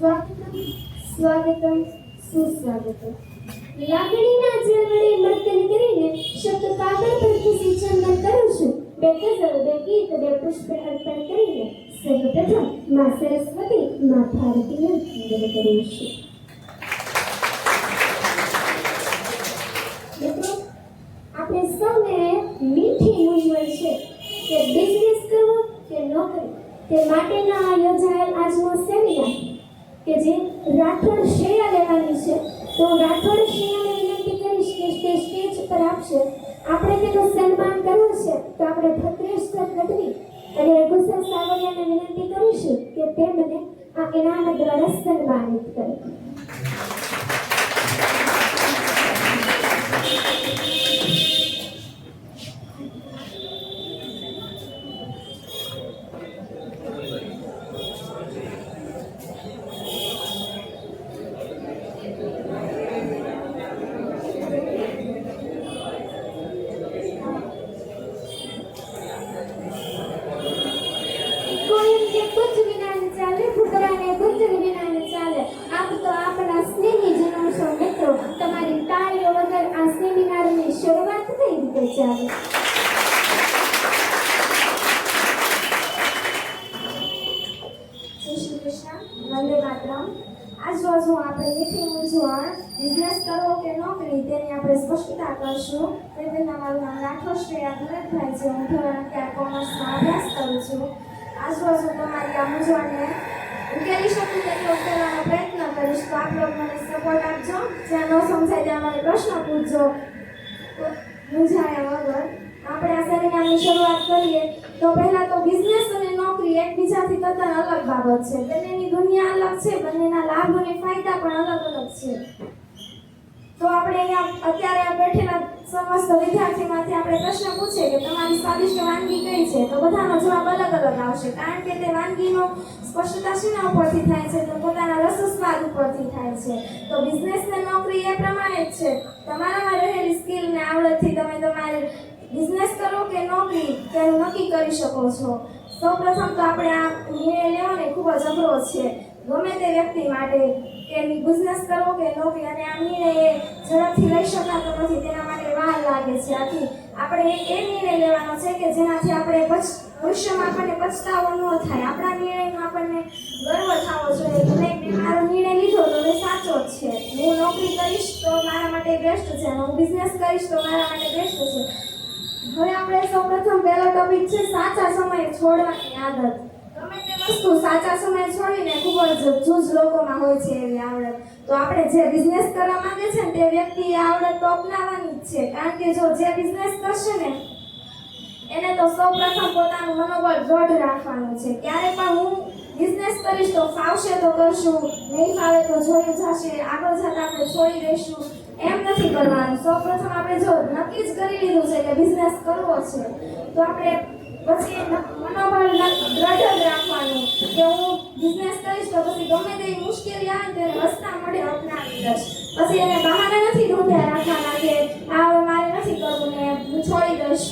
સ્વાગતમ સુસ્વાગતમ. લાગણીના જળ વડે વર્તન કરીને શબ્દ કાગળ પર ખીસી ચંદન કરું છું. બે ગઝલ, બે ગીત, બે પુષ્પ અર્પણ કરીને સર્વપ્રથમ માં સરસ્વતી, માં ભારતીને વંદન કરું છું. મિત્રો, આપણે સૌને મીઠી મૂંઝવણ છે કે બિઝનેસ કરવો કે નોકરી. તે માટેના યોજાયેલ આજનો સેમિનાર કે જે રાઠોડ શ્રેયા લેવાની છે, તો રાઠોડ શ્રેયાને વિનંતી કરીશ કે તે સ્ટેજ પર આપશે. આપણે તેનું સન્માન કરવું છે, તો આપણે ભદ્રેશ ગઢવી અને ગુસલ સાવલિયાને વિનંતી કરીશું કે તે મને આ ઇનામ દ્વારા સન્માનિત કરે. તમારી તાળીઓ વગર આ સેમિનારની શરૂઆત કઈ રીતે ચાલે? જય શ્રી કૃષ્ણ, વંદે માતરમ. આજ રોજ હું આપણે મીઠી મૂંઝવણ બિઝનેસ કરવો કે નોકરી તેની આપણે સ્પષ્ટતા કરશું. તે પહેલા મારું નામ રાઠોડ શ્રેયા ભરતભાઈ છે. હું ધોરણ 11 કોમર્સમાં અભ્યાસ કરું છું. આજ રોજ હું તમારી આ મૂંઝવણને ઉકેલી શકું તેટલો ઉકેલવાનો પ્રયત્ન કરીશ. તો આપ લોકો મને સપોર્ટ આપજો. જ્યાં ન સમજાય ત્યાં મને પ્રશ્ન પૂછજો, મૂંઝાયા વગર. આપણે આ સેમિનારની શરૂઆત કરીએ તો પહેલા તો બિઝનેસ અને નોકરી એકબીજાથી તદ્દન અલગ બાબત છે. બંનેની દુનિયા અલગ છે, બંનેના લાભ અને ફાયદા પણ અલગ અલગ છે. તો આપણે અહીંયા અત્યારે બેઠેલા સમસ્ત વિદ્યાર્થીમાંથી આપણે પ્રશ્ન પૂછે કે તમારી સ્વાદિષ્ટ વાનગી કઈ છે, તો બધાનો જવાબ અલગ અલગ આવશે. કારણ કે તે વાનગીનો સ્પષ્ટતા શેના ઉપરથી થાય છે, તો પોતાના રસસ્વાદ ઉપરથી થાય છે. તો બિઝનેસ ને નોકરી એ પ્રમાણે જ છે. તમારામાં રહેલી સ્કિલ ને આવડતથી તમે તમારે બિઝનેસ કરો કે નોકરી તેનું નક્કી કરી શકો છો. સૌપ્રથમ તો આપણે આ નિર્ણય લેવાનો ખૂબ જ અઘરો છે ગમે તે વ્યક્તિ માટે કે બિઝનેસ કરવો કે નોકરી. અને આ નિર્ણય ઝડપથી લઈ શકાતો નથી, તેના માટે વાર લાગે છે. આથી આપણે એ નિર્ણય લેવાનો છે કે જેનાથી આપણે ભવિષ્યમાં આપણને પછતાવો ન થાય. આપણા નિર્ણયનો આપણને ગર્વ થવો જોઈએ કે નહીં, મેં મારો નિર્ણય લીધો તો એ સાચો જ છે. હું નોકરી કરીશ તો મારા માટે બેસ્ટ છે, હું બિઝનેસ કરીશ તો મારા માટે બેસ્ટ છે. હવે આપણે સૌપ્રથમ પહેલો ટોપિક છે સાચા સમયે છોડવાની આદત. ગમે તે વસ્તુ સાચા સમયે છોડીને ખૂબ જ જૂજ લોકોમાં હોય છે એવી આવડત. તો આપણે જે બિઝનેસ કરવા માંગે છે ને તે વ્યક્તિ આ આવડત તો અપનાવવાની જ છે. કારણ કે જો જે બિઝનેસ કરશે ને એને તો સૌપ્રથમ પોતાનું મનોબળ દ્રઢ રાખવાનું છે. ક્યારે પણ હું બિઝનેસ કરીશ તો ફાવશે તો કરશું, નહીં ફાવે તો જોયું જશે, આગળ જતા આપણે છોડી દઈશું, એમ નથી કરવાનું. સૌપ્રથમ આપણે જો નક્કી જ કરી લીધું છે કે બિઝનેસ કરવો છે તો આપણે પછી મનોબળ દ્રઢ જ રાખવાનું કે હું બિઝનેસ કરીશ તો પછી ગમે તે મુશ્કેલી આવે તેને રસ્તા મળે અપનાવી દઈશ. પછી એને બહાના નથી ઢૂંઢ્યા રાખવાના કે આ હવે મારે નથી કરવું ને હું છોડી દઈશ.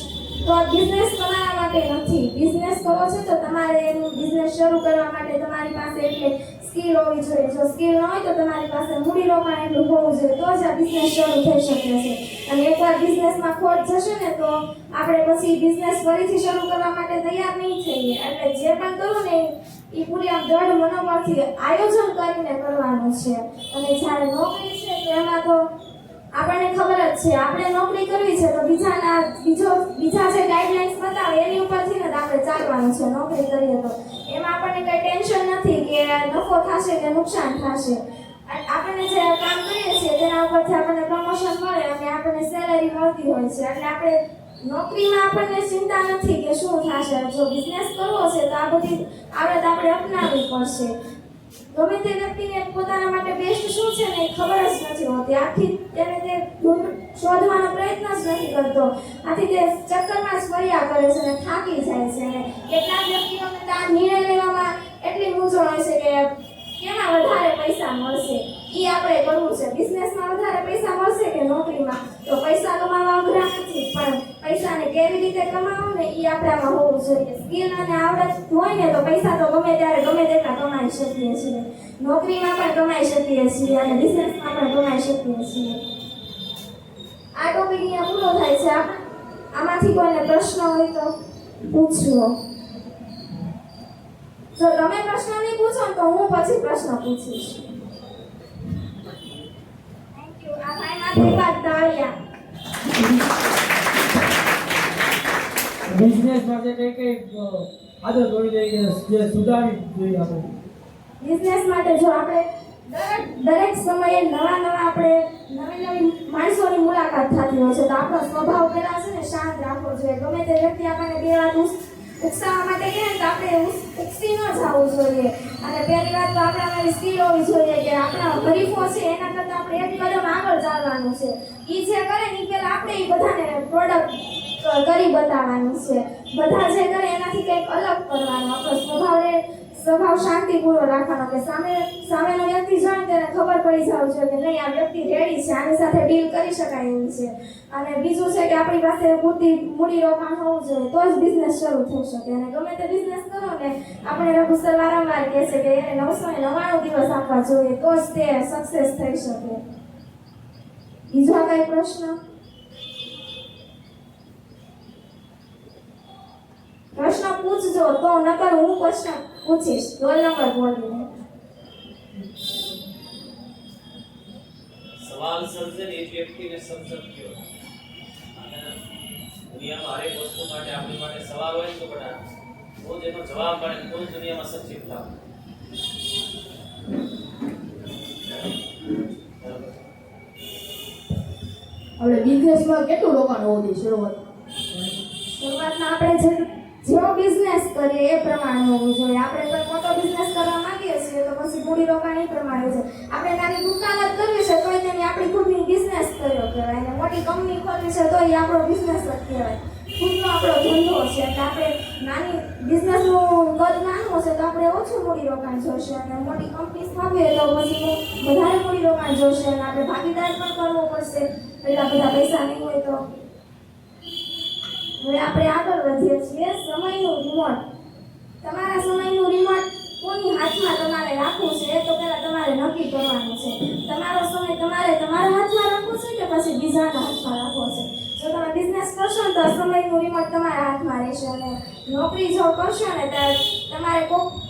તો આ બિઝનેસ તમારા માટે નથી. બિઝનેસ કરવો છે તો તમારે એનું બિઝનેસ શરૂ કરવા માટે તમારી પાસે એટલે સ્કિલ હોવી જોઈએ. જો સ્કિલ ન હોય તો તમારી પાસે મૂડીરોકાણ એટલું હોવું જોઈએ, તો જ આ બિઝનેસ શરૂ થઈ શકે છે. અને એકવાર બિઝનેસમાં ખોટ જશે ને તો આપણે પછી બિઝનેસ ફરીથી શરૂ કરવા માટે તૈયાર નહીં થઈએ. એટલે જે પણ કરવું ને એ પૂરી આમ દ્રઢ મનોબળથી આયોજન કરીને કરવાનું છે. અને જ્યારે નોકરી છે તો એમાં તો આપણને ખબર જ છે, આપણે નોકરી કરવી છે તો બીજા જે ગાઈડલાઇન્સ બતાવે એની ઉપરથી જ આપણે ચાલવાનું છે. નોકરી કરીએ તો એમાં આપણને કંઈ ટેન્શન નથી કે નફો થશે કે નુકસાન થશે. આપણને જે કામ કરીએ છીએ તેના ઉપરથી આપણને પ્રમોશન મળે અને આપણને સેલેરી મળતી હોય છે. એટલે આપણે નોકરીમાં આપણને ચિંતા નથી કે શું થશે. જો બિઝનેસ કરવો છે તો આ બધી આવડત આપણે અપનાવવી પડશે. ગમે તે વ્યક્તિને પોતાના માટે બેસ્ટ શું છે ને એ ખબર જ નથી હોતી. આથી તેને તે શોધવાનો પ્રયત્ન જ નથી કરતો. આથી તે ચક્કરમાં જ ફર્યા કરે છે અને થાકી જાય છે. અને કેટલાક વ્યક્તિઓને તો આ નિર્ણય લેવામાં એટલી મૂંઝવણ હોય છે કે કેમાં વધારે પૈસા મળશે એ આપણે કરવું છે. બિઝનેસમાં વધારે પૈસા મળશે કે નોકરીમાં, તો પૈસા કમાવા અઘરા નથી, પણ પૈસાને કેવી રીતે કમાવું ને એ આપણામાં હોવું જોઈએ. સ્કિલ અને આવડત હોય ને તો પૈસા તો ગમે ત્યારે ગમે તેટલા કમાઈ કમાઈ શકીએ છીએ, નોકરીમાં પણ કમાઈ શકીએ છીએ અને બિઝનેસમાં પણ કમાઈ શકીએ છીએ. આ ટોપિક અહીંયા પૂરો થાય છે. આમાંથી કોઈને પ્રશ્ન હોય તો પૂછો. જો તમે પ્રશ્ન નહીં પૂછો તો હું પછી પ્રશ્ન પૂછીશ. Thank you. આ ભાઈ માટે વાત તાળિયા. બિઝનેસ માટે કઈ આદત હોવી જોઈએ કે જે સુધારવી જોઈએ આપણે? બિઝનેસ માટે જો આપણે દરેક સમયે નવા આપણે નવી માણસોની મુલાકાત થતી હોય છે, તો આપણો સ્વભાવ પહેલા છે ને શાંત રાખવો જોઈએ. ગમે તે વ્યક્તિ આપણને બે વાત ઉકસાવવા માટે કહે ને તો આપણે ઉકસી ન જવું જોઈએ. અને પહેલી વાત તો આપણામાં એવી સ્કિલ હોવી જોઈએ કે આપણા હરીફો છે એના કરતાં આપણે એક કદમ આગળ ચાલવાનું છે. એ જે કરે ને એ પહેલાં આપણે એ બધાને પ્રોડક્ટ કરી બતાવવાનું છે. બધા જે કરે એનાથી કંઈક અલગ કરવાનું. આપણો સ્વભાવ શાંતિપૂર્વક રાખવાનો કે સામેનો વ્યક્તિ જોઈને તેને ખબર પડી જવું જોઈએ કે નહીં, આ વ્યક્તિ રેડી છે, આની સાથે ડીલ કરી શકાય એવી છે. અને બીજું છે કે આપણી પાસે પૂરતી મૂડી રોકાણ હોવું જોઈએ તો જ બિઝનેસ શરૂ થઈ શકે. અને ગમે તે બિઝનેસ કરો ને આપણે રઘુ સર વારંવાર કહે છે કે એને 999 દિવસ આપવા જોઈએ તો જ તે સક્સેસ થઈ શકે. બીજો કઈ પ્રશ્ન? પ્રશ્ન પૂછજો તો નકર હું પ્રશ્ન પૂછીશ રોલ નંબર બોલીને. સવાલ સર્જન એ વ્યક્તિને સર્જક કયો. અને દુનિયામાં હરેક વસ્તુ માટે આપણી માટે સવાલ હોય તો બધા તો જ એનો જવાબ મળે તો જ દુનિયામાં સચિત થાય. આપણે બિઝનેસમાં કેટલું રોકાણ હોવું જોઈએ શરૂઆતમાં આપણે જેવો બિઝનેસ કરીએ એ પ્રમાણે હોવું જોઈએ. આપણે કોઈ મોટો બિઝનેસ કરવા માંગીએ છીએ તો પછી મૂડી રોકાણ એ પ્રમાણે છે. આપણે નાની દુકાન જ કરવી છે તો તેની આપણી ખુદની બિઝનેસ કર્યો કહેવાય. અને મોટી કંપની ખોલવી છે તો એ આપણો બિઝનેસ જ કહેવાય. ખુદનો આપણો ધંધો છે. એટલે આપણે નાની બિઝનેસનું કદ નાનું છે તો આપણે ઓછું મૂડી રોકાણ જોશે. અને મોટી કંપની સ્થાપીએ તો પછી વધારે મૂડી રોકાણ જોશે. અને આપણે ભાગીદાર પણ કરવો પડશે. એટલા બધા પૈસા નહીં હોય તો. હવે આપણે આગળ વધીએ છીએ. સમયનું રિમોટ. તમારા સમયનું રિમોટ કોની હાથમાં તમારે રાખવું છે એ તો પહેલા તમારે નક્કી કરવાનું છે. તમારો સમય તમારે તમારા હાથમાં રાખવો છે કે પછી બીજાના હાથમાં રાખવો છે? જો તમે બિઝનેસ કરશો ને તો સમયનું રિમોટ તમારા હાથમાં રહેશે. અને નોકરી જો કરશો ને ત્યારે તમારે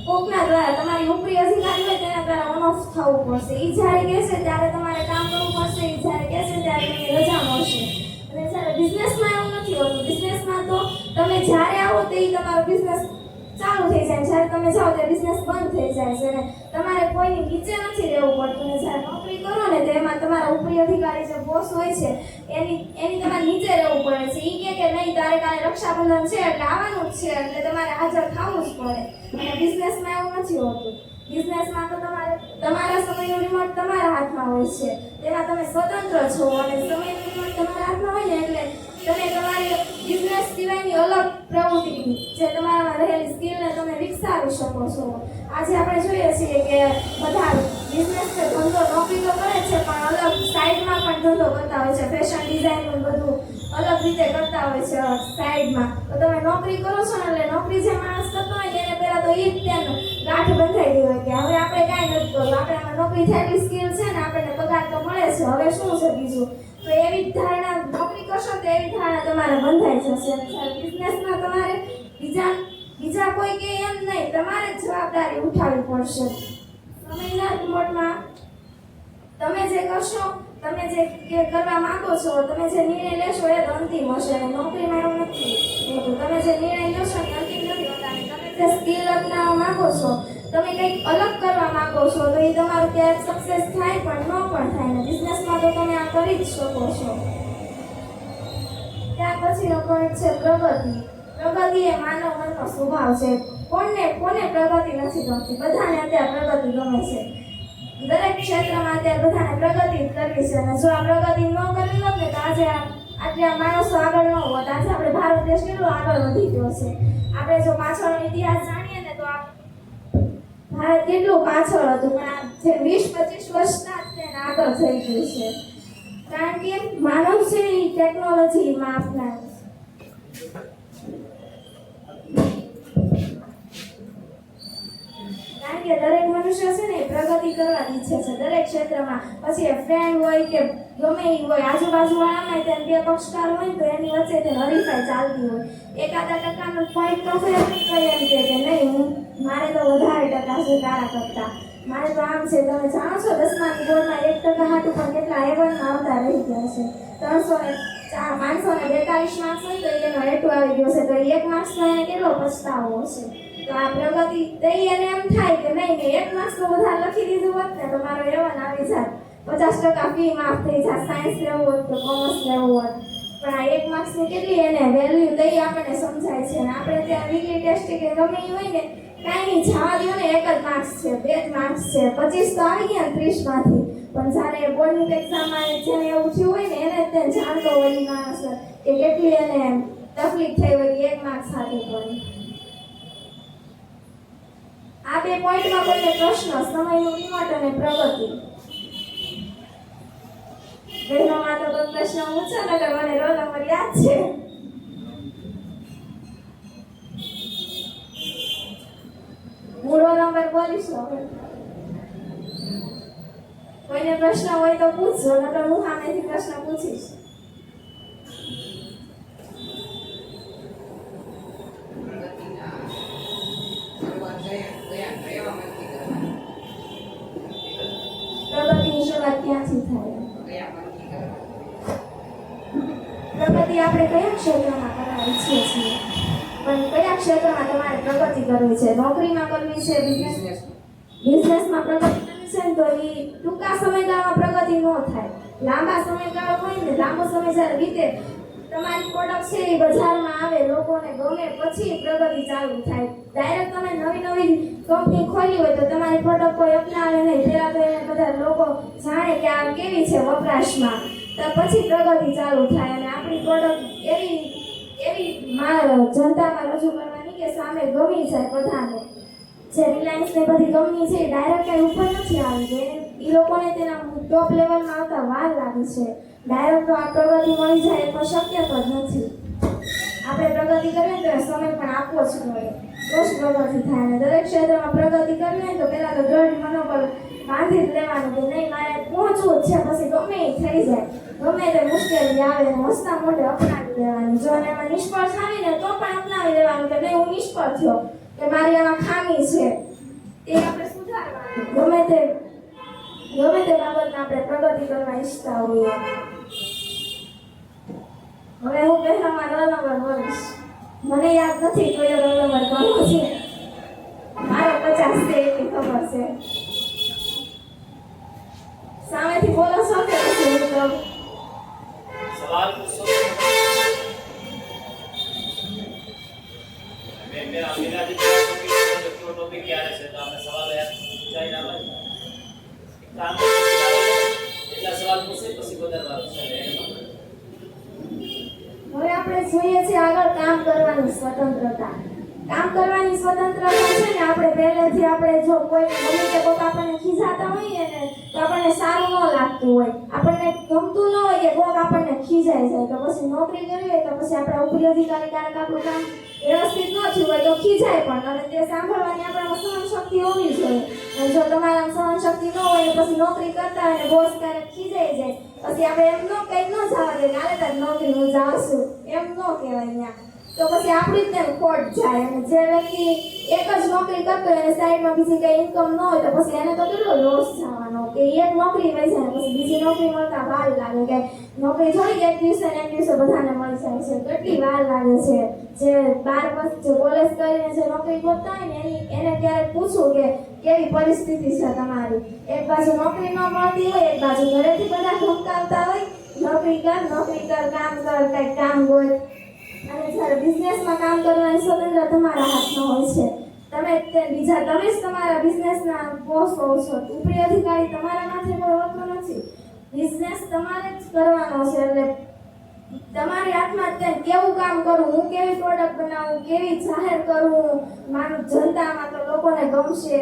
કોકના દ્વારા તમારી ઉપરી અધિકારી હોય તેના દ્વારા ઓન ઓફ થવું પડશે. એ જ્યારે કહેશે ત્યારે તમારે કામ કરવું પડશે. એ જ્યારે કહેશે ત્યારે તમને રજા મળશે. અને જ્યારે બિઝનેસમાં એવું નથી હોતું. બિઝનેસમાં તો તમે જ્યારે આવો તે તમારો બિઝનેસ ચાલુ થઈ જાય, જ્યારે તમે જાઓ ત્યારે બિઝનેસ બંધ થઈ જાય છે. અને તમારે કોઈની નીચે નથી રહેવું પડતું. અને જ્યારે નોકરી કરો ને તો એમાં તમારા ઉપરી અધિકારી જે બોસ હોય છે એની તમારે નીચે રહેવું પડે છે. એ કે નહીં તારે કાલે રક્ષાબંધન છે એટલે આવવાનું જ છે એટલે તમારે હાજર થવું જ પડે. અને બિઝનેસમાં એવું નથી હોતું. બિઝનેસમાં તો તમારા સમયનું રિમોટ તમારા હાથમાં હોય છે. તેમાં તમે સ્વતંત્ર છો. અને સમયનું રિમોટ તમારા હાથમાં હોય ને એટલે તમે તમારી બિઝનેસ સિવાયની અલગ પ્રવૃત્તિ જે તમારામાં રહેલી સ્કિલને તમે વિકસાવી શકો છો. આજે આપણે જોઈએ છીએ કે બધા બિઝનેસ છે ધંધો નોકરી તો કરે છે પણ અલગ સાઈડમાં પણ ધંધો કરતા હોય છે. ફેશન ડિઝાઇનનું બધું અલગ રીતે કરતા હોય છે સાઈડમાં. તો તમે નોકરી કરો છો ને એટલે નોકરી જે માણસ કરતો હોય એને પહેલાં તો એ જ ત્યાં ગાંઠ બંધાઈ ગઈ હોય કે હવે આપણે કાંઈ નથી કરવું, આપણે આમાં નોકરી થયેલી સ્કિલ છે ને આપણને પગાર તો મળે છે, હવે શું છે બીજું. તો એવી ધારણા નોકરી કરશો તો એવી ધારણા તમારે બંધાઈ જશે. બિઝનેસમાં તમારે બીજા કોઈ કે એમ નહીં, તમારે જ જવાબદારી ઉઠાવવી પડશે. સમયના રિમોટમાં તમે જે કરશો, તમે જે કરવા માંગો છો, તમે જે નિર્ણય લેશો એ જ અંતિમ હશે. અને નોકરીમાં એવું નથી હોતું. તમે જે નિર્ણય લેશો એ અંતિમ નથી હોતા. અને તમે જે સ્કિલ અપનાવવા માંગો છો, તમે કંઈક અલગ કરવા માંગો છો તો એ તમારું ક્યારેક સક્સેસ થાય પણ ન પણ થાય. ને બિઝનેસમાં તો તમે આ કરી જ શકો છો. ત્યાર પછીનો પોઈન્ટ છે પ્રગતિ. પ્રગતિ એ માનવ મનનો સ્વભાવ છે. કોને પ્રગતિ નથી ગમતી? બધાને અત્યારે પ્રગતિ ગમે છે. દરેક ક્ષેત્રમાં અત્યારે બધાને પ્રગતિ જ કરવી છે. અને જો આ પ્રગતિ ન કરવી હોત ને તો આજે આટલા માણસો આગળ ન હોત. આજે આપણે ભારત દેશ કેટલો આગળ વધી ગયો છે. આપણે જો પાછળનો ઇતિહાસ જાણીએ ને તો ભારત કેટલું પાછળ હતું પણ આ જે 20-25 વર્ષના તેને આગળ થઈ ગયું છે. કારણ કે માનવ છે એ ટેકનોલોજીમાં અપનાવે છે. કારણ કે દરેક મનુષ્ય છે ને એ પ્રગતિ કરવા ઈચ્છે છે દરેક ક્ષેત્રમાં. પછી એ ફ્રેન્ડ હોય કે ગમે એ હોય, આજુબાજુવાળામાં તેમ બે પક્ષકાર હોય ને તો એની વચ્ચે તે હરીફાઈ ચાલતી હોય. એકાદા ટકાનો પોઈન્ટ તો ફેર એમ કે નહીં મારે તો વધારે ટકા છે તારા કરતા, મારે તો આમ છે. તમે જાણો છો 10માની બોર્ડમાં 1% હાટું પણ કેટલા એવોર્ડમાં આવતા રહી ગયા છે. 542 માર્ક્સ હોય તો એનો હેઠું આવી ગયો છે, તો 1 માર્ક્સનો એને કેટલો પછતાવો હશે. તો આ પ્રગતિ થઈ એને એમ થાય કે નહીં મેં 1 માર્ક્સ તો વધારે લખી દીધું હોત ને તો મારો એવોર્ડ આવી જાત, 50% ફી માફ થઈ જાત, સાયન્સ લેવું હોત કે કોમર્સ લેવું હોત. પણ આ 1 માર્ક્સની કેટલી એને વેલ્યુ દઈ આપણને સમજાય છે. અને આપણે ત્યાં વીકલી ટેસ્ટ કે ગમે એ હોય ને કાંઈ નહીં જવા દો ને, 1 જ માર્ક્સ છે, 2 જ માર્ક્સ છે, 25 તો આવી ગયા 30માંથી. પણ જ્યારે બોર્ડની એક્ઝામમાં જેને એવું થયું હોય ને એને તે જાણતો હોય એ માણસ કે કેટલી એને તકલીફ થઈ હોય 1 માર્ક્સ સાથે પણ. આ 2 પોઈન્ટમાં કોઈને પ્રશ્ન સમયનું રિમોટ અને પ્રગતિ બહેનોમાં તો કોઈ પ્રશ્ન પૂછો ને કે મને રોલ નંબર યાદ છે. હું રોલ નંબર બોલીશ હવે. કોઈને પ્રશ્ન હોય તો પૂછજો, નકર હું સામેથી પ્રશ્ન પૂછીશ. પ્રગતિની શરૂઆત ક્યાંથી થાય? પ્રગતિ આપણે કયા ક્ષેત્રમાં કરવા ઈચ્છીએ છીએ? પણ કયા ક્ષેત્રમાં તમારે પ્રગતિ કરવી છે? નોકરીમાં કરવી છે, બિઝનેસમાં પ્રગતિ કરવી છે ને તો એ ટૂંકા સમયગાળામાં પ્રગતિ ન થાય. લાંબા સમયગાળો હોય ને, લાંબો સમય જ્યારે વીતે તમારી પ્રોડક્ટ છે એ બજારમાં આવે, લોકોને ગમે પછી પ્રગતિ ચાલુ થાય. ડાયરેક્ટ તમે નવી કંપની ખોલી હોય તો તમારી પ્રોડક્ટ કોઈ અપનાવે નહીં, પહેલાં તો એને બધા લોકો જાણે કે આ કેવી છે વપરાશમાં, તો પછી પ્રગતિ ચાલુ થાય. અને આપણી પ્રોડક્ટ એવી જનતામાં રજૂ કરવાની કે સામે ગમી જાય બધાને. જે રિલાયન્સ ને બધી કંપની છે એ ડાયરેક્ટ કંઈ ઉપર નથી આવી, એ લોકોને તેના ટોપ લેવલમાં આવતા વાર લાગે છે. ડાયરેક્ટ તો આ પ્રગતિ મળી જાય એ પણ શક્ય જ નથી. આપણે પ્રગતિ કરવી તો સમય પણ આપવો જ પડે તો જ પ્રગતિ થાય. અને દરેક ક્ષેત્રમાં પ્રગતિ કરવી હોય તો પહેલાં તો દ્રઢ મનોબળ બાંધી જ લેવાનું કે નહીં મારે પહોંચવું જ છે, પછી ગમે એ થઈ જાય, ગમે તે મુશ્કેલી આવે ને હસતા મોઢે અપનાવી લેવાની. જો એમાં નિષ્ફળ થાવી ને તો પણ અપનાવી લેવાનું કે નહીં હું નિષ્ફળ થયો કે મારી આમાં ખામી છે, એ આપણે સુધારવાનું. ગમે તે બાબતમાં આપણે પ્રગતિ કરવા ઈચ્છતા હોઈએ. હવે હું પહેલામાં રોલ નંબર બોલીશ. મને યાદ નથી કયો રોલ નંબર કોનો છે, મારો 50 છે એટલી ખબર છે. સામેથી બોલો છો કે પછી હું કહું? સવાલ પૂછો. मेरा टॉपिक क्या है तो आपने सवाल चाहिए ना काम એટલા સવાલ પૂછે પછી વધારવાનો છે. હવે આપણે જોઈએ છીએ આગળ કામ કરવાની સ્વતંત્રતા. કામ કરવાની સ્વતંત્રતા છે ને આપણે પહેલેથી આપણે જો કોઈ ગમે તે કોક આપણને ખીજાતા હોઈએ ને તો આપણને સારું ન લાગતું હોય, આપણને ગમતું ન હોય કે કોક આપણને ખીજાઈ જાય, તો પછી નોકરી કરવી હોય તો પછી આપણા ઉપરી અધિકારી કારણ આપણું કામ વ્યવસ્થિત ન થયું હોય તો ખીજાય પણ, અને તે સાંભળવાની આપણામાં સહનશક્તિ હોવી જોઈએ. અને જો તમારા સહનશક્તિ ન હોય ને પછી નોકરી કરતા હોય ને બોસ ક્યારેક ખીજાઈ જાય પછી આપણે એમ કઈ ન જવા દે કાલે તાર નોકરી હું જાઉં છું એમ ન કહેવાય અહીંયા. તો પછી આપણી જ તેમ ખોટ જાય. અને જે વ્યક્તિ એક જ નોકરી કરતો હોય અને સાઈડમાં બીજી કઈ ઇન્કમ ન હોય તો પછી એને તો કેટલો લોસ જવાનો કે એક નોકરી વહી જાય પછી બીજી નોકરી મળતા વાર લાગે. કે નોકરી થોડી એક દિવસે ને એક દિવસે બધાને મળી જાય છે, કેટલી વાર લાગે છે. જે 12 પછી કોલેજ કરીને જે નોકરી ગોતતા હોય ને એને ક્યારેક પૂછું કે કેવી પરિસ્થિતિ છે તમારી. એક બાજુ નોકરી ન મળતી હોય, એક બાજુ ઘરેથી બધા ધમકાવતા હોય નોકરી કર કામ કર કંઈક કામ ગોત. અને જ્યારે બિઝનેસમાં કામ કરવાની સ્વતંત્રતા તમારા હાથમાં હોય છે. તમે જ તમારા બિઝનેસના બોસ હો છો, ઉપરી અધિકારી તમારા માથે કોઈ હોતો નથી. બિઝનેસ તમારે જ કરવાનો છે, એટલે તમારી હાથમાં જ કેવું કામ કરું, હું કેવી પ્રોડક્ટ બનાવું, કેવી જાહેર કરું, મારું જનતામાં તો લોકોને ગમશે,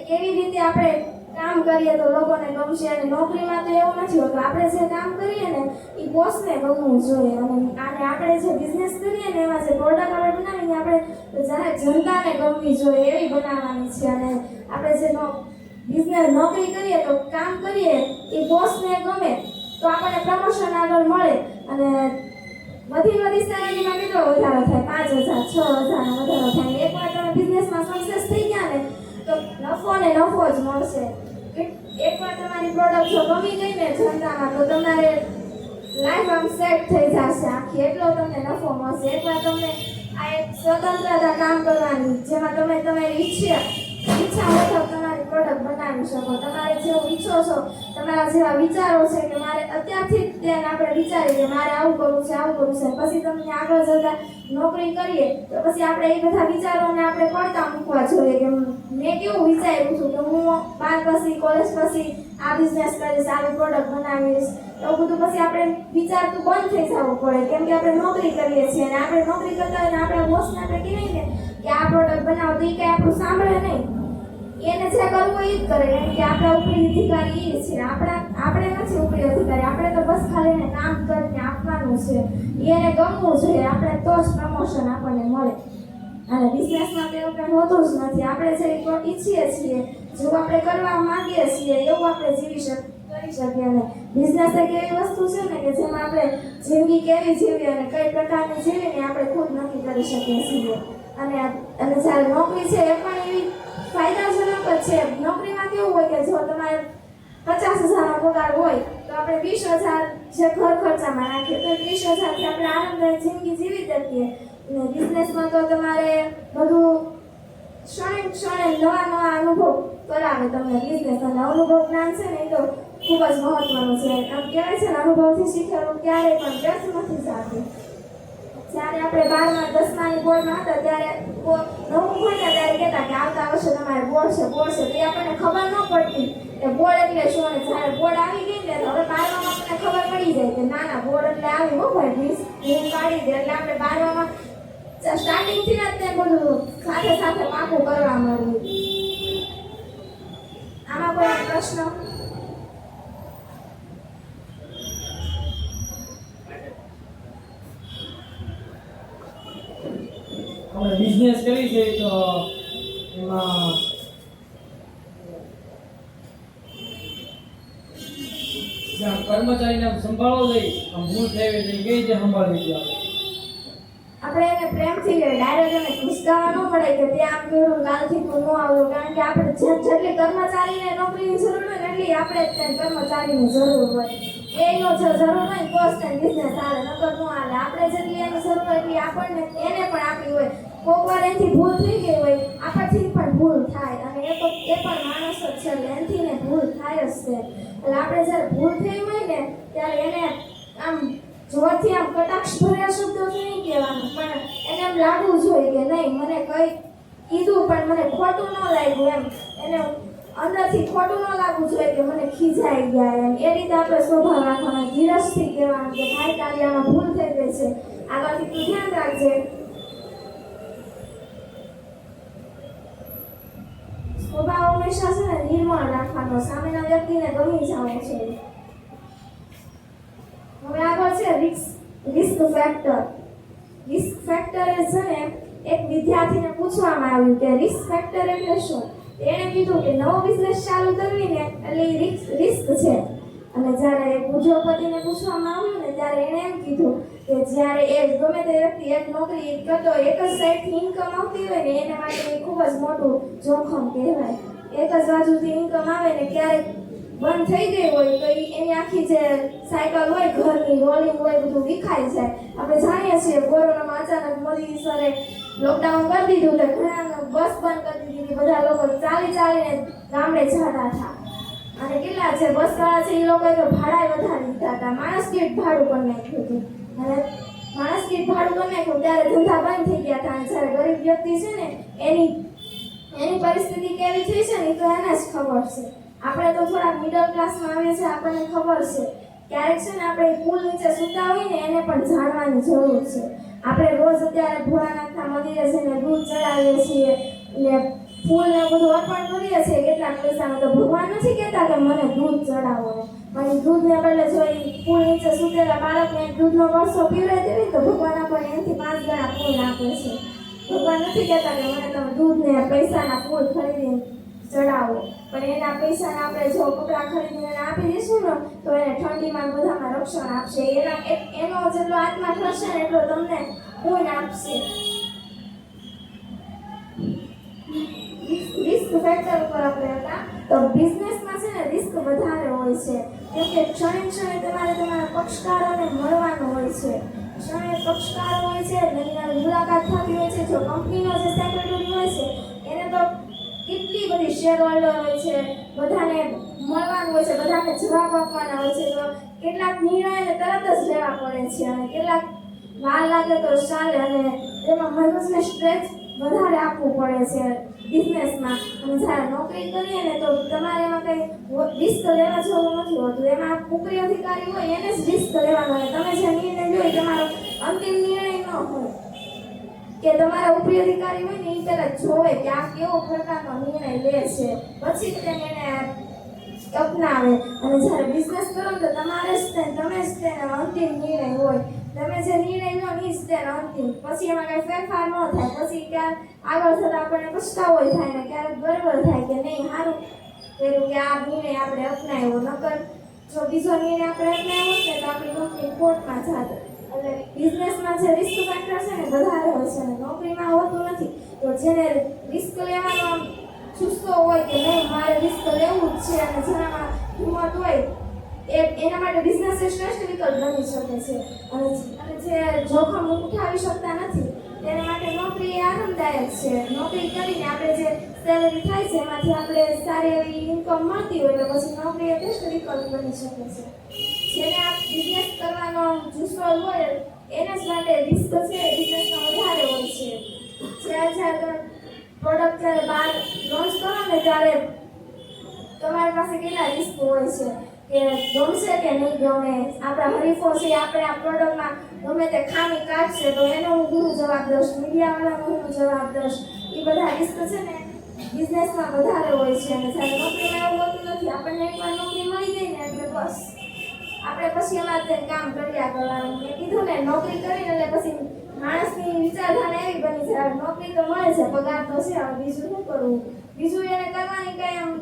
કેવી રીતે આપણે કામ કરીએ તો લોકોને ગમશે. અને નોકરીમાં તો એવું નથી હોતું. આપણે જે કામ કરીએ ને એ બોસને ગમવું જોઈએ. અને આપણે જે બિઝનેસ કરીએ ને એમાં જે પ્રોડક્ટ આપણે બનાવીને આપણે જાહેર જનતાને ગમવી જોઈએ એવી બનાવવાની છે. અને આપણે જે બિઝનેસ નોકરી કરીએ તો કામ કરીએ એ બોસને ગમે તો આપણને પ્રમોશન આગળ મળે. અને વધી સેલેરીમાં કેટલો વધારો થાય? 5,000 6,000 વધારો થાય. એકવાર તમે બિઝનેસમાં સક્સેસ થઈ ગયા ને તો નફો ને નફો જ મળશે. એકવાર તમારી પ્રોડક્ટ જો ગમી ગઈ ને જનતામાં તો તમારે લાઈફ આમ સેટ થઈ જશે આખી. એટલો તમને નફો મળશે. એકવાર તમને આ એક સ્વતંત્રતા કામ કરવાની જેમાં તમે તમારી ઈચ્છા મુજબ તમારી પ્રોડક્ટ બનાવી શકો. તમારે જેવું ઈચ્છો છો, તમારા જેવા વિચારો છે કે મારે અત્યારથી જ તેને આપણે વિચારીએ કે મારે આવું કરવું છે આવું કરવું છે. પછી તમને આગળ જતા નોકરી કરીએ તો પછી આપણે એ બધા વિચારોને આપણે પડતા મૂકવા જોઈએ કે મેં કેવું વિચાર્યું છું કે હું 12 પછી કોલેજ પછી આ બિઝનેસ કરીશ, આવી પ્રોડક્ટ બનાવીશ. એવું બધું પછી આપણે વિચારતું બંધ થઈ જવું પડે કેમ કે આપણે નોકરી કરીએ છીએ. અને આપણે નોકરી કરતા હોય ને આપણા બોસને આપણે કહીએ ને કે આ પ્રોડક્ટ બનાવો તો એ કંઈ આપણું સાંભળે નહીં. એને જે કરવું એ જ કરે કેમ કે આપણા ઉપરી અધિકારી એ છે. આપણે નથી ઉપરી અધિકારી. આપણે તો બસ ખાલી એને કામ કરીને આપવાનું છે. એને ગમવું જોઈએ આપણે તો જ પ્રમોશન આપણને મળે. અને બિઝનેસમાં તો એવું કંઈ હોતું જ નથી. આપણે જે ઈચ્છીએ છીએ જેવું આપણે કરવા માંગીએ છીએ એવું આપણે કરી શકીએ. અને બિઝનેસ એક એવી વસ્તુ છે ને કે જેમાં આપણે જિંદગી કેવી જીવી અને કઈ પ્રકારની જીવીને આપણે ખુદ નક્કી કરી શકીએ છીએ. અને જ્યારે નોકરી છે એ પણ એવી ફાયદાજનક જ છે. નોકરીમાં કેવું હોય કે જો તમારે 50,000નો પગાર હોય તો આપણે 20,000 જે ઘર ખર્ચામાં નાખીએ તો 20,000થી આપણે આનંદદાયક જિંદગી જીવી શકીએ. અને બિઝનેસમાં તો તમારે બધું ક્ષણે નવા અનુભવ કરાવે તમને બિઝનેસ. અને અનુભવ જ્ઞાન છે ને એ તો ખૂબ જ મહત્વનું છે. આમ કહેવાય છે ને અનુભવથી શીખેલું ક્યારેય પણ વ્યર્થ નથી જતું. જ્યારે આપણે 12મા 10માની બોર્ડમાં હતા ત્યારે નવું ભણતા ત્યારે કહેતા કે આવતા વર્ષે તમારે બોર્ડ છે તો એ આપણને ખબર ન પડતી કે બોર્ડ એટલે શું. અને જ્યારે બોર્ડ આવી ગઈ ને હવે 12મામાં આપણને ખબર પડી જાય કે ના બોર્ડ એટલે આવી હો ભાઈ હું કાઢી દે. એટલે આપણે 12મામાં સ્ટાર્ટિંગથી જ તે બધું સાથે પાકું કરવા મળ્યું. આમાં કોઈ પ્રશ્ન? આપણે બિઝનેસ કરી છે તો એમાં જ્યાં કર્મચારીને સંભાળવો જોઈએ આમ ભૂલ થઈ હોય તો કઈ રીતે સંભાળવી જોઈએ? આપણે એને પ્રેમથી ડાયરેક્ટ એને ઘુસકાવા ન પડે કે ત્યાં આમ કર્યું કાલથી તું ન આવ્યો. કારણ કે આપણે જેટલી કર્મચારીને નોકરીની જરૂર હોય એટલી આપણે ત્યાં કર્મચારીની જરૂર હોય. એનો જો જરૂર હોય તો જ ત્યાં બિઝનેસ હાલે, નકર ન હાલે. આપણે જેટલી એની જરૂર હોય એટલી આપણને એને પણ આપી હોય. કોક વાર એનાથી ભૂલ થઈ ગઈ હોય, આપણથી પણ ભૂલ થાય. અને એ પણ માણસ જ છે એટલે એનાથી ને ભૂલ થાય જ છે. એટલે આપણે જ્યારે ભૂલ થઈ હોય ને ત્યારે એને આમ જોરથી આમ કટાક્ષ ભર્યા શબ્દોથી નહીં કહેવાનું પણ એને એમ લાગવું જોઈએ કે નહીં મને કંઈ કીધું પણ મને ખોટું ન લાગ્યું એમ. એને અંદરથી ખોટું ન લાગવું જોઈએ કે મને ખીજાઈ ગયા એમ. એ રીતે આપણે સ્વભાવ રાખવાનો. ધીરજથી કહેવાનું કે ભાઈ તારી આમાં ભૂલ થઈ ગઈ છે, આગળથી તું ધ્યાન રાખજે. સ્વભાવ હંમેશા છે ને નિર્મળ રાખવાનો. સામેના વ્યક્તિને ગમી જવો છે. હવે આગળ છે રિસ્ક ફેક્ટર. રિસ્ક ફેક્ટર એ છે ને એક વિદ્યાર્થીને પૂછવામાં આવ્યું કે રિસ્ક ફેક્ટર એટલે શું. એણે કીધું કે નવો બિઝનેસ ચાલુ કરવી ને એટલે રિસ્ક છે. અને જ્યારે ઉદ્યોગપતિને પૂછવામાં આવ્યું ને ત્યારે એણે એમ કીધું કે જ્યારે ગમે તે વ્યક્તિ એક નોકરી કરતો એક જ સાઈડથી ઇન્કમ આવતી હોય ને એને માટે એ ખૂબ જ મોટું જોખમ કહેવાય. એક જ બાજુથી ઇન્કમ આવે ને ક્યારેક બંધ થઈ ગઈ હોય તો એની આખી જે સાયકલ હોય ઘરની રોલિંગ હોય બધું વિખાઈ જાય. આપણે જાણીએ છીએ કોરોનામાં અચાનક મોદી સરે લોકડાઉન કરી દીધું તો ઘણા બસ બંધ કરી દીધી. બધા લોકો ચાલીને ગામડે જતા હતા. અને કેટલા જે બસવાળા છે એ લોકોએ તો ભાડા વધારી દીધા હતા. માણસ દીઠ ભાડું કરી નાખ્યું હતું. અને માણસ દીઠ ભાડું કરી નાખ્યું ત્યારે ધંધા બંધ થઈ ગયા હતા. અને જ્યારે ગરીબ વ્યક્તિ છે ને એની પરિસ્થિતિ કેવી થઈ છે ને એ તો એને જ ખબર છે. આપણે તો થોડાક મિડલ ક્લાસમાં આવીએ છીએ, આપણને ખબર છે. ક્યારેક છે ને આપણે પુલ નીચે સૂતા હોય ને એને પણ જાણવાની જરૂર છે. આપણે રોજ અત્યારે ભોળાનાથના મંદિરે જઈને દૂધ ચડાવીએ છીએ, ને ફૂલ ને બધું અર્પણ કરીએ છીએ કેટલાક પૈસામાં, તો ભગવાન નથી કહેતા કે મને દૂધ ચડાવો એમ. પણ દૂધને બદલે જો એ ફૂલ નીચે સૂતેલા બાળકને દૂધનો કળશો પીવડાવી દેવી તો ભગવાન આપણને એનાથી 5 ગણા ફૂલ આપે છે. ભગવાન નથી કહેતા કે મને તમે દૂધને પૈસાના ફૂલ ખરીદીને ચડાવો, પણ એના પૈસાને આપણે જો કપડાં ખરીદીને એને આપી દઈશું ને તો એને ઠંડીમાં ને બધામાં રક્ષણ આપશે. એનો જેટલો આત્મા થશે ને એટલો તમને પૂર્ણ આપશે. રિસ્ક ફેક્ટર ઉપર આપણે હતા તો બિઝનેસમાં છે ને રિસ્ક વધારે હોય છે, કેમ કે ક્ષણે ક્ષણે તમારે તમારા પક્ષકારોને મળવાનું હોય છે. ક્ષણે પક્ષકારો હોય છે, નવી મુલાકાત થતી હોય છે. જો કંપનીનો જે સેક્રેટરી હોય છે એને તો કેટલી બધી શેર હોલ્ડર હોય છે, બધાને મળવાનું હોય છે, બધાને જવાબ આપવાના હોય છે. તો કેટલાક નિર્ણયને તરત જ લેવા પડે છે અને કેટલાક વાર લાગે તો ચાલે, અને એમાં મગજને સ્ટ્રેચ વધારે આપવું પડે છે બિઝનેસમાં. અને જ્યારે નોકરી કરીએ ને તો તમારે એમાં કંઈ રિસ્ક લેવા જેવું નથી હોતું. એમાં ઉપરી અધિકારી હોય એને જ રિસ્ક લેવાનો હોય. તમે જે નિર્ણય લો એ તમારો અંતિમ નિર્ણય ન હોય, કે તમારા ઉપરી અધિકારી હોય ને એ પહેલા જોવે કે આ કેવો પ્રકારનો નિર્ણય લે છે, પછી જ તેને એને અપનાવે. અને જ્યારે બિઝનેસ કરો તો તમારે જ તમે જ તેનો અંતિમ નિર્ણય હોય. તમે જે નિર્ણય લો એ જ તેનો અંતિમ, પછી એમાં કંઈ ફેરફાર ન થાય. પછી ક્યાંક આગળ જતાં આપણને પછતાવો થાય ને ક્યારેક ગડબડ થાય કે નહીં સારું કર્યું કે આ નિર્ણય આપણે અપનાવ્યો, નકર જો બીજો નિર્ણય આપણે અપનાવ્યો ને તો આપણી કંપની ખોટમાં જાત. એટલે બિઝનેસમાં જે રિસ્ક ફેક્ટર છે ને વધારે હોય છે અને નોકરીમાં હોતું નથી. તો જેને રિસ્ક લેવાનો જુસ્સો હોય કે નહીં મારે રિસ્ક લેવું જ છે અને જેનામાં હિંમત હોય એના માટે બિઝનેસ એ શ્રેષ્ઠ વિકલ્પ બની શકે છે. અને જે જોખમ ઉઠાવી શકતા નથી તેના માટે નોકરી આરામદાયક છે. નોકરી કરીને આપણે જે સેલરી થાય છે એમાંથી આપણે સારી એવી ઇન્કમ મળતી હોય તો પછી નોકરી એ શ્રેષ્ઠ વિકલ્પ બની શકે છે. જેને આ બિઝનેસ કરવાનો જુસ્સો હોય એના જ માટે રિસ્ક છે એ બિઝનેસમાં વધારે હોય છે. જ્યારે તમે પ્રોડક્ટ જ્યારે બહાર લોન્ચ કરો ને ત્યારે તમારી પાસે કેટલા રિસ્ક હોય છે કે ગમશે કે નહીં ગમે, આપણા હરીફો છે આપણે આ પ્રોડક્ટમાં ગમે તે ખામી કાઢશે તો એનો હું જવાબ દઈશ, મીડિયાવાળાનો હું જવાબ દઈશ. એ બધા રિસ્ક છે ને બિઝનેસમાં વધારે હોય છે. અને જ્યારે નોકરીમાં એવું હોતું નથી. આપણને એકવાર નોકરી મળી જાય ને એટલે બસ આપણે પછી એમાં તે કામ કર્યા કરવાનું. મેં કીધું ને નોકરી કરીને એટલે પછી માણસની વિચારધારા એવી બની છે નોકરી તો મળે છે, પગાર તો છે, હવે બીજું શું કરવું, બીજું એને કરવાની કંઈ આમ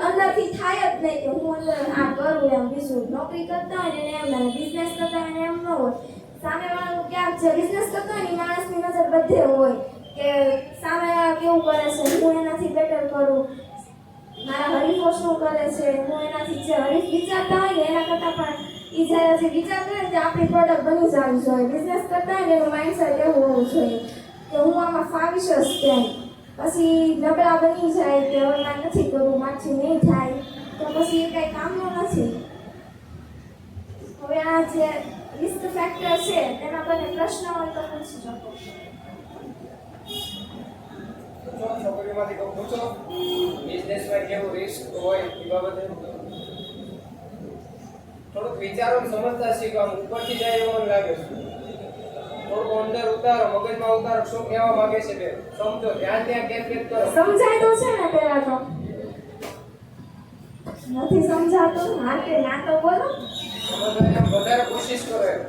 અંદરથી થાય જ નહીં કે હું અંદર આ કરું એમ. બીજું નોકરી કરતા હોય ને એમ ને બિઝનેસ કરતા હોય ને એમ ન હોય. સામેવાળાનું ક્યાંક જે બિઝનેસ કરતા હોય ને માણસની નજર બધે હોય કે સામેવાળા કેવું કરે છે, હું એનાથી બેટર કરું, મારા હરીફો શું કરે છે, હું એનાથી જે હરીફ વિચારતા હોય ને એના કરતાં પણ એ જ્યારે જે વિચાર કરે તે આપણી પ્રોડક્ટ બની જવી જોઈએ. બિઝનેસ કરતા હોય ને એનું માઇન્ડસેટ એવું હોવું જોઈએ કે હું આમાં ફાવીશ જ તેમ. પછી નબળા બની જાય કે હવે મારે નથી કરવું, મારથી નહીં થાય, તો પછી એ કંઈ કામનું નથી. હવે આ જે રિસ્ક ફેક્ટર છે તેના પર પ્રશ્ન હોય તો પૂછી શકો. છોકરીમાંથી કોઈ પૂછો બિઝનેસમાં કેવું રિસ્ક હોય એ બાબતે થોડુંક વિચારો સમજતા શીખો. આમ ઉપરથી જાય એવું મને લાગે છે. થોડુંક અંદર ઉતારો, મગજમાં ઉતારો શું કહેવા માંગે છે તે સમજો, ધ્યાન ત્યાં કેન્દ્રિત કરો. સમજાય તો છે ને પહેલા તો નથી સમજાતું માટે ના તો બોલો. સમજવાની આમ વધારે કોશિશ કરો એમ.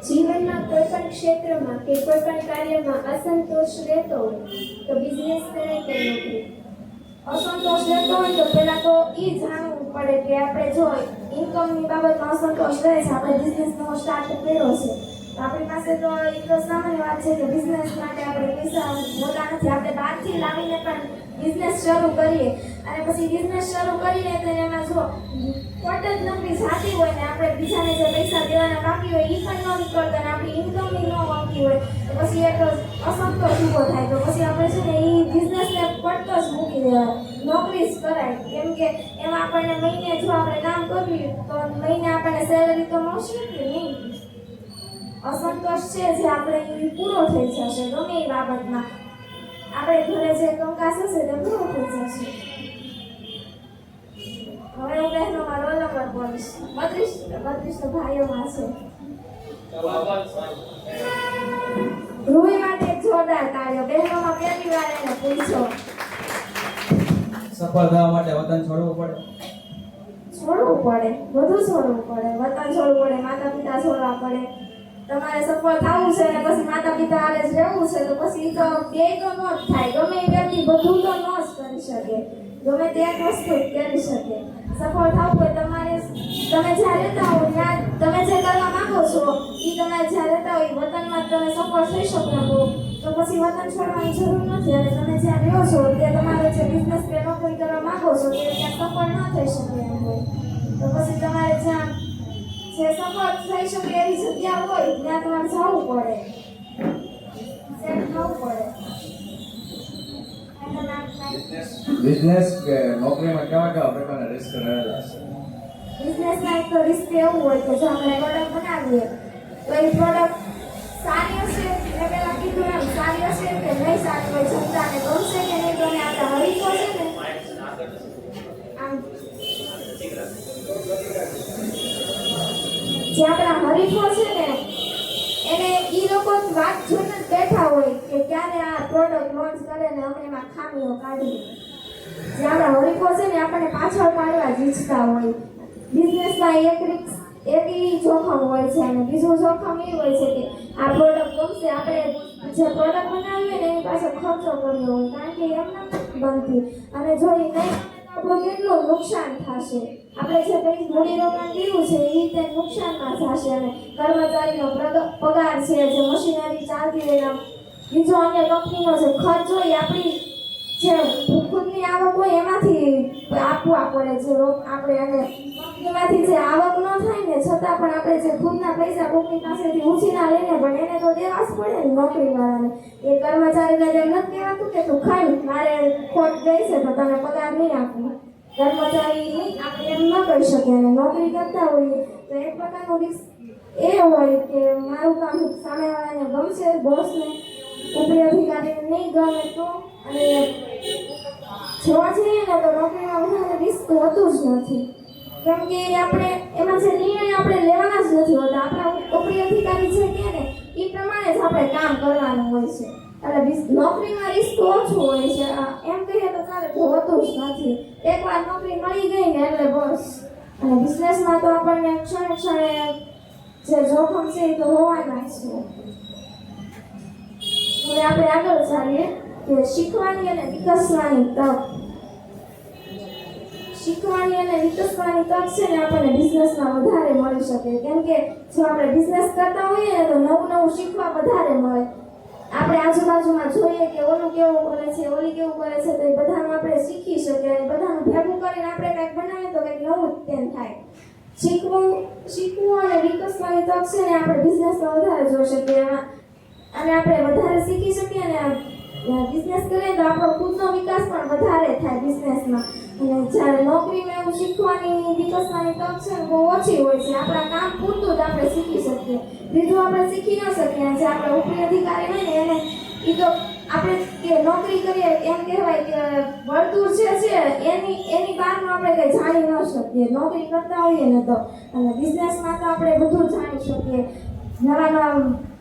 જીવનમાં કોઈ પણ ક્ષેત્રમાં કે કોઈ પણ કાર્યમાં અસંતોષ રહેતો હોય તો બિઝનેસ કરે કે નોકરી. અસંતોષ રહેતો હોય તો પહેલા તો એ જાણવું પડે કે આપણે જો ઇન્કમની બાબતમાં અસંતોષ રહે છે, આપણે બિઝનેસ નવો સ્ટાર્ટ કર્યો છે તો આપણી પાસે તો એક તો સામાન્ય વાત છે કે બિઝનેસ માટે આપણે પૈસા હોતા નથી. આપણે બહારથી લાવીને પણ બિઝનેસ શરૂ કરીએ અને પછી બિઝનેસ શરૂ કરીએ તો એમાં જો ખોટ જ નોકરી જાતી હોય ને આપણે બીજાને જે પૈસા દેવાના બાકી હોય એ પણ ન નીકળતા અને આપણી ઇન્કમની ન આવતી હોય તો પછી એક અસંતોષ ઊભો થાય. તો પછી આપણે છે ને એ બિઝનેસને પડતો જ મૂકી દેવાય, નોકરી જ કરાય. કેમ કે એમાં આપણને મહિને જો આપણે કામ કરવી તો મહિને આપણને સેલરી તો મળશે કે નહીં. અસંતોષ છે જે આપણે એ પૂરો થઈ જશે ગમે એ બાબતમાં. આપણે ઘરે જે કંકાસ હશે તે પૂરો થઈ જશે. હવે હું બહેનોમાં રોલ નંબર બોલીશ. 32 ભાઈઓમાં છે. રૂહી માટે જોરદાર તાળીઓ. બહેનોમાં પહેલી વાર એને પૂછો. સફળ થવા માટે વતન છોડવું પડે. છોડવું પડે, બધું છોડવું પડે. વતન છોડવું પડે, માતા પિતા છોડવા પડે. તમારે સફળ થવું છે ને પછી માતા પિતા હારે જ રહેવું છે તો પછી તો બે તો ન જ થાય. ગમે એ વ્યક્તિ બધું તો ન જ કરી શકે. ગમે તે એક વસ્તુ જ કરી શકે. સફળ થવું હોય તમારે, તમે જ્યાં રહેતા હો ત્યાં તમે જે કરવા માંગો છો એ તમે જ્યાં રહેતા હોય એ વતનમાં જ તમે સફળ થઈ શકો તો પછી વતન છોડવાની જરૂર નથી. અને તમે જ્યાં રહ્યો છો તે તમારો જે બિઝનેસ કે નોકરી કરવા માંગો છો તે ત્યાં સફળ ન થઈ શકે એમ હોય તો પછી તમારે જ્યાં જે સફળ થઈ શકે એવી જગ્યા હોય ત્યાં તમારે જવું પડે, સેટ થવું પડે. બિઝનેસ કે નોકરીમાં કેવા કેવા પ્રકારના રિસ્ક રહેલા છે? બિઝનેસમાં એક તો રિસ્ક એવું હોય કે જો આપણે પ્રોડક્ટ બનાવીએ તો એ પ્રોડક્ટ સારી હશે, મેં પહેલા કીધું એમ સારી હશે કે નહીં સારી હોય, જનતાને ગમશે કે નહીં ગમે. આપણા હરીફો છે ને આમ જે આપણા હરીફો છે ને એને ઈ લોકો વાત જોઈને જ બેઠા હોય કે ક્યારે આ પ્રોડક્ટ લોન્ચ કરે ને અમે એમાં ખામીઓ કાઢીએ. જે આપણા હરીફો છે ને આપણને પાછળ પાડવા જ ઈચ્છતા હોય. બિઝનેસમાં એક ઈ જોખમ હોય છે અને બીજું જોખમ એ હોય છે કે આ પ્રોડક્ટ ગમશે, આપણે જે પ્રોડક્ટ બનાવીએ ને એની પાછળ ખર્ચો કર્યો હોય કારણ કે એમને નથી બનતી અને જો એ નહીં આપણું કેટલું નુકસાન થશે. આપણે જે કંઈ મૂડીરોકાણ કર્યું છે એ તે નુકસાનમાં થશે અને કર્મચારીનો પગાર છે, જે મશીનરી ચાલતી હોય એના બીજો અન્ય કંપનીનો જે ખર્ચ હોય આપણી જે ખુદની આવક હોય એમાંથી આપવા પડે. જે આપણે અને કંપનીમાંથી જે આવક ન થાય ને છતાં પણ આપણે જે ખુદના પૈસા કોઈની પાસેથી ઉછીના લઈને પણ એને તો દેવા જ પડે ને નોકરીવાળાને. એ કર્મચારીને એમ નથી કહેવાતું કે તું ખાઈ મારે ખોટ ગઈ છે તો તને પગાર નહીં આપું. કર્મચારી આપણે એમ ન કહી શકીએ અને નોકરી કરતા હોઈએ તો એક પ્રકારનું રિસ્ક એ હોય કે મારું કામ સામેવાળાને ગમશે, બોસને ઉપરી અધિકારીને નહીં ગમે તો. અને જોવા જઈએ ને તો નોકરીમાં વધારે રિસ્ક હોતું જ નથી કેમ કે આપણે એમાં જે નિર્ણય આપણે લેવાના જ નથી હોતા. આપણા ઉપરી અધિકારી જે કહે ને એ પ્રમાણે જ આપણે કામ કરવાનું હોય છે. એટલે નોકરીમાં રિસ્ક ઓછું હોય છે. એમ કહીએ તો ચાલે હોતું જ નથી. એકવાર નોકરી મળી ગઈ ને એટલે બસ. અને બિઝનેસમાં તો આપણને ક્ષણે ક્ષણે જે જોખમ છે એ તો હોવાના જ છે. હવે આપણે આગળ ચાલીએ કે શીખવાની અને વિકસવાની તક. શીખવાની અને વિકસવાની તક છે ને આપણને બિઝનેસમાં વધારે મળી શકે કેમ કે જો આપણે બિઝનેસ કરતા હોઈએ ને તો નવું નવું શીખવા વધારે મળે. આપણે આજુબાજુમાં જોઈએ કે ઓલું કેવું કરે છે, ઓલી કેવું કરે છે તો એ બધાનું આપણે શીખી શકીએ અને બધાનું ભેગું કરીને આપણે કંઈક બનાવીએ તો કંઈક નવું તેમ થાય. શીખવું અને વિકસવાની તક છે ને આપણે બિઝનેસમાં વધારે જોઈ શકીએ અને આપણે વધારે શીખી શકીએ અને બિઝનેસ કરીએ તો આપણો ખુદનો વિકાસ પણ વધારે થાય બિઝનેસમાં. અને જ્યારે નોકરીમાં એવું શીખવાની વિકસવાની તક છે ને બહુ ઓછી હોય છે. આપણા કામ પૂરતું જ આપણે શીખી શકીએ, બીજું આપણે શીખી ન શકીએ. જે આપણા ઉપરી અધિકારી હોય ને એને એ તો આપણે કે નોકરી કરીએ એમ કહેવાય કે વર્તુળ જે છે એની બહારનું આપણે કંઈ જાણી ન શકીએ નોકરી કરતા હોઈએ ને તો. અને બિઝનેસમાં તો આપણે બધું જાણી શકીએ. નવા નવા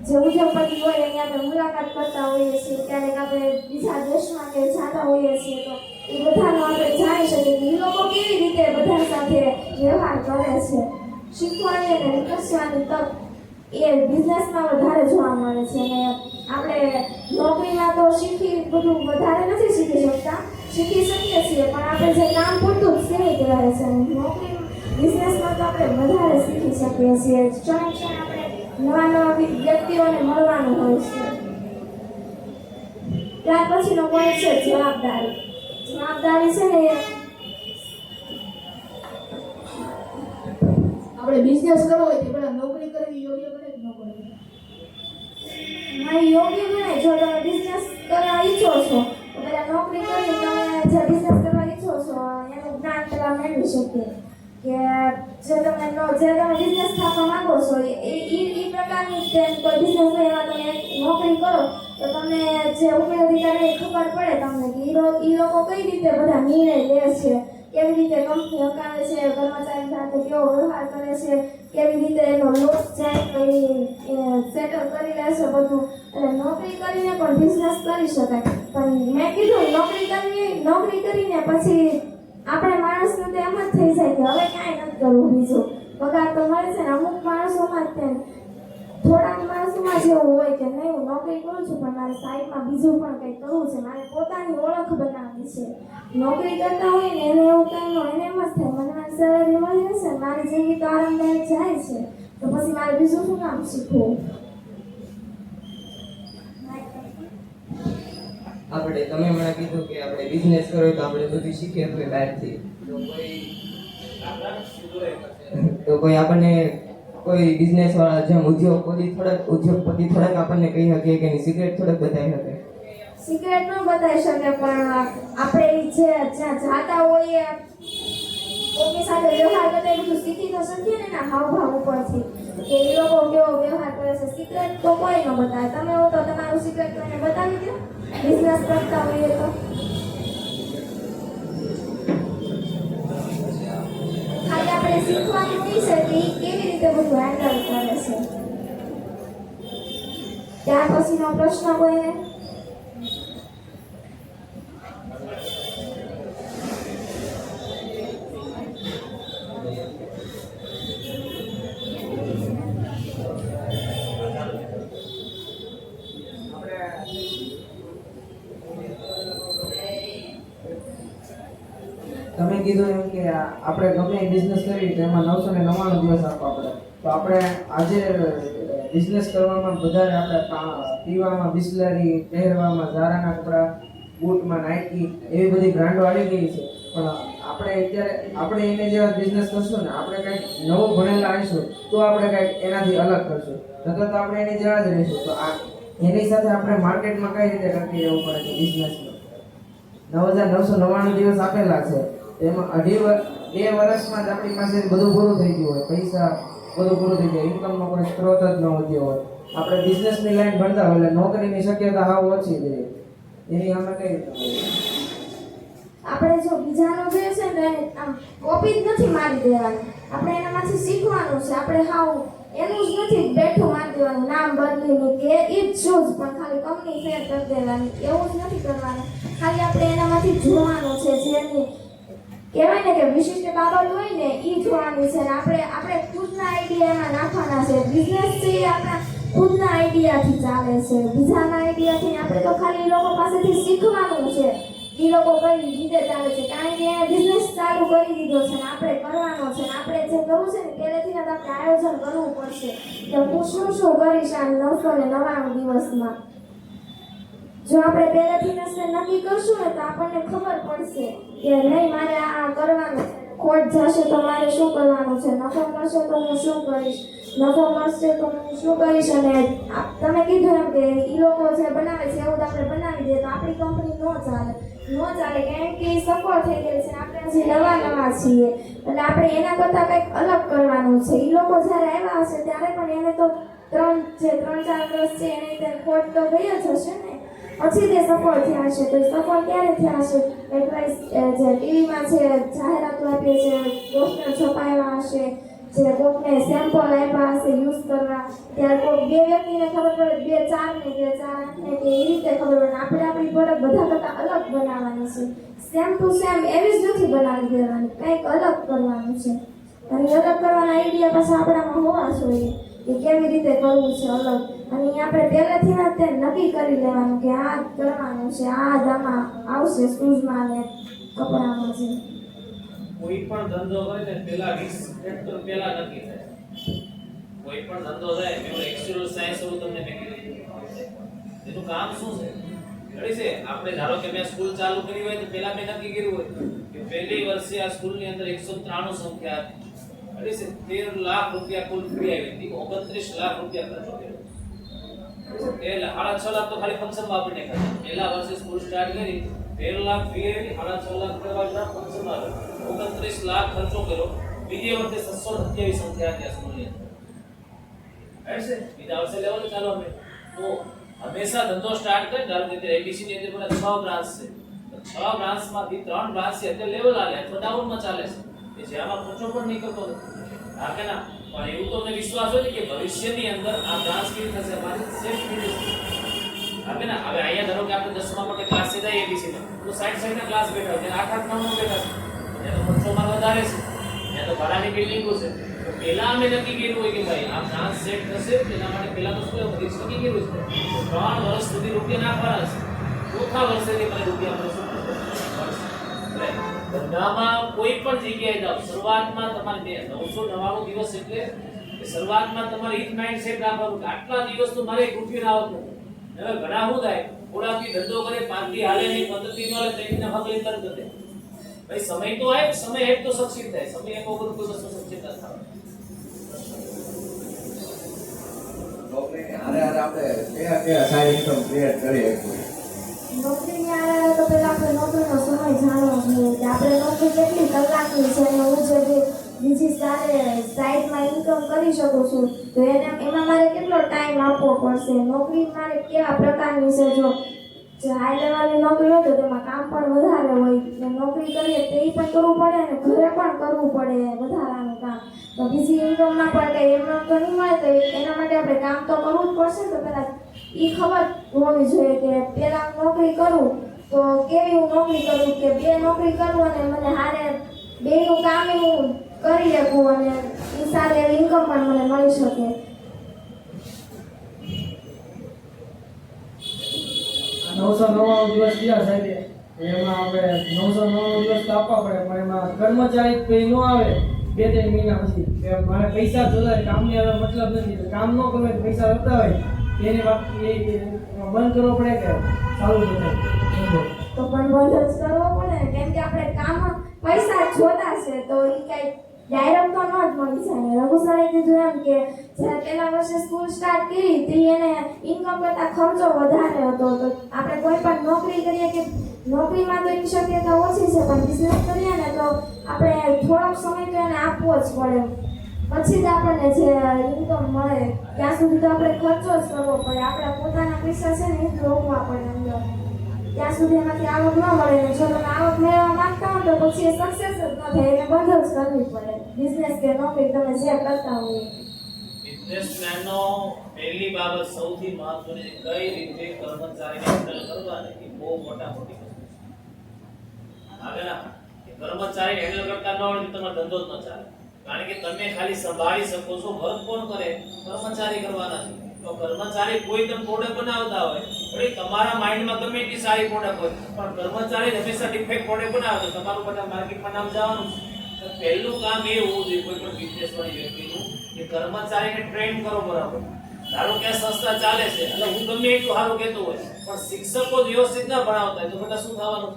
જે ઉદ્યોગપતિ હોય એની આપણે મુલાકાત કરતા હોઈએ છીએ, ક્યારેક આપણે બીજા દેશમાં કે જતા હોઈએ છીએ તો એ બધાનું આપણે જાણી શકીએ કે એ લોકો કેવી રીતે બધા સાથે વ્યવહાર કરે છે. શીખવાની અને વિકસવાની તક એ બિઝનેસમાં વધારે જોવા મળે છે. અને આપણે નોકરીમાં તો બધું વધારે નથી શીખી શકતા, શીખી શકીએ છીએ પણ આપણે જે કામ પૂરતું જ સીમિત રહે છે. નોકરી બિઝનેસમાં તો આપણે વધારે શીખી શકીએ છીએ. ક્ષણે ક્ષણે આપણે નવા વ્યક્તિઓને મળવાનું હોય છે. ત્યાર પછીનો પોઈન્ટ છે જવાબદારી. જવાબદારી છે ને આપણે બિઝનેસ કરવો હોય તો પેલા નોકરી કરવી યોગ્ય ગણે કે ન ગણે? હા, યોગ્ય ગણાય. જો તમે બિઝનેસ કરવા ઈચ્છો છો તો પહેલા નોકરી કરી તમે જે બિઝનેસ કરવા ઈચ્છો છો એનું જ્ઞાન પહેલા મેળવી શકીએ કે જે તમે બિઝનેસ સ્થાપવા માંગો છો એ પ્રકારની કોઈ બિઝનેસ હોય એમાં તમે નોકરી કરો તો તમને જે ઉપરી અધિકારીને ખબર પડે તમને કે એ લોકો કઈ રીતે બધા નિર્ણય લે છે, કેવી રીતે કંપની હકાવે છે, કર્મચારી સાથે કેવો વ્યવહાર કરે છે, કેવી રીતે એનો લોસ જાય તો એ સેટલ કરી લે છે બધું. એટલે નોકરી કરીને પણ બિઝનેસ કરી શકાય. પણ મેં કીધું નોકરી કરીને પછી આપણે માણસનું તો એમ જ થઈ જાય કે હવે કાંઈ નથી કરવું બીજું. પગાર તો મળે છે ને અમુક માણસોમાં જ તેમ થોડાક માણસોમાં જેવું હોય કે નહીં હું નોકરી કરું છું પણ મારે સાઈડમાં બીજું પણ કંઈક કરવું છે, મારે પોતાની ઓળખ બનાવવી છે. નોકરી કરતા હોય ને એને એવું કંઈ ન એને એમ જ થાય મને મારી સેલેરી મળી જશે મારી જિંદગી તો આરામદાયક જાય છે તો પછી મારે બીજું શું કામ શીખવું. આપણે તમે મને કીધું કે આપણે બિઝનેસ કરવો તો આપણે બધું શીખીએ તો બહારથી તો કોઈ આપણને કોઈ બિઝનેસ વાળા જેમ ઉદ્યોગપતિ થોડાક આપણને કહી શકે કે એની સિક્રેટ થોડાક બતાવી શકે. સિક્રેટ ન બતાવી શકે પણ આપણે જે જ્યાં જાતા હોઈએ કોઈની સાથે વ્યવહાર કરતા એ બધું શીખી તો શકીએ ને એના હાવભાવ ઉપરથી કે એ લોકો કેવો વ્યવહાર કરે છે. સિક્રેટ તો કોઈ ન બતાવે. તમે હો તો તમારું સિક્રેટ કોઈને બતાવી દો બિઝનેસ કરતા હોઈએ તો. ખાલી આપણે શીખવાનું નહીં છે કે એ કેવી રીતે બધું હેન્ડલ કરે છે. ત્યાર પછીનો પ્રશ્ન કોઈને? તમે કીધું એમ કે આપણે ગમે બિઝનેસ કરીએ તો એમાં 999 દિવસ આપવા પડે. તો આપણે આજે બિઝનેસ કરવામાં વધારે આપણે પીવામાં બિસ્લરી, પહેરવામાં ઝારાના કપડાં, બૂટમાં નાઇકી એવી બધી બ્રાન્ડો આવી ગઈ છે. પણ આપણે એને જેવા બિઝનેસ કરશું ને આપણે કંઈક નવું ભણેલા આવીશું તો આપણે કંઈક એનાથી અલગ કરશું. નકર તો આપણે એની જેવા જ રહીશું. તો એની સાથે આપણે માર્કેટમાં કઈ રીતે કરતી રહેવું પડે છે બિઝનેસમાં. 9999 દિવસ આપેલા છે એમાં 2 વર્ષમાં જ આપણી પાસે બધું પૂરું થઈ ગયું હોય, પૈસા બધું પૂરું થઈ જાય, ઇન્કમનો કોઈ સ્ત્રોત જ ન વધ્યો હોય. આપણે બિઝનેસની લાઈન ભણતા હોય એટલે નોકરીની શક્યતા હાવ ઓછી રહે. એની અમે કઈ રીતે આપણે જો બીજાનો જોઈએ છે ને આમ કોપી જ નથી મારી દેવાની. આપણે એનામાંથી શીખવાનું છે. આપણે હાવ એનું જ નથી બેઠું મારી દેવાનું નામ બદલીને કે એ જ જોજ પણ ખાલી કંપની ફેર કરી દેવાની એવું જ નથી કરવાનું. ખાલી આપણે એનામાંથી જોવાનું છે જેની કહેવાય ને કે વિશિષ્ટ બાબત હોય ને એ જોવાની છે. ને આપણે ખુદના આઈડિયા એમાં નાખવાના છે. બિઝનેસ છે એ આપણા ખુદના આઈડિયાથી ચાલે છે. બીજાના આઈડિયાથી આપણે તો ખાલી એ લોકો પાસેથી શીખવાનું છે એ લોકો કઈ રીતે ચાલે છે. કારણ કે એને બિઝનેસ ચાલુ કરી દીધો છે ને આપણે કરવાનો છે. ને આપણે જે કરવું છે ને પહેલેથી જ આપણે આયોજન કરવું પડશે કે હું શું કરીશ આ 999 દિવસમાં. જો આપણે પહેલેથી જ નક્કી કરશું ને તો આપણને ખબર પડશે કે નહીં મારે આ કરવાનું છે. ખોટ જશે તો મારે શું કરવાનું છે, નફો મળશે તો હું શું કરીશ, નફો મળશે તો હું શું કરીશ. અને તમે કીધું એમ કે એ લોકો જે બનાવે છે એવું આપણે બનાવી દઈએ તો આપણી કંપની ન ચાલે કારણ કે એ સફળ થઈ ગઈ છે. આપણે હજી નવા છીએ એટલે આપણે એના કરતાં કંઈક અલગ કરવાનું છે. એ લોકો જ્યારે આવ્યા હશે ત્યારે પણ એને તો 3-4 વર્ષ છે એને ત્યારે ખોટ તો ગઈ જ હશે ને. પછી તે સફળ થયા હશે. તો એ સફળ ક્યારે થયા હશે? એડવાઇસ જે ટીવીમાં છે જાહેરાતો આપીએ છે, પોસ્ટર છપાવ્યા હશે, જે કોકને સેમ્પલ આપ્યા હશે યુઝ કરવા, ત્યારે કોઈ 2 વ્યક્તિને ખબર પડે, 2-4 ને 2-4 ને કે એ રીતે ખબર પડે. આપણે આપણી પ્રોડક્ટ બધા કરતાં અલગ બનાવવાની છે. સેમ ટુ સેમ એવી જ નથી બનાવી દેવાની, કંઈક અલગ કરવાનું છે. અને અલગ કરવાના આઈડિયા પાછા આપણામાં હોવા જોઈએ કે કેવી રીતે કરવું છે અલગ. અને આપણે પહેલેથી જ તે નક્કી કરી લેવાનું કે આ કરવાનું છે, આ આમાં આવશે શૂઝમાં ને કપડામાં છે. કોઈ પણ ધંધો કરે ને પહેલા 20 ફેક્ટર પહેલા નક્કી થાય. કોઈ પણ ધંધો થાય એનું એક્ચ્યુઅલ સાયન્સ હું તમને કહી એનું કામ શું છે ખરી છે. આપણે ધારો કે મેં સ્કૂલ ચાલુ કરી હોય તો પહેલા મેં નક્કી કર્યું હોય કે પહેલી વર્ષે આ સ્કૂલની અંદર 193 સંખ્યા ખરી છે. 13 લાખ રૂપિયા કુલ ફી આવી હતી, 29 લાખ રૂપિયા ખર્ચો કર્યો. એટલે 6.5 લાખ તો ખાલી ફંક્શનમાં આપણે ખાધા. પહેલા વર્ષે સ્કૂલ સ્ટાર્ટ કરી 13 લાખ ફી આવી, 6.5 લાખ રૂપિયા ફંક્શનમાં 29 લાખ ખર્ચો કર્યો. બીજે વર્ષે 627 સંખ્યા હતી સ્કૂલની અંદર છે. બીજા વર્ષે લેવલ ચાલો અમે તો હંમેશા ધંધો સ્ટાર્ટ કરે ધારો કે એબીસી ની અંદર પણ 6 બ્રાન્ચ છે. 6 બ્રાન્ચમાંથી 3 બ્રાન્ચ છે એટલે લેવલ આલે અથવા ડાઉનમાં ચાલે છે કે જેમાં ખર્ચો પણ નહીં કરતો નથી હા કે ના પણ એવું તો મને વિશ્વાસ હોય કે ભવિષ્યની અંદર આ બ્રાન્ચ કેવી થશે અમારી સેફ થઈ જશે હા કે ના હવે અહીંયા ધારો કે આપણે 10મા માટે ક્લાસ છે એબીસી નો તો 60 ના ક્લાસ બેઠા હોય ત્યાં 8 9 બેઠા છે ત્યાં તો ખર્ચો માં વધારે છે ત્યાં તો ભાડાની બિલ્ડિંગો છે તો પહેલા અમે નક્કી કર્યું હોય કે ભાઈ આ બ્રાન્ચ સેટ થશે તેના માટે પહેલા તો શું નક્કી કર્યું છે 3 વર્ષ સુધી રૂપિયા નાખવાના છે ચોથા વર્ષેથી મને રૂપિયા મળશે ધંધામાં કોઈ પણ જગ્યાએ જાઓ શરૂઆતમાં તમારે 999 દિવસ એટલે કે શરૂઆતમાં તમારે ઈ માઇન્ડસેટ રાખવાનું કે આટલા દિવસ તો મારે રૂપિયા આવત નથી હવે ઘણા શું થાય થોડાથી ધંધો કરે 5 થી હાલે નહીં 15 થી મળે તો એના હક લઈ તરત જતે ભાઈ સમય તો આવે સમય એક તો સક્સીડ થાય સમય એક વગર કોઈ વસ્તુ સક્સીડ ન થાય નોકરીની હારે હારે આપણે કયા સારી ઇન્કમ ક્રિએટ કરી શકીએ નોકરીની આરે તો પહેલા આપણે નોકરીનો સમય જાણવો જોઈએ કે આપણે નોકરી કેટલી કલાકની છે અને હું જે બીજી સાઈડમાં ઇન્કમ કરી શકું છું તો એમાં મારે કેટલો ટાઈમ આપવો પડશે નોકરી મારે કેવા પ્રકારની છે જો હાઈ લેવલની નોકરી હોય તો તેમાં કામ પણ વધારે હોય ને નોકરી કરીએ તે પણ કરવું પડે અને ઘરે પણ કરવું પડે વધારાનું કામ તો બીજી ઇન્કમમાં પણ કંઈ એમ તો નહીં મળે તો એના માટે આપણે કામ તો કરવું જ પડશે તો પહેલાં એ ખબર હોવી જોઈએ કે પહેલા નોકરી કરું તો કેવી હું નોકરી કરું કે 2 નોકરી કરું અને મને હારે 2નું કામ હું કરી શકું અને એ સારી ઇન્કમ પણ મને મળી શકે 999 દિવસ થયા સાહેબ એમાં આપણે 999 દિવસ તો આપવા પડે પણ એમાં કર્મચારી કોઈ ન આવે 2-3 મહિના પછી કે મારે પૈસા જોડાય કામની હવે મતલબ નથી કામ ન કરવું હોય પૈસા વધતા હોય એની વાત એ બંધ કરવો પડે કે ચાલુ થાય તો પણ બંધ જ કરવો પડે કેમ કે આપણે કામ પૈસા જોતા છે તો એ કઈ ડાયરેક્ટ તો ન જ મળી જાય રઘુ સરે કીધું એમ કે જ્યારે પહેલા વર્ષે સ્કૂલ સ્ટાર્ટ કરી તે એને ઇન્કમ કરતાં ખર્ચો વધારે હતો તો આપણે કોઈ પણ નોકરી કરીએ કે નોકરીમાં તો એની શક્યતા ઓછી છે પણ બિઝનેસ કરીએ ને તો આપણે થોડોક સમય તો એને આપવો જ પડે પછી જ આપણને જે ઇન્કમ મળે ત્યાં સુધી તો આપણે ખર્ચો જ કરવો પડે આપણા પોતાના પૈસા છે ને એ જ રોકવા પડે અંદર ત્યાં સુધી એમાંથી આવક ન મળે ને જો તમે આવક મેળવવા માંગતા હો તો પછી એ સક્સેસ જ ન થાય એને બંધ જ કરવી પડે બિઝનેસ કે નોકરી તમે જે કરતા હોય બિઝનેસમેનનો પહેલી બાબત સૌથી મહત્વની કઈ રીતે કર્મચારીને હેન્ડલ કરવા ને એ બહુ મોટી વસ્તુ છે આગળ કર્મચારી હેન્ડલ કરતા ન હોય તો તમારો ધંધો જ ન ચાલે કારણ કે તમે ખાલી સંભાળી શકો છો વર્ક કોણ કરે કર્મચારી કરવાના છે તો કર્મચારી કોઈ તમે પ્રોડક્ટ બનાવતા હોય ભલે તમારા માઇન્ડમાં ગમે એટલી સારી પ્રોડક્ટ હોય પણ કર્મચારી હંમેશા ડિફેક્ટ પ્રોડક્ટ બનાવે તો તમારું બધા માર્કેટમાં નામ જવાનું છે તો પહેલું કામ એ હોવું જોઈએ કોઈ પણ બિઝનેસ વાળી વ્યક્તિનું કે કર્મચારીને ટ્રેન કરો બરાબર ધારો કે આ સંસ્થા ચાલે છે એટલે હું ગમે એટલું સારું કહેતો હોય પણ શિક્ષકો વ્યવસ્થિત ના ભણાવતા હોય તો બધા શું થવાનું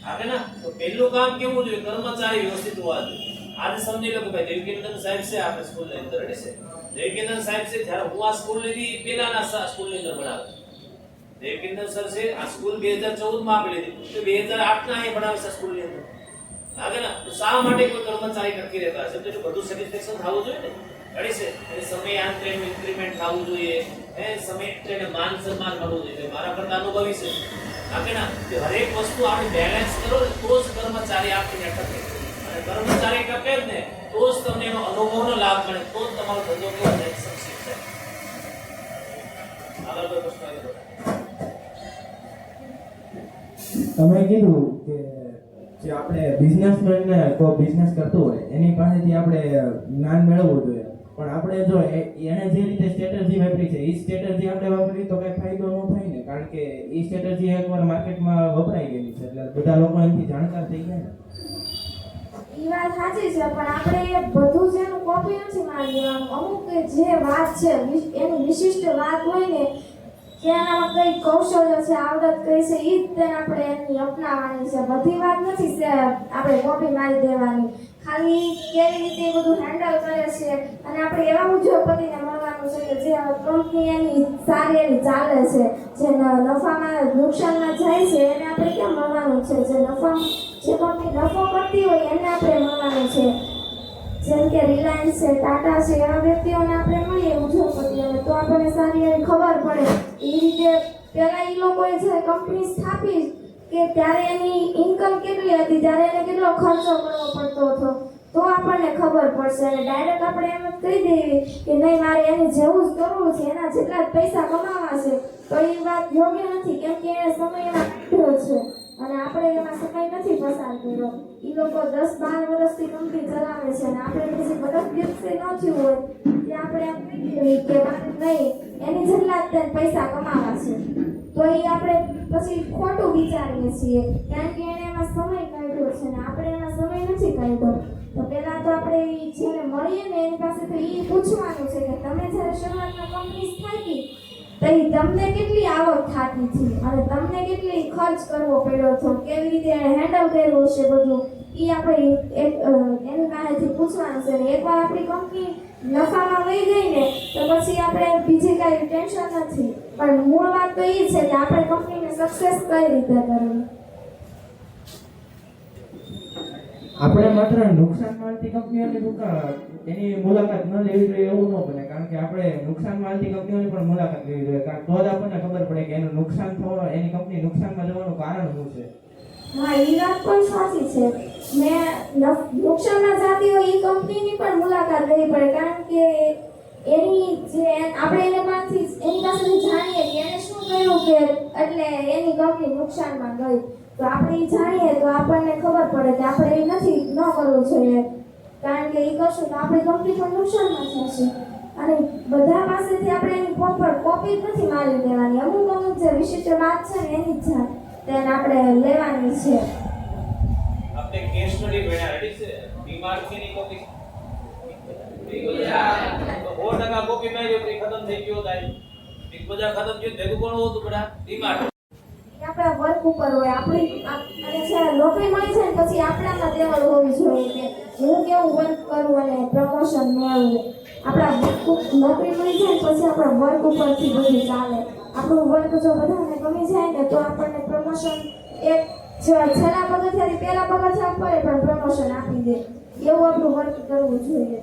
આવે ને તો પહેલું કામ કેવું જોઈએ કર્મચારી વ્યવસ્થિત હોવા જોઈએ આજે સમજી લો કે ભાઈ દેવકીનંદન સાહેબ છે આપણે સ્કૂલની અંદર રહે છે દેવકીનંદન સાહેબ છે જ્યારે હું આ સ્કૂલ લીધી પહેલાના સ્કૂલની અંદર ભણાવે દેવકીનંદન સર છે આ સ્કૂલ 2014 માં આપી લીધી તો 2008 ના અહીં ભણાવે છે સ્કૂલની અંદર લાગે ને તો શા માટે કોઈ કર્મચારી ટકી રહેતા હશે તો બધું સેટિસ્ફેક્શન થવું જોઈએ ને ઘડી છે એટલે સમય આંતરિક ઇન્ક્રીમેન્ટ થવું જોઈએ સમય તેને માન સન્માન મળવું જોઈએ મારા કરતા અનુભવી છે લાગે ને કે હરેક વસ્તુ આપણે બેલેન્સ કરો ને તો જ કર્મચારી આપીને ટકે અને કર્મચારી ટકે જ ને તો જ તમને એનો અનુભવનો લાભ મળે તો જ તમારો ધંધો કેવો થાય સક્સેસ થાય આગળ કોઈ પ્રશ્ન આવ્યો તમે કીધું કે જે આપણે બિઝનેસમેનને કોઈ બિઝનેસ કરતો હોય એની પાસેથી આપણે જ્ઞાન મેળવવું જોઈએ પણ આપણે જો એને જે રીતે સ્ટ્રેટેજી વાપરી છે એ સ્ટ્રેટેજી આપણે વાપરી તો કઈ ફાયદો ન થાય ને કારણ કે એ સ્ટ્રેટેજી એકવાર માર્કેટમાં વપરાઈ ગયેલી છે એટલે બધા લોકો એનાથી જાણકાર થઈ ગયા ને એ વાત સાચી છે પણ આપણે બધું જ એનું કોપી નથી મારી લેવાનું અમુક જે વાત છે એની વિશિષ્ટ વાત હોય ને કે એનામાં કઈ કૌશલ્ય છે આવડત કઈ છે એ જ તેને આપણે એની અપનાવવાની છે બધી વાત નથી આપણે કોપી મારી દેવાની ખાલી કેવી રીતે એ બધું હેન્ડલ કરે છે અને આપણે એવા ઉદ્યોગપતિને મળવાનું છે કે જે કંપની એની સારી એવી ચાલે છે જે નફામાં નુકસાનમાં જાય છે એને આપણે ક્યાં મળવાનું છે જે કંપની નફો કરતી હોય એને આપણે મળવાનું છે જેમ કે રિલાયન્સ છે ટાટા છે એવા વ્યક્તિઓને આપણે મળીએ ઉદ્યોગપતિઓને તો આપણને સારી એવી ખબર પડે એ રીતે પહેલા એ લોકોએ જે કંપની સ્થાપી કે ત્યારે એની ઇન્કમ કેટલી હતી, ત્યારે એને કેટલો ખર્ચો કરવો પડતો હતો, તો આપણને ખબર પડશે. અને ડાયરેક્ટ આપણે એમ જ કહી દઈએ કે નહીં મારે એની જેવું જ કરવું છે, એના જેટલા જ પૈસા કમાવા છે, તો એ વાત યોગ્ય નથી. કેમ કે એને સમય એમાં કાઢ્યો છે અને આપણે એમાં સમય નથી પસાર કર્યો. એ લોકો 10-12 વર્ષથી કંપની ચલાવે છે અને આપણે પછી 50 દિવસે ન થયું હોય કે આપણે એમ કહી દઈએ કે મારે નહીં એની જેટલા જ પૈસા કમાવા છે, તો એ આપણે પછી ખોટું વિચારીએ છીએ. કારણ કે એને એમાં સમય કાઢ્યો છે ને આપણે એમાં સમય નથી કાઢ્યો. તો પહેલા તો આપણે જેને મળીએ ને એની પાસે તો એ પૂછવાનું છે કે તમે જ્યારે શરૂઆતમાં કંપની સ્થાપી તો તમને કેટલી આવક થતી હતી અને તમને કેટલી ખર્ચ કરવો પડ્યો હતો, કેવી રીતે હેન્ડલ કર્યું છે બધું, એ આપણે એની પાસેથી પૂછવાનું છે. ને એકવાર આપણી કંપની નફામાં વહી ગઈ ને તો પછી આપણે બીજી કાંઈ ટેન્શન નથી. પણ મૂળ વાત તો એ છે કે આપણે કંપનીને સક્સેસ કઈ રીતે કરવી. આપણે માત્ર નુકસાન મળતી કંપનીઓની એની મુલાકાત ન લેવી જોઈએ એવું ન બને. કારણ કે આપણે નુકસાન મળતી કંપનીઓની પણ મુલાકાત લેવી જોઈએ, કારણ તો જ આપણને ખબર પડે કે એનું નુકસાન થવાનું, એની કંપની નુકસાનમાં જવાનું કારણ શું છે. હા, એ વાત પણ સાચી છે. મેં નુકસાનમાં જતી હોય એ કંપનીની પણ મુલાકાત લેવી પડે. કારણ કે એની જે આપણે એની પાસેથી જાણીએ કે એને શું કર્યું કે એટલે એની કંપની નુકસાનમાં ગઈ, તો આપણે એ જાણીએ તો આપણને ખબર પડે કે આપણે એ ન કરવું જોઈએ. કારણ કે એ કરશું તો આપણી કંપની પણ નુકસાનમાં જશે. અને બધા પાસેથી આપણે એની પ્રોપર કોપી જ નથી મારી લેવાની. અમુક જે વિશિષ્ટ વાત છે ને એની જ તેને આપણે લેવાની છે. આપણે કેસ સ્ટડી ભણ્યા રેડી છે બીમાર થીની કોપી 100% કોપી મારી હતી ખતમ થઈ ગયો થાય એક બધા ખતમ થયું ભેગું કોણ હોતું બડા બીમાર આપણા વર્ક ઉપર હોય. આપણી અને જ્યારે નોકરી મળી જાય ને પછી આપણામાં ટેવ હોવી જોઈએ કે હું કેવું વર્ક કરું અને પ્રમોશન મેળવું. આપણા નોકરી મળી જાય પછી આપણા વર્ક ઉપરથી બધું ચાલે. આપણું વર્ક જો બધાને ગમી જાય ને તો આપણને પ્રમોશન એક છેલ્લા પગથિયાથી પહેલા પગથિયા પર પણ પ્રમોશન આપી દે. એવું આપણું વર્ક કરવું જોઈએ.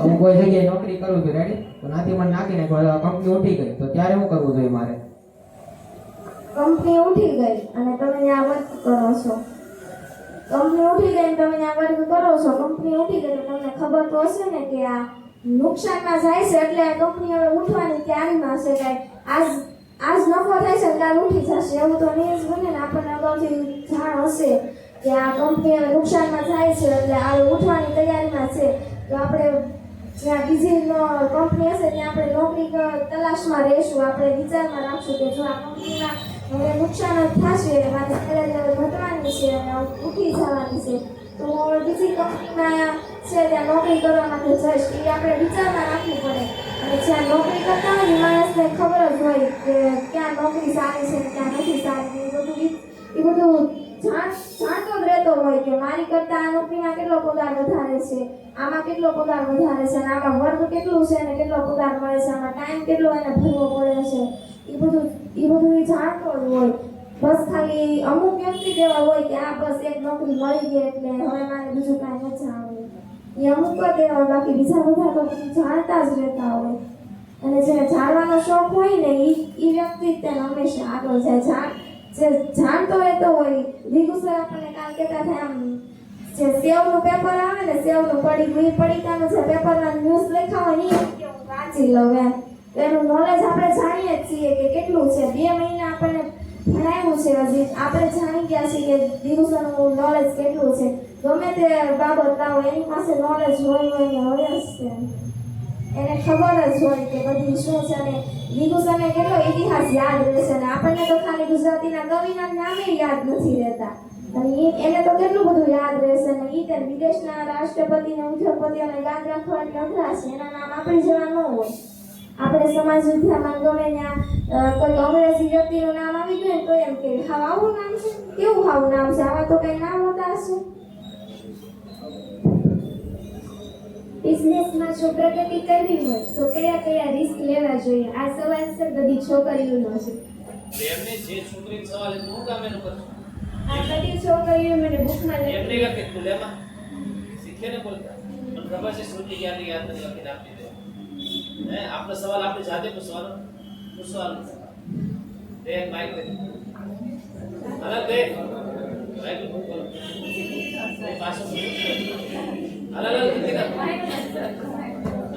હું કોઈ જગ્યાએ નોકરી કરું છું રેડી, તો નાથી મને નાખીને કંપની ઉઠી ગઈ તો ત્યારે શું કરવું જોઈએ મારે? કંપની ઉઠી ગઈ અને તમે આ વર્ક કરો છો. કંપની ઉઠી ગઈ અને તમે આ વર્ક કરો છો. કંપની ઉઠી ગઈ તો તમને ખબર તો હશે ને કે આ નુકસાનમાં જાય છે એટલે આ કંપની હવે ઉઠવાની તૈયારીમાં છે. કાંઈ આજ નફો થાય છે કાલ ઉઠી જશે એવું તો નહીં જ બને ને. આપણને અગાઉથી જાણ હશે કે આ કંપની હવે નુકસાનમાં જાય છે એટલે આ ઉઠવાની તૈયારીમાં છે. તો આપણે જ્યાં બીજી કંપની હશે ત્યાં આપણે નોકરી તલાશમાં રહીશું. આપણે વિચારમાં રાખશું કે જો આ કંપનીમાં હવે નુકસાન જ થશે, મારી સેલેરી હવે ઘટવાની છે અને ઉઠી જવાની છે, તો બીજી કંપનીમાં છે ત્યાં નોકરી કરવા માટે જઈશ. એ આપણે વિચારમાં રાખવું પડે. અને જ્યાં નોકરી કરતા હોય માણસને ખબર જ હોય કે ક્યાં નોકરી સારી છે ક્યાં નથી સારી. એ બધું જાણતો જ રહેતો હોય કે મારી કરતા આ નોકરીમાં કેટલો પગાર વધારે છે, આમાં કેટલો પગાર વધારે છે, અને આમાં વર્ક કેટલું છે અને કેટલો પગાર મળે છે, આમાં ટાઈમ કેટલો એને ભરવો પડે છે. એ બધું એ જાણતો જ હોય. બસ ખાલી અમુક વ્યક્તિ જેવા હોય કે આ બસ એક નોકરી મળી ગઈ એટલે હવે મારે બીજું કાંઈ નથી આવે. એ અમુક જ એવા હોય, બાકી બીજા બધા તો બધું જાણતા જ રહેતા હોય. અને જેને જાણવાનો શોખ હોય ને એ વ્યક્તિ તેને હંમેશા આગળ જાય. જે જાણતો રહેતો હોય. વિગુસર આપણને કાલ કહેતા થાય આમ જે સેવનું પેપર આવે ને સેવનું પડીકાનું જે પેપરના ન્યૂઝ લખ્યા હોય એ કે હું વાંચી લઉં એમ. એનું નોલેજ આપણે જાણીએ જ છીએ કે કેટલું છે. 2 મહિના આપણને ભણાવ્યું છે હજી આપણે જાણી ગયા છીએ કે દિવસોનું નોલેજ કેટલું છે. ગમે તે બાબત લાવો એની પાસે નોલેજ હોય જ છે. એને ખબર જ હોય કે બધી શું છે. અને વિદુષને કેટલો ઇતિહાસ યાદ રહેશે ને આપણને તો ખાલી ગુજરાતીના કવિના નામે યાદ નથી રહેતા. અને એને તો કેટલું બધું યાદ રહેશે ને તે વિદેશના રાષ્ટ્રપતિને ઉદ્યોગપતિઓને યાદ રાખવા એટલે અઘરા છે. એના નામ આપણી જેવા ન હોય. આપણે સમાજ વિદ્યામાં ગમે ત્યાં કોઈ અંગ્રેજી વ્યક્તિનું નામ આવી ગયું તો એમ કે હાવ આવું નામ છે, કેવું આવું નામ છે, આવા તો કઈ નામ હોતા હશે. બિઝનેસમાં જો પ્રગતિ કરવી હોય તો કયા રિસ્ક લેવા જોઈએ? આ સવાલ સર બધી છોકરીઓનો છે. એમને જે છોકરી સવાલ હું કામ એનું કરું આ બધી છોકરીઓ મને બુકમાં એમને કે તું લેમાં શીખે ને બોલતા મને ખબર છે શ્રુતિ ક્યાંથી યાદ નથી લખીને આપી દે હે આપણો સવાલ આપણે જાતે પૂછવાનો દે માઈક દે હાલ દે રાઈટ બોલો એ પાછો હાલ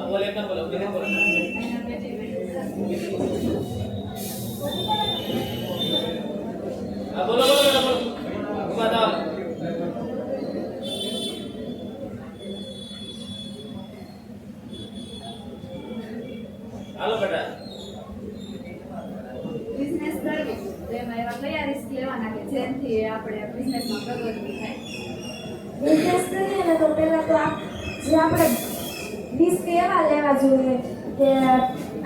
બોલે એક બોલો બીજા બોલો બોલો બતાવો હાલો બેટા બિઝનેસ કરવી તો એમાં એવા કયા રિસ્ક લેવાના કે જેનાથી આપણે બિઝનેસમાં પ્રગતિ થાય? બિઝનેસ કરીએ ને તો પહેલા તો જે આપણે રિસ્ક એવા લેવા જોઈએ કે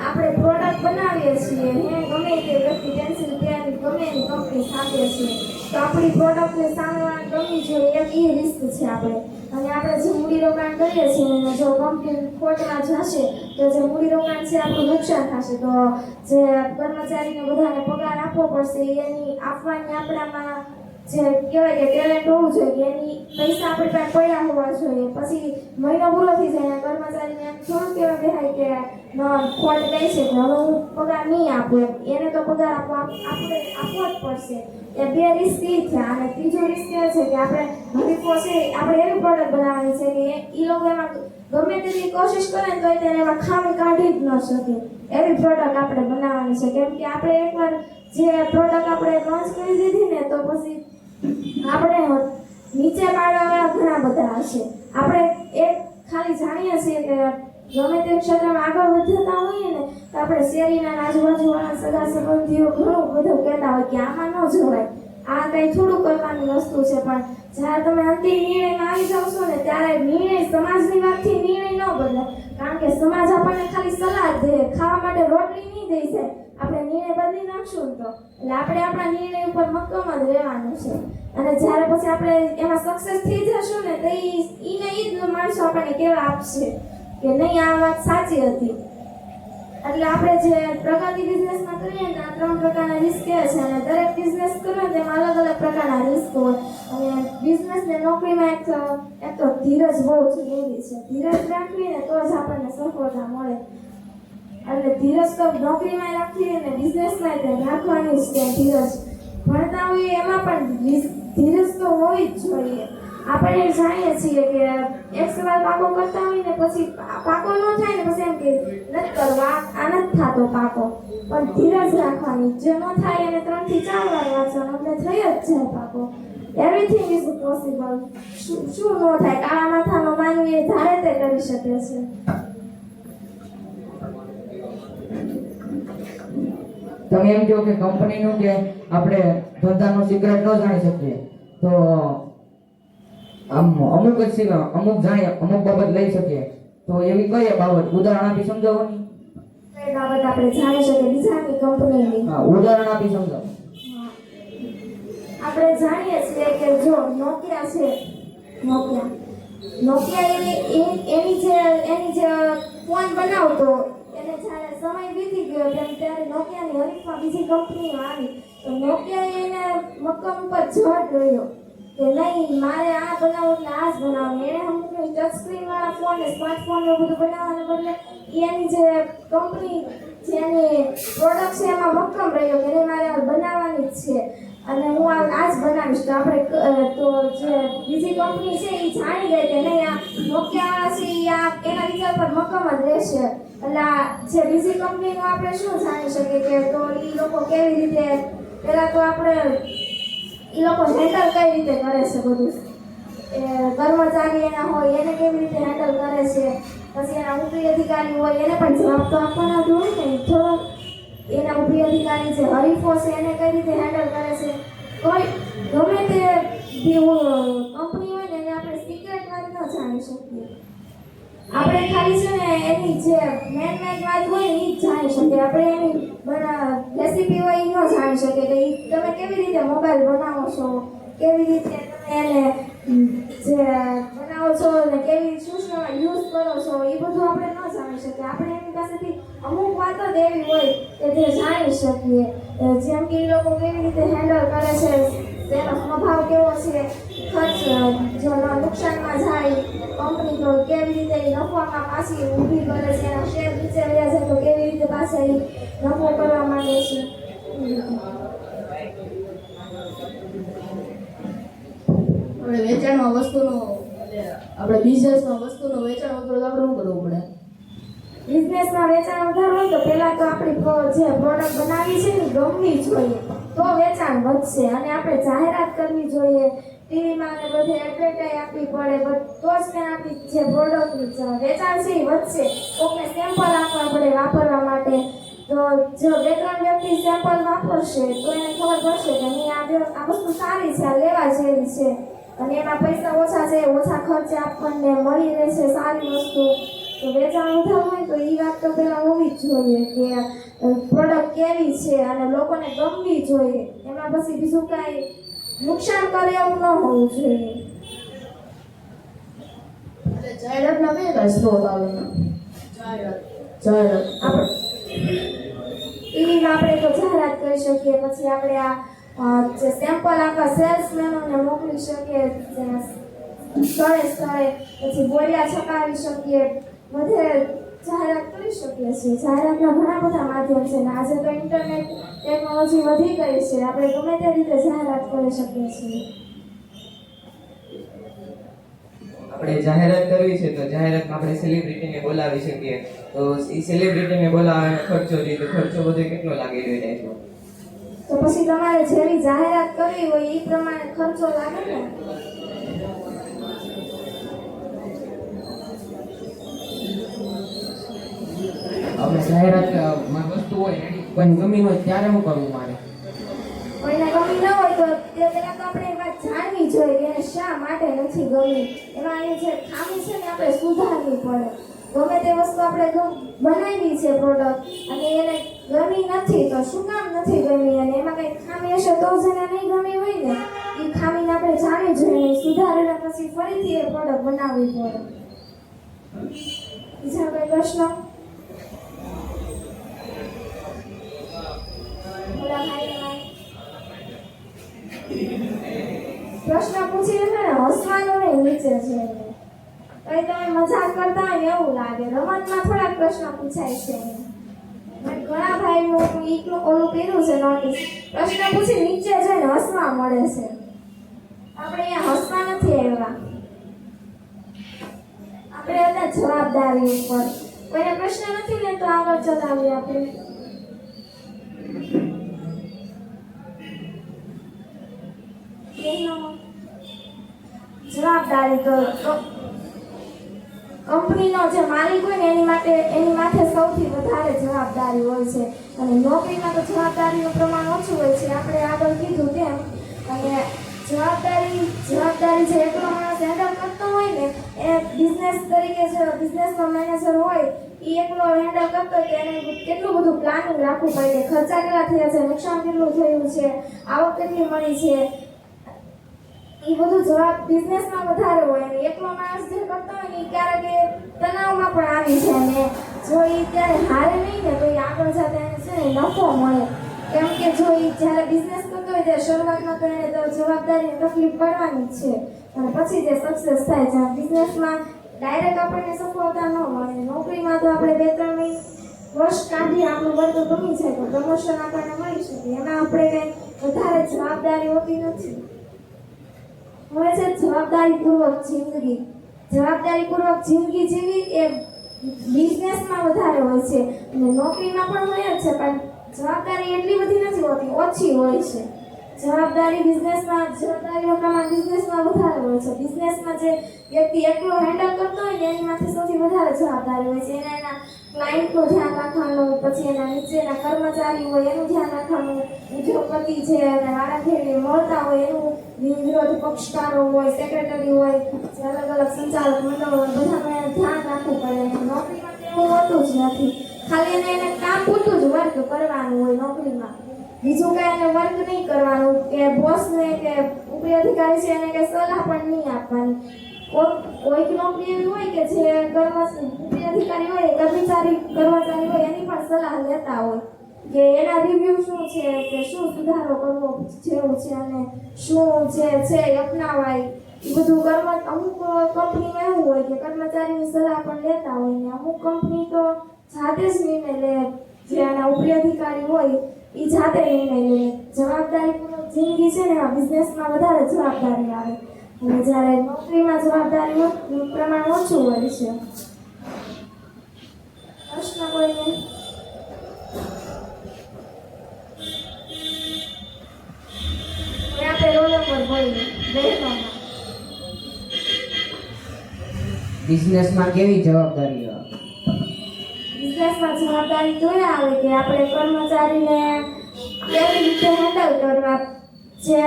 આપણે પ્રોડક્ટ બનાવીએ છીએ હે ગમે તે વ્યક્તિ પેન્સિલ પેન ગમે એની કંપની સાથે છીએ તો આપણી પ્રોડક્ટને સામેવાળા ગમવી જોઈએ એક એ રિસ્ક છે આપણે અને આપણે જે મૂડીરોકાણ કરીએ છીએ અને જો કંપની ખોટમાં જશે તો જે મૂડીરોકાણ છે આપણું નુકસાન થશે તો જે કર્મચારીને બધાને પગાર આપવો પડશે એની આપવાની આપણામાં જે કહેવાય કે ટેલેન્ટ હોવું જોઈએ કે એની પૈસા આપણી પાસે પડ્યા હોવા જોઈએ પછી મહિનો પૂરો થઈ જાય અને કર્મચારીને એમ થોડું કહેવા બેહાય કે ખોટ ગઈ છે કે હવે હું પગાર નહીં આપું એને તો પગાર આપણે આપવો જ પડશે એ બે રિસ્ક એ થયા અને ત્રીજો રિસ્ક એ છે કે આપણે હરીફો છે આપણે એવી પ્રોડક્ટ બનાવવાની છે કે એ લોકો એમાં ગમે તેટલી કોશિશ કરે ને તો તેને એમાં ખામી કાઢી જ ન શકે એવી પ્રોડક્ટ આપણે બનાવવાની છે કેમ કે આપણે એકવાર જે પ્રોડક્ટ આપણે લોન્ચ કરી દીધી ને તો પછી આપણે નીચે પાડવાવાળા ઘણા બધા હશે આપણે એક ખાલી જાણીએ છીએ કે ગમે તે ક્ષેત્રમાં આગળ વધતા હોઈએ ને તો આપણે શેરીના આજુબાજુવાળા સગા સંબંધીઓ ઘણું બધું કહેતા હોય કે આમાં ન જવાય આ કંઈ થોડું કરવાની વસ્તુ છે પણ જ્યારે તમે અંતિમ નિર્ણયમાં આવી જાવ છો ને ત્યારે નિર્ણય સમાજની વાતથી નિર્ણય ન બદલાય કારણ કે સમાજ આપણને ખાલી સલાહ જ દે ખાવા માટે રોટલી નહીં દઈ જાય આપણે નિર્ણય બદલી નાખશું ને તો એટલે આપણે આપણા નિર્ણય ઉપર મક્કમ જ રહેવાનું છે અને જ્યારે પછી આપણે એમાં સક્સેસ થઈ જશું ને તો ઈને જ માણસો આપણને કેવા આપશે કે નહીં આ વાત સાચી હતી એટલે આપણે જે પ્રગતિ બિઝનેસમાં કરીએ ને આ 3 પ્રકારના રિસ્ક છે અને દરેક બિઝનેસ કરો તેમાં અલગ અલગ પ્રકારના રિસ્ક હોય અને બિઝનેસ ને નોકરીમાં એક તો ધીરજ બહુ જરૂરી છે ધીરજ રાખવી ને તો જ આપણને સફળતા મળે એટલે ધીરજ તો નોકરીમાં રાખવી અને બિઝનેસમાં રાખવાની જ છે ધીરજ ભણતા હોઈએ એમાં પણ ધીરજ તો હોવી જ જોઈએ આપણે જાણીએ છીએ કે એક સવાલ પાકો કરતા હોય ને પછી પાકો ન થાય ને પછી એમ કે નથી કરવા આ નથી થતો પાકો પણ ધીરજ રાખવાની જે ન થાય એને 3 થી 4 વાર વાંચવાનું એટલે થઈ જ જાય પાકો એવરીથિંગ ઇઝ પોસિબલ શું ન થાય કાળા માથાનો માનવી ધારે તે કરી શકે છે તમે એમ કહો કે કંપનીનું કે આપણે ધંધાનું સિક્રેટ ન જાણી શકીએ તો અમુક બાબત લઈ શકીએ તો એવી કઈ બાબત ઉદાહરણ આપી સમજાવો ને કઈ બાબત આપણે જાણી શકીએ બીજાની કંપનીની ઉદાહરણ આપી સમજાવો આપણે જાણીએ છીએ કે જો નોકિયા છે નોકિયા એની જે ફોન બનાવતો એને જ્યારે સમય વીતી ગયો ત્યારે નોકિયાની હરીફમાં બીજી કંપનીઓ આવી તો નોકિયાએ એને મક્કમ ઉપર જડ રહ્યો કે નહીં મારે આ બનાવવું એટલે આ જ બનાવવું એણે અમુક ટચ સ્ક્રીન વાળા ફોન ને સ્માર્ટફોન એવું બધું બનાવવાને બદલે એની જે કંપની જેની પ્રોડક્ટ છે એમાં મક્કમ રહ્યો કે નહીં મારે બનાવવાની જ છે અને હું આ જ બનાવીશ તો આપણે તો જે બીજી કંપની છે એ જાણી ગઈ કે નહીં આ નોકિયા છે આ એના વિચાર પર મક્કમ જ રહેશે એટલે જે બીજી કંપનીનું આપણે શું જાણી શકીએ કે તો એ લોકો કેવી રીતે પહેલાં તો આપણે એ લોકો હેન્ડલ કઈ રીતે કરે છે બધું કર્મચારી એના હોય એને કેવી રીતે હેન્ડલ કરે છે પછી એના ઉપરી અધિકારી હોય એને પણ જવાબ તો આપવાના જ હોય ને થોડો એના ઉપરી અધિકારી જે હરીફો છે એને કઈ રીતે હેન્ડલ કરે છે કોઈ ગમે તે કંપની હોય ને એને આપણે સિક્રેટ વાત ન જાણી શકીએ આપણે ખાલી છે ને એની જે મેન વાત હોય ને એ જ જાણી શકીએ આપણે એની રેસીપી હોય એ ન જાણી શકીએ કે તમે કેવી રીતે મોબાઈલ બનાવો છો કેવી રીતે તમે એને જે બનાવો છો ને કેવી શું યુઝ કરો છો એ બધું આપણે ન જાણી શકીએ આપણે એની પાસેથી અમુક વાતો જ એવી હોય કે જે જાણી શકીએ જેમ કે એ લોકો કેવી રીતે હેન્ડલ કરે છે તેનો સ્વભાવ કેવો છે ખર્ચ જો નુકસાનમાં જાય કંપની તો કેવી રીતે ઈ નફામાં પાછી ઊભી કરે છે, એના શેર નીચે રહ્યા જાય તો કેવી રીતે પાછા ઈ નફો કરવા માંગે છે. આપણે વેચાણમાં વસ્તુનો આપણે બિઝનેસમાં વસ્તુનું વેચાણ વધુ આપણે શું કરવું પડે? બિઝનેસમાં વેચાણ વધારવું હોય તો પહેલા તો આપણી જે પ્રોડક્ટ બનાવી છે ને ગમવી જોઈએ તો વેચાણ વધશે, અને આપણે જાહેરાત કરવી જોઈએ, ટીવીમાં ને બધે એડવર્ટાઈઝ આપવી પડે, તો જ તેને આપણી જે પ્રોડક્ટનું વેચાણ છે એ વધશે. કોઈને સેમ્પલ આપવા પડે વાપરવા માટે, તો જો 2-3 વ્યક્તિ સેમ્પલ વાપરશે તો એને ખબર પડશે કે નહીં આ વસ્તુ સારી છે, આ લેવા જેવી છે, અને એમાં પૈસા ઓછા છે, ઓછા ખર્ચે આપણને મળી રહેશે સારી વસ્તુ. તો વેચાણ વધારવું હોય તો એ વાત તો પહેલાં હોવી જ જોઈએ કે પ્રોડક્ટ કેવી છે અને લોકોને ગમવી જોઈએ, એમાં પછી બીજું કાંઈ નુકસાન કરે એવું ન હોવું જોઈએ. એટલે જાહેરાતના કયા કયા સ્ત્રોત આવે? જાહેરાત આપણે ટીવીમાં આપણે તો જાહેરાત કરી શકીએ, પછી આપણે જે સેમ્પલ આપણા સેલ્સમેનોને મોકલી શકીએ સ્થળે સ્થળે, પછી બોલિયા છપાવી શકીએ, બધે જાહેરાત કરી શકીએ છીએ. જાહેરાતના ઘણા બધા માધ્યમ છે, અને આજે તો ઇન્ટરનેટ ટેકનોલોજી વધી ગઈ છે, આપણે ગમે તે રીતે જાહેરાત કરી શકીએ છીએ. આપણે જાહેરાત કરવી છે તો જાહેરાતમાં આપણે સેલિબ્રિટીને બોલાવી શકીએ, તો એ સેલિબ્રિટીને બોલાવવાનો ખર્ચો છે તો ખર્ચો બધો કેટલો લાગી રહ્યો છે? તો પછી તમારે જેવી જાહેરાત કરવી હોય એ પ્રમાણે ખર્ચો લાગે ને. આપણે જાહેરાતમાં વસ્તુ હોય પણ ગમી હોય ત્યારે શું કરવું મારે? કોઈને ગમી ન હોય તો તે પહેલા તો આપણે એ વાત જાણવી જોઈએ કે એને શા માટે નથી ગમી, એમાં એ જે ખામી છે ને આપણે સુધારવી પડે. ગમે તે વસ્તુ આપણે બનાવી છે પ્રોડક્ટ અને એને ગમી નથી તો શું કામ નથી ગમી, અને એમાં કંઈ ખામી હશે તો જ એને નહીં ગમી હોય ને, એ ખામીને આપણે જાણવી જોઈએ, સુધારીને પછી ફરીથી એ પ્રોડક્ટ બનાવવી પડે. બીજા કોઈ પ્રશ્ન? પ્રશ્ન પૂછી ને હસવાનું નહીં નીચે છે, કઈ તમે મજાક કરતા હોય ને એવું લાગે. રમતમાં થોડાક પ્રશ્ન પૂછાય છે. ઘણા ભાઈઓ ઓલું કર્યું છે નોટિસ, પ્રશ્ન પૂછી નીચે જઈને હસવા મળે છે. આપણે અહીંયા હસવા નથી આવ્યા, આપણે હતા જવાબદારી ઉપર. કોઈને પ્રશ્ન નથી ને તો આગળ ચલાવીએ આપણે. જવાબદારી તો કંપનીનો જે માલિક હોય ને એની માથે સૌથી વધારે જવાબદારી હોય છે, અને નોકરીમાં તો જવાબદારીનું પ્રમાણ ઓછું હોય છે, આપણે આગળ કીધું તેમ. અને જવાબદારી જે એકલો માણસ હેન્ડલ કરતો હોય ને એ બિઝનેસ તરીકે જે બિઝનેસનો મેનેજર હોય એ એકલો હેન્ડલ કરતો હોય તો એને કેટલું બધું પ્લાનિંગ રાખવું પડે કે ખર્ચા કેટલા થયા છે, નુકસાન કેટલું થયું છે, આવક કેટલી મળી છે, એ બધું જવાબ બિઝનેસમાં વધારે હોય. અને એકલો માણસ જે કરતો હોય ને એ ક્યારેક એ તણાવમાં પણ આવી જાય, ને જો એ ત્યારે હારે નહીં ને તો એ આગળ જતા એને છે ને નફો મળે. કેમ કે જો એ જ્યારે બિઝનેસ કરતો હોય ત્યારે શરૂઆતમાં તો એને તો જવાબદારીની તકલીફ પડવાની જ છે, અને પછી જે સક્સેસ થાય છે. બિઝનેસમાં ડાયરેક્ટ આપણને સફળતા ન મળે, નોકરીમાં તો આપણે 2-3 વર્ષ કાઢી આપણું બધું ગમી જાય તો પ્રમોશન આપણને મળી શકે, એમાં આપણે કંઈ વધારે જવાબદારી હોતી નથી. હવે છે જવાબદારીપૂર્વક જિંદગી જીવી એ બિઝનેસમાં વધારે હોય છે, અને નોકરીમાં પણ હોય જ છે, પણ જવાબદારી એટલી બધી નથી હોતી, ઓછી હોય છે. જવાબદારીનું પ્રમાણ બિઝનેસમાં વધારે હોય છે. બિઝનેસમાં જે વ્યક્તિ એકલો હેન્ડલ કરતો હોય ને એની માથે સૌથી વધારે જવાબદારી હોય છે. એના ક્લાયન્ટનું ધ્યાન રાખવાનું, પછી એના નીચેના કર્મચારી હોય એનું ધ્યાન રાખવાનું, ઉદ્યોગપતિ છે અને વારાફેરી મળતા હોય એનું વિરોધ પક્ષકારો હોય, સેક્રેટરી હોય, જે અલગ અલગ સંચાલક મંડળ હોય, બધાનું એને ધ્યાન રાખવું પડે. નોકરીમાં એવું હોતું જ નથી, ખાલી એને કામ પૂરતું જ વર્ક કરવાનું હોય નોકરીમાં, બીજું કાંઈ એને વર્ક નહીં કરવાનું, કે બોસને કે ઉપરી અધિકારી છે એને કંઈ સલાહ પણ નહીં આપવાની. કોઈક નોકરી એવી હોય કે જે ઉપરી અધિકારી હોય, કર્મચારી હોય એની પણ સલાહ લેતા હોય, કે એના રિવ્યુ શું છે, કે શું સુધારો કરવો જેવું છે અને શું જે છે એ અપનાવાય, એ બધું અમુક કંપનીમાં એવું હોય કે કર્મચારીની સલાહ પણ લેતા હોય ને અમુક કંપની તો જાતે જ નિર્ણય લે, જે એના ઉપરી અધિકારી હોય એ જાતે નિર્ણય લે. જવાબદારીપૂર્વક જિંદગી છે ને આ બિઝનેસમાં વધારે જવાબદારી આવે અને જ્યારે નોકરીમાં જવાબદારીનું પ્રમાણ ઓછું હોય છે. પ્રશ્ન કોઈને? આપણે રોલ નંબર બોલીએ બેસવામાં. બિઝનેસમાં કેવી જવાબદારી આવે? બિઝનેસમાં જવાબદારી તો એ આવે કે આપણે કર્મચારીને કેવી રીતે હેન્ડલ કરવા, જે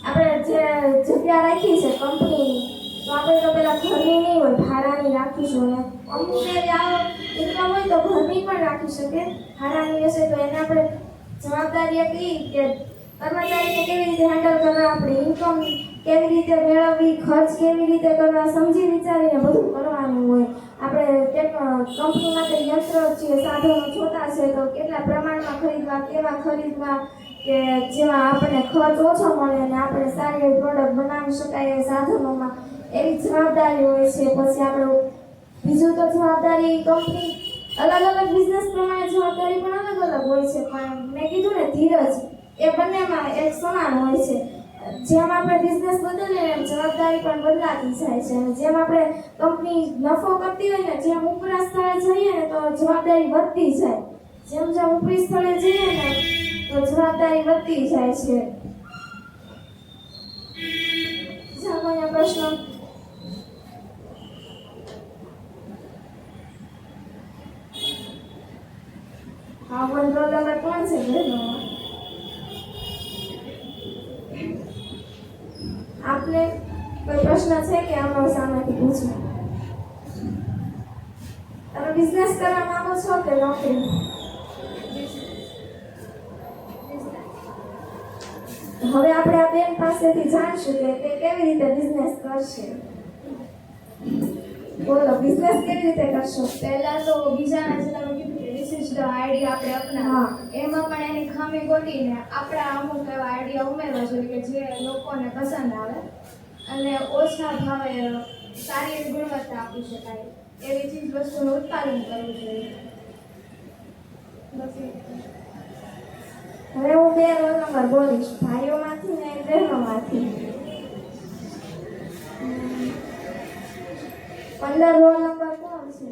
આપણે જે જગ્યા રાખી છે કંપનીની, તો આપણે તો પેલા ઘરની નહીં હોય, ભાડાની રાખીશું ને અમુક એવી આવક ઇન્કમ હોય તો ઘરની પણ રાખી શકે, ભાડાની હશે તો એને આપણે જવાબદારી આપી કે કર્મચારીને કેવી રીતે હેન્ડલ કરવા, આપણે ઇન્કમ કેવી રીતે મેળવવી, ખર્ચ કેવી રીતે કરવા, સમજી વિચારીને બધું કરવાનું હોય. આપણે કંપની માટે યંત્ર છે, સાધનો જોતા છે તો કેટલા પ્રમાણમાં ખરીદવા, કેવા ખરીદવા કે જેમાં આપણને ખર્ચ ઓછો મળે અને આપણે સારી એવી પ્રોડક્ટ બનાવી શકાય એ સાધનોમાં, એવી જવાબદારી હોય છે. પછી આપણે બીજું તો જવાબદારી કંપની અલગ અલગ બિઝનેસ પ્રમાણે જવાબદારી પણ અલગ અલગ હોય છે, પણ મેં કીધું ને ધીરજ એ બંનેમાં એક સમાન હોય છે. જેમ આપણે બિઝનેસ બદલીએ એમ જવાબદારી પણ બદલાતી જાય છે અને જેમ આપણે કંપની નફો કરતી હોય ને, જેમ ઉપરા સ્થળે જઈએ ને તો જવાબદારી વધતી જાય, જેમ જેમ ઉપરી સ્થળે જઈએ ને તો જવાબદારી વધતી જાય છે. બીજા કોઈ પ્રશ્ન? હા, કંટ્રોલ નંબર કોણ છે બહેનોમાં? આપને કોઈ પ્રશ્ન છે કે અમારો સામેથી પૂછો? તમે બિઝનેસ કરવા માંગો છો કે નોકરી? હવે આપણે આ બેન પાસેથી જાણશું કે તે કેવી રીતે બિઝનેસ કરશે. બોલો, બિઝનેસ કેવી રીતે કરશો? પહેલા તો બીજાના જે તમે કીધું કે વિશિષ્ટ આઈડિયા આપણે અપનાવવા, એમાં પણ એની ખામી ગોતીને આપણા અમુક એવા આઈડિયા ઉમેરવા જોઈએ કે જે લોકોને પસંદ આવે અને ઓછા ભાવે સારી એવી ગુણવત્તા આપી શકાય એવી ચીજ વસ્તુનું ઉત્પાદન કરવું જોઈએ. હવે હું 2 રોલ નંબર બોલીશ, ભાઈઓમાંથી ને બહેનોમાંથી. 15 રોલ નંબર કોણ છે?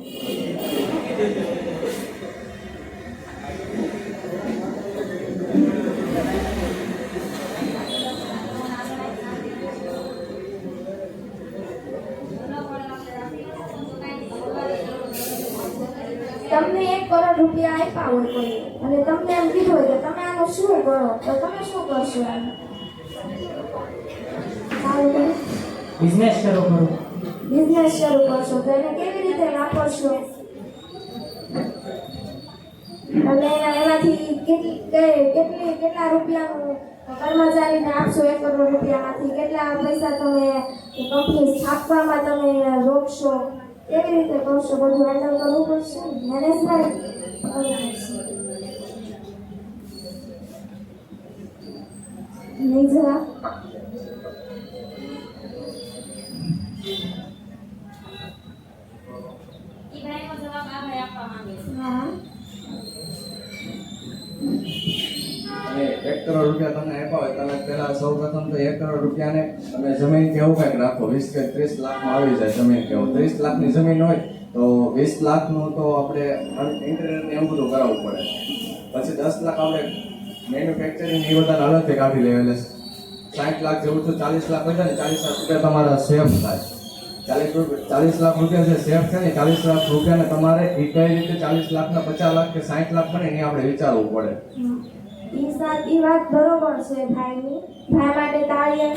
તમને 1 કરોડ રૂપિયા આપ્યા હોય કોઈ અને તમને એમ કીધું હોય કે તમે આનું શું કરો, તો તમે શું કરશો? બિઝનેસ શરૂ કરું. બિઝનેસ શરૂ કરશો તો એને કેવી રીતે વાપરશો અને એમાંથી કેટલા રૂપિયાનું કર્મચારીને આપશો? 1 કરોડ રૂપિયામાંથી કેટલા પૈસા તમે કંપની સ્થાપવામાં તમે રોકશો? કેવી રીતે કરશો? બધું હેન્ડલ કરવું પડશે, મેનેજમેન્ટ નહીં જરા. હા, અને 1 કરોડ રૂપિયા તમને આપ્યા હોય, તમે પહેલા સૌપ્રથમ તો 1 કરોડ રૂપિયાને તમે જમીન કે એવું કંઈક રાખો. 20 કે 30 લાખમાં આવી જાય જમીન કે 30 લાખની જમીન હોય તો 20 લાખનું તો આપણે ઇન્ટરનેટ ને એવું બધું કરાવવું પડે. પછી 10 લાખ આપણે મેન્યુફેક્ચરિંગ એ બધાને અલગથી કાઢી લે, એટલે 60 લાખ જેવું તો 40 લાખ હોય ને, 40 લાખ રૂપિયા તમારા સેફ થાય. 40 લાખ રૂપિયા જે સેફ થાય ને, 40 લાખ રૂપિયાને તમારે એ કઈ રીતે 40 લાખના 50 લાખ કે 60 લાખ બને એ આપણે વિચારવું પડે. ઈ વાત બરોબર છે ભાઈની. ભાઈ માટે તાળીઓ.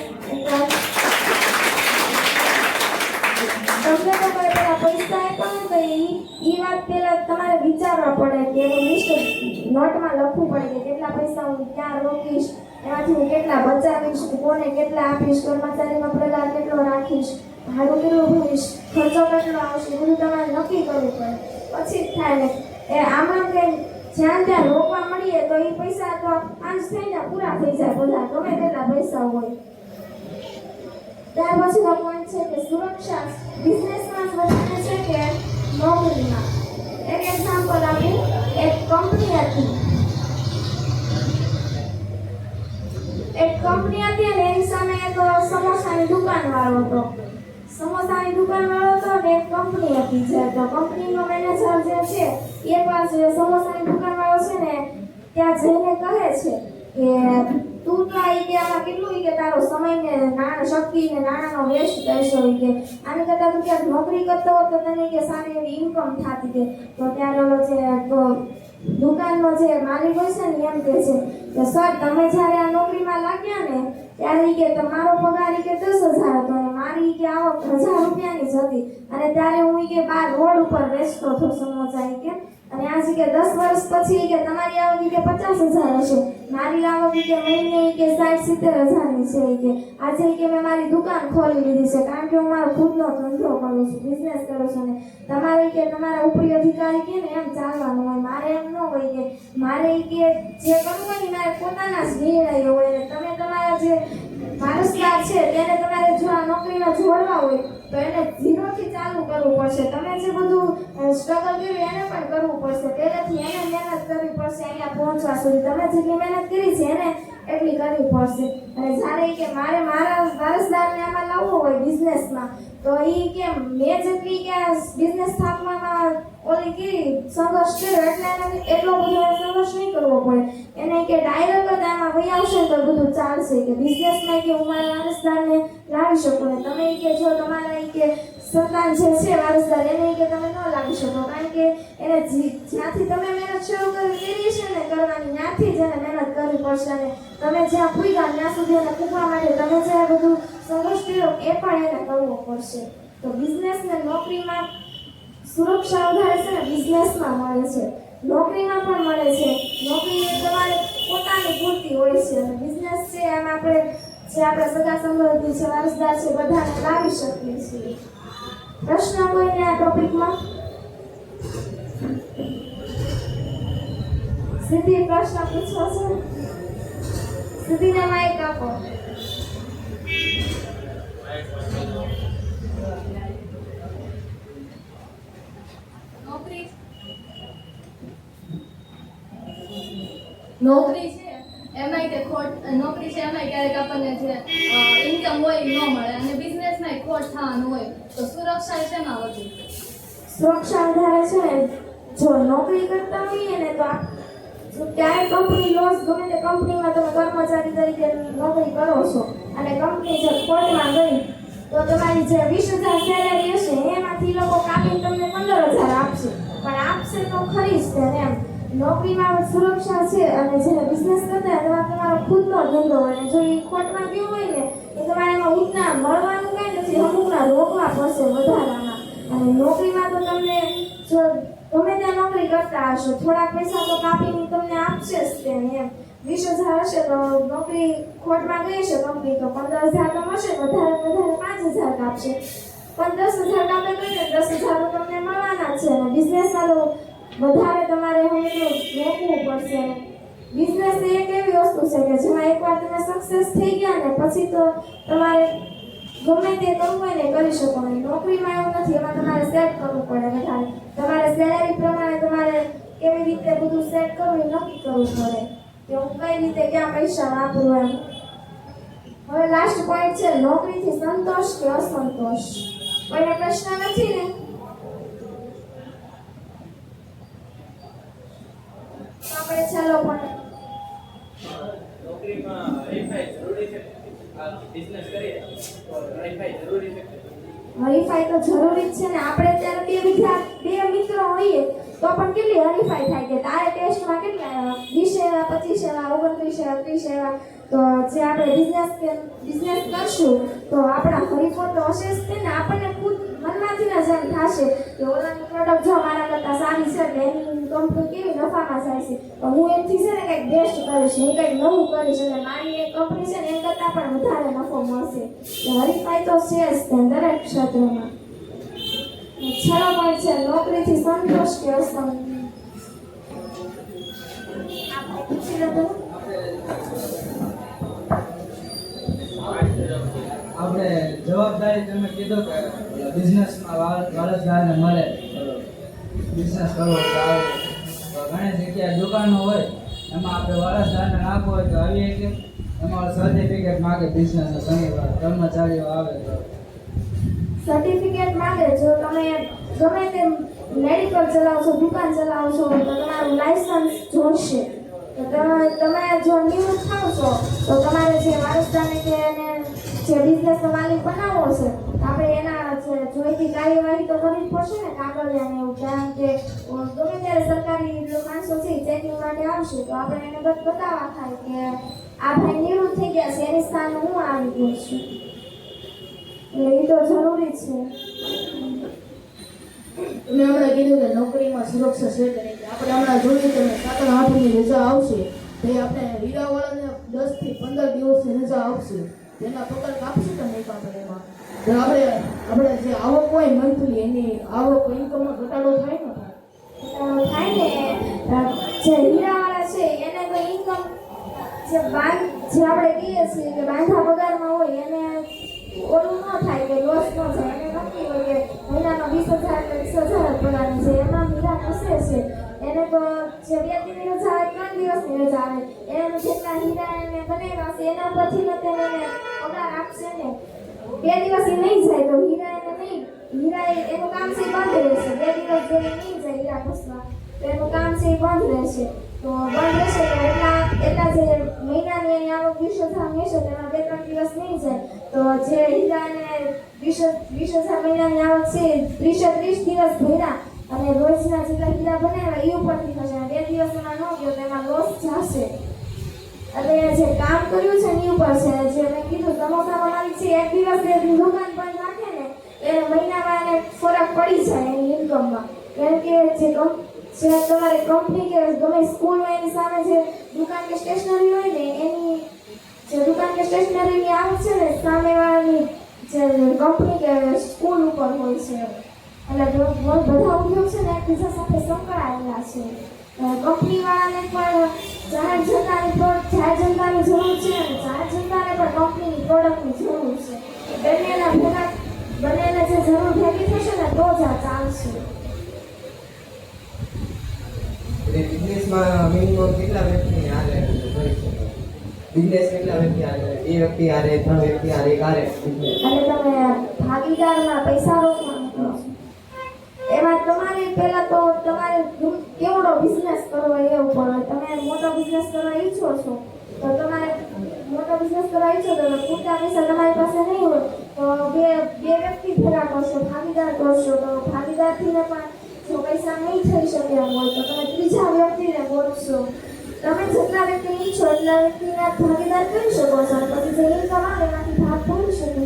તમને તો કોઈ પેલા પૈસા આપ્યા હોય તો ઈ વાત પેલા તમારે વિચારવા પડે કે એનું લિસ્ટ નોટમાં લખવું પડે કે કેટલા પૈસા હું ક્યાં રોકીશ, એમાંથી હું કેટલા બચાવીશ, કોને કેટલા આપીશ, કર્મચારીનો પગાર કેટલો રાખીશ, ભાડું કેટલું ભરીશ, ખર્ચો કેટલો આવશે, બધું તમારે નક્કી કરવું પડે. પછી જ થાય ને. એ આમાં કંઈ જ્યાં ત્યાં રોકવા મળીએ તો એ પૈસા તો આજ થઈને પૂરા થઈ જાય બધા ગમે તેટલા પૈસા હોય. ત્યાર પછીનો પોઈન્ટ છે કે સુરક્ષા બિઝનેસમાં જ વધારે છે કે નોકરીમાં. એક એક્ઝામ્પલ આપું. એક કંપની હતી અને એની સામે એક સમોસાની દુકાનવાળો હતો. સમોસાની દુકાનવાળો હતો ને એક કંપની હતી જે તો કંપનીનો મેનેજર જે છે એક વાર જે સમોસાની દુકાનવાળો છે ને ત્યાં જઈને કહે છે કે તું તો આ કે આમાં કેટલું કે તારો સમય ને નાણાં શક્તિ ને નાણાંનો વેસ્ટ કરશો કે આની કરતાં તું ક્યાંક નોકરી કરતો હોત તો તને કે સારી એવી ઇન્કમ થતી કે તો ત્યારે ઓલો જે દુકાનનો જે માલિક હોય છે ને એમ કહે છે કે સર તમે જ્યારે આ નોકરીમાં લાગ્યા ને ત્યારે કે તમારો પગાર કે 10,000 હતો અને મારી કે આવક 1,000 રૂપિયાની જ હતી અને ત્યારે હું કે બહાર રોડ ઉપર વેચતો હતો સમોસા કે અને આજે કે 10 વર્ષ પછી કે તમારી આવક કે 50,000 હશે મારી આવક કે મહિને કે 60-70,000 ની છે કે આજે કે મેં મારી દુકાન ખોલી લીધી છે કારણ કે હું મારો ખુદનો ધંધો કરું છું બિઝનેસ કરું છું ને તમારે કે તમારા ઉપરી અધિકારી કે ને એમ ચાલવાનું હોય મારે એમ ન હોય કે મારે કે જે કરવું હોય ને મારે પોતાના જ નિર્ણય હોય ને તમે તમારા જે વારસદાર છે તેને તમારે જો આ નોકરીમાં જોડવા હોય તો એને 0 થી ચાલુ કરવું પડશે. તમે જે બધું સ્ટ્રગલ કર્યું એને પણ કરવું પડશે. પહેલેથી એને મહેનત કરવી પડશે અહીંયા પહોંચવા સુધી. તમે જેટલી મહેનત કરી છે એને એટલી કરવી પડશે. અને જ્યારે કે મારે મારા વારસદારને આમાં લાવવો હોય બિઝનેસમાં તો એ કે મેં જેટલી કે બિઝનેસ સ્થાપવામાં ઓલી કે સંઘર્ષ કર્યો એટલે એને એટલો બધો સંઘર્ષ નહીં કરવો પડે. એને કે ડાયરેક્ટ જ આમાં વહી આવશે તો બધું ચાલશે કે બિઝનેસમાં કે હું મારા વારસદારને લાવી શકું ને તમે કે જો તમારા કે સંતાન જે છે વારસદાર એને કે તમે ન લાવી શકો કારણ કે એને જ્યાંથી તમે મહેનત શરૂ કરી છે ને કરવાની ત્યાંથી જ એને મહેનત કરવી પડશે અને તમે જ્યાં પૂગ્યા ત્યાં સુધી એને પૂગવા માટે તમે જે બધું સંઘર્ષ કર્યો એ પણ એને કરવો પડશે. તો બિઝનેસ ને નોકરીમાં સુરક્ષા વધારે છે ને બિઝનેસમાં મળે છે નોકરીમાં પણ મળે છે. નોકરી એ તમારે પોતાની પૂરતી હોય છે અને બિઝનેસ છે એમાં આપણે જે આપણા સગા સંબંધી છે વારસદાર છે બધાને લાવી શકીએ છીએ. પ્રશ્ન કોઈને આ ટોપિકમાં? સિદ્ધિ પ્રશ્ન પૂછવો છે? સિદ્ધિને માઇક આપો. નોકરી છે એમાંય તે ખોટ નોકરી છે એમાંય ક્યારેક આપણને જે ઇન્કમ હોય એ ન મળે અને બિઝનેસમાં ખોટ થવાનું હોય તો સુરક્ષા શેમાં વધુ? સુરક્ષા વધારે છે ને જો નોકરી કરતા હોઈએ ને તો ક્યારેય કંપની લોસ ગમે તે કંપનીમાં તમે કર્મચારી તરીકે નોકરી કરો છો અને કંપની જે ખોટમાં ગઈ તો તમારી જે 20,000 સેલેરી હશે એમાંથી લોકો કાપીને તમને 15,000 આપશે પણ આપશે તો ખરી જ તેને એમ. નોકરીમાં સુરક્ષા છે અને જેને બિઝનેસ કરતા હોય તેમાં તમારો ખુદનો ધંધો હોય અને જો એ ખોટમાં ગયું હોય ને એ તમારે એમાં ઉતના મળવાનું કાંઈ નથી અમુકના રોકવા પડશે વધારામાં. અને નોકરીમાં તો તમને જો ગમે ત્યાં નોકરી કરતા હશો થોડાક પૈસા તો કાપીને તમને આપશે જ તેને એમ. 20,000 હશે તો નોકરી ખોટમાં ગઈ છે કંપની તો 15,000 તો મળશે વધારે 5,000 કાપશે પણ 10,000 કાપે કરીને 10,000 તો તમને મળવાના છે અને બિઝનેસમાં તો વધારે તમારે હંમેશા રોકવું પડશે. બિઝનેસ એક એવી વસ્તુ છે કે જેમાં એકવાર તમે સક્સેસ થઈ ગયા ને પછી તો તમારે ગમે તે કરવું હોય ને કરી શકો નહીં. નોકરીમાં એવું નથી એમાં તમારે સેટ કરવું પડે વધારે તમારે સેલેરી પ્રમાણે તમારે કેવી રીતે બધું સેટ કરવું એ નક્કી કરવું પડે કે હું કઈ રીતે ક્યાં પૈસા વાપરું એમ. હવે લાસ્ટ પોઈન્ટ છે નોકરીથી સંતોષ કે અસંતોષ. કોઈને પ્રશ્ન નથી ને? આપણે ચાલો પણ નોકરીમાં હરીફાઈ જરૂરી છે. આ બિઝનેસ કરીએ તો હરીફાઈ જરૂરી છે. હરીફાઈ તો જરૂરી જ છે ને. આપણે ત્યારે બે મિત્રો હોઈએ તો પણ કેટલી હરીફાઈ થાય કે તારે ટેસ્ટમાં કેટલા 20 એવા 25 એવા 29 એવા 30 એવા તો જે આપણે બિઝનેસ કરશું તો આપણા હરીફો તો હશે જ ને. આપણને ખુદ મનમાંથી જ એમ થશે કે ઓલાની પ્રોડક્ટ જો મારા કરતાં સારી છે એટલે એની કંપની કેવી નફામાં જાય છે તો હું એમથી છે ને કંઈક બેસ્ટ કરીશ હું કંઈક નવું કરીશ અને મારી એક કંપની છે ને એમ કરતાં પણ વધારે નફો મળશે. હરીફાઈ તો છે જ દરેક ક્ષેત્રમાં. છેલ્લો પોઈન્ટ છે નોકરીથી સંતોષ કે અસંતોષ. પ્રશ્ન કરો. આપણે જવાબદારી તમે કીધું કે બિઝનેસમાં વારસદારને મળે બિઝનેસ કરવો તો આવે તો ઘણી જગ્યાએ દુકાનો હોય એમાં આપણે વારસદારને નાખવો હોય તો આવીએ કે એમાં સર્ટિફિકેટ માગે બિઝનેસના ઘણીવાર કર્મચારીઓ આવે તો સર્ટિફિકેટ માંગે. જો તમે ગમે તે મેડિકલ ચલાવશો, દુકાન ચલાવશો તો તમારું લાયસન્સ જોઈશે. તો તમે જો નિવૃત્ત થાવ છો તો તમારે જે વારસદારને કે એને જે બિઝનેસનો માલિક બનાવવો છે તો આપણે એના જે જોઈતી કાર્યવાહી તો કરવી જ પડશે ને, કાગળિયાને એવું. કારણ કે ગમે ત્યારે સરકારી માણસો છે ચેકિંગ માટે આવશે તો આપણે એને બતાવવા થાય કે આ ભાઈ નિવૃત્ત થઈ ગયા છે, એની સ્થાન હું આવી ગયો છું. એટલે એ તો જરૂરી છે. તમે હમણાં કીધું કે નોકરીમાં સુરક્ષા છે કે નહીં. આપણે હમણાં જોયું કે 7 આઠની રજા આવશે તો આપણે હીરાવાળાને 10 થી 15 દિવસની રજા આવશે, તેના પગાર કાપશે કે નહીં કાપે એમાં. તો આપણે જે આવક હોય મંથલી એની આવક ઇન્કમમાં ઘટાડો થાય ને થાય ને. જે હીરાવાળા છે એને તો ઇન્કમ જે આપણે કહીએ છીએ કે બાંધા પગારમાં હોય એને ઓલું ન થાય કે લોસ ન થાય. એને નક્કી હોય કે મહિનાનો 20,000 એટલે 20,000 જ પગારની છે. એમાં હીરા ખસે છે એને તો જે 2 દિનની રજા આવે, 3 દિવસની રજા આવે, એને જેટલા હીરા એને બનાવ્યા છે એના પરથી તો તેને પગાર આપશે ને. 2 દિવસ એ નહીં જાય તો હીરા એને નહીં, હીરા એનું કામ છે એ બંધ રહેશે. 2 દિવસ જો એ નહીં જાય હીરા ખસવા તો એનું કામ છે એ બંધ રહેશે. તો બંધ રહેશે તો એટલા જે મહિનાની એની આવક 20,000 હશે તેમાં 2-3 દિવસ નહીં જાય તો જે હીરાને 20,000 મહિનાની આવક છે 30 દિવસ ભર્યા અને રોજના જેટલા હીરા બનાવ્યા એ ઉપરથી થશે. 2 દિવસમાં ન ગયો તો એમાં લોસ જશે. એટલે જે કામ કર્યું છે એની ઉપર છે. જે મેં કીધું સમોસાનો માલિક છે 1 દિવસ એ દુકાન બંધ રાખે ને એને મહિનામાં એને ફરક પડી જાય એની ઇન્કમમાં. કેમ કે જે તમારે કંપની કે ગમે સ્કૂલ હોય એની સામે જે દુકાન કે સ્ટેશનરી હોય ને એની જે દુકાન કે સ્ટેશનરીની આવક છે ને સામેવાળાની જે કંપની કે સ્કૂલ ઉપર હોય છે. એટલે બધા ઉદ્યોગ છે ને એકબીજા સાથે સંકળાયેલા છે. કંપનીવાળાને પણ જાહેર જનતાની જરૂર છે અને જાહેર જનતાને પણ કંપનીની પ્રોડક્ટની જરૂર છે. બંનેને જે જરૂર ભેગી થશે ને તો જ આ ચાલશે. બિઝનેસમાં મિનિમમ કેટલા વ્યક્તિ હારે કરી શકો? બિઝનેસ કેટલા વ્યક્તિ હારે? 2 વ્યક્તિ હારે, 3 વ્યક્તિ હારે, એક હારે બિઝનેસ. અને તમે ભાગીદારમાં પૈસા રોકવાનું છો એમાં તમારે પહેલા તો તમારે કેવડો બિઝનેસ કરવો એ ઉપર હોય. તમે મોટો બિઝનેસ કરવા ઈચ્છો છો તો તમારે મોટો બિઝનેસ કરવા ઈચ્છો તો પૂરતા પૈસા તમારી પાસે નહીં હોય તો બે વ્યક્તિ ભેગા કરશો, ભાગીદાર કરશો તો ભાગીદારથીને પણ જો પૈસા નહીં થઈ શકે એમ હોય તો તમે ત્રીજા વ્યક્તિને બોલશો. તમે જેટલા વ્યક્તિ ઈચ્છો એટલા વ્યક્તિના ભાગીદાર કરી શકો છો અને પછી જે ઇન્કમ આવે એમાંથી ભાગ પડી શકે.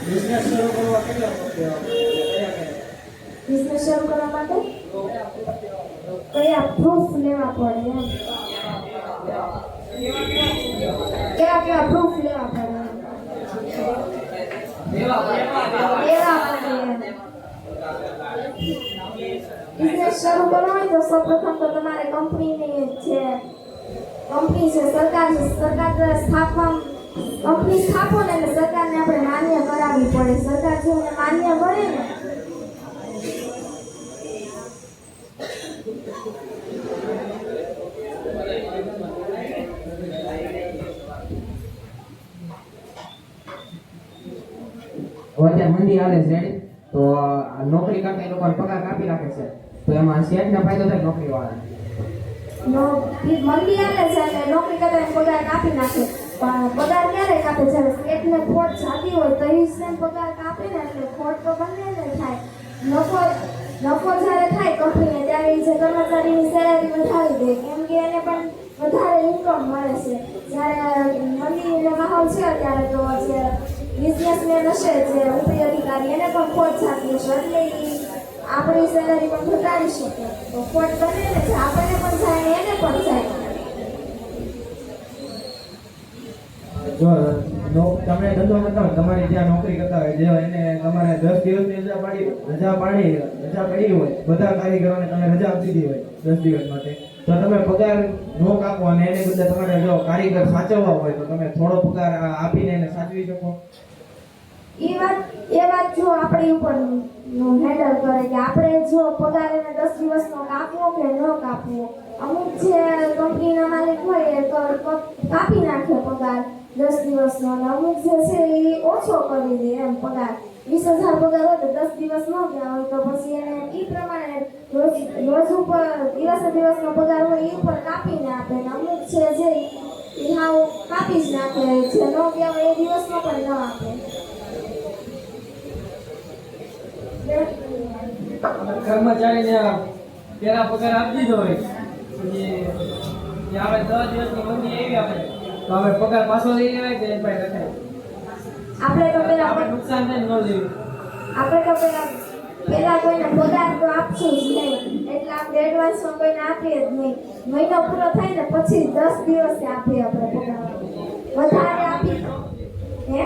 બિઝનેસ શરૂ કરવા કેટલા રૂપિયા બિઝનેસ શરૂ કરવા માટે કયા પ્રૂફ લેવા પડે એમ? કેવા પ્રૂફ લેવા પડે? બિઝનેસ શરૂ કરવો હોય તો સૌપ્રથમ તો તમારે કંપનીની જે કંપની છે સરકાર દ્વારા કંપની સ્થાપો ને એટલે સરકારને આપણે માન્ય કરાવવી પડે. સરકાર જો માન્ય કરે ને અત્યારે મંદી હાલે છે તો નોકરી કરતા એ લોકોને પગાર કાપી રાખે છે તો એમાં શેઠને ફાયદો થાય નોકરી વાળાને. મંદી આવે છે અને નોકરી કરતા પગાર કાપી નાખે. પણ પગાર ક્યારે કાપે? જ્યારે શેઠને ખોટ જાતી હોય તો એ પગાર કાપે ને એટલે ખોટ તો બંનેને થાય. નફો જ્યારે થાય કંપનીને ત્યારે જે કર્મચારીની સેલેરી વધારી દે કેમ કે એને પણ વધારે ઇન્કમ મળે છે. જ્યારે મંદીનો માહોલ છે અત્યારે તો જે બિઝનેસમેન હશે જે ઉપરી અધિકારી એને પણ ખોટ જાતી હશે એટલે આપણી સેલેરી પણ ઘટાડી શકે. તો ખોટ બંનેને છે, આપણને પણ જાય ને એને પણ જાય. જો તમે ધંધો કરતા હોય તમારી જ્યાં નોકરી કરતા હોય જે એને તમારે 10 દિવસની રજા પડી હોય બધા કારીગરોને તમે રજા આપી દીધી હોય 10 દિવસ માટે તો તમે પગાર નો કાપો અને એને બદલે તમારે જો કારીગર સાચવવા હોય તો તમે થોડો પગાર આપીને એને સાચવી શકો. એ વાત જો આપણી ઉપર હેન્ડલ કરે કે આપણે જો પગાર એને 10 દિવસનો કાપવો કે ન કાપવો. અમુક જે કંપનીના માલિક હોય એ તો કાપી નાખે પગાર 10 દિવસનો, અને અમુક જે છે એ ઓછો કરી દે એમ પગાર. 20,000 પગાર હોય તો 10 દિવસ ન ગયા હોય તો પછી એને એ પ્રમાણે રોજ ઉપર દિવસનો પગાર હોય એ ઉપર કાપીને આપે. ને અમુક છે જે એ હાવ કાપી જ નાખે, જે ન ગયા હોય એ દિવસનો પણ ન આપે. કર્મચારીને પેલા પગાર આપી દીધો હોય પછી આપણે 10 દિવસની મંદી આવી આપણે તો આપણે પગાર પાછો લઈ લેવાય કે ભાઈ રખાય? આપણે તો પેલા આપણે નુકસાન થાય ન લેવું. આપણે તો પેલા કોઈને પગાર તો આપશું જ નહીં, એટલે આપણે એડવાન્સમાં કોઈને આપીએ જ નહીં. મહિનો પૂરો થાય ને પછી 10 દિવસે આપીએ આપણે પગાર. વધારે આપી હે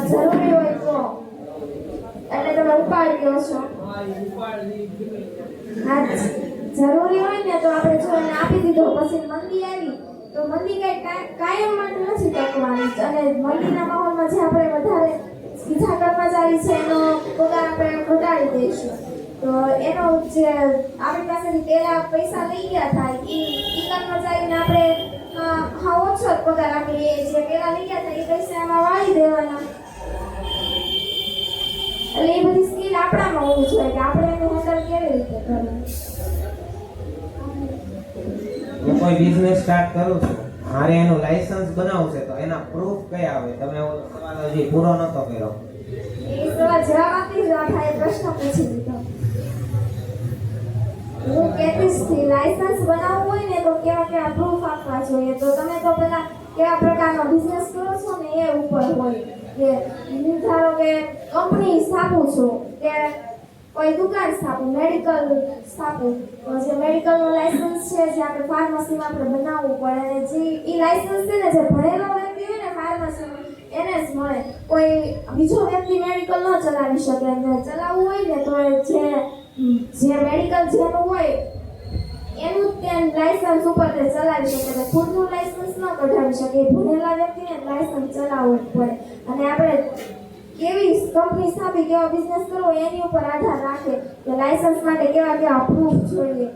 જરૂરી હોય તો એટલે તમે ઉપાડ કહો છો. હા, જરૂરી હોય ને તો આપણે જો એને આપી દીધો પછી મંદી આવી તો મંદી કઈ કાયમ માટે નથી ટકવાની, અને મંદીના માહોલમાં જે આપણે વધારે બીજા કર્મચારી છે એનો પગાર આપણે ઘટાડી દઈશું તો એનો જે આપણી પાસેથી પેલા પૈસા લઈ ગયા થાય એ કર્મચારીને આપણે હા ઓછો જ પગાર આપીએ. જે પેલા લઈ ગયા હતા એ પૈસા એમાં વાળી દેવાના. એટલે એ બધી સ્કિલ આપણામાં હોવી જોઈએ કે આપણે એનું હેન્ડલ કેવી રીતે કરવું. હું કોઈ બિઝનેસ સ્ટાર્ટ કરું છું, મારે એનું લાયસન્સ બનાવવું છે તો એના પ્રૂફ કયા આવે? તમે સવાલ હજી પૂરો નતો કર્યો. એ સવાલ જવાબ આપી જ થાય પ્રશ્ન પૂછી દીધો. હું કહેતી લાયસન્સ બનાવવું હોય ને તો કેવા પ્રૂફ આપવા જોઈએ. તો તમે તો પેલા કેવા પ્રકારનો બિઝનેસ કરો છો ને એ ઉપર હોય કે ધારો કે કંપની સ્થાપું છું કે કોઈ દુકાન સ્થાપું, મેડિકલ સ્થાપું, તો જે મેડિકલનું લાયસન્સ છે જે આપણે ફાર્મસીમાં આપણે બનાવવું પડે, અને જે એ લાયસન્સ છે ને જે ભણેલો વ્યક્તિ હોય ને ફાર્મસીમાં એને જ મળે. કોઈ બીજો વ્યક્તિ મેડિકલ ન ચલાવી શકે. અને ચલાવવું હોય ને તો જે મેડિકલ જેનું હોય એનું ત્યાં લાયસન્સ ઉપર તે ચલાવી શકે. ખુદનું લાયસન્સ ન કઢાવી શકે. ભણેલા વ્યક્તિને લાયસન્સ ચલાવવું પડે. અને આપણે કેવી કંપની સ્થાપી, કેવા બિઝનેસ કરવો એની ઉપર આધાર રાખે કે લાયસન્સ માટે કેવા પ્રૂફ જોઈએ.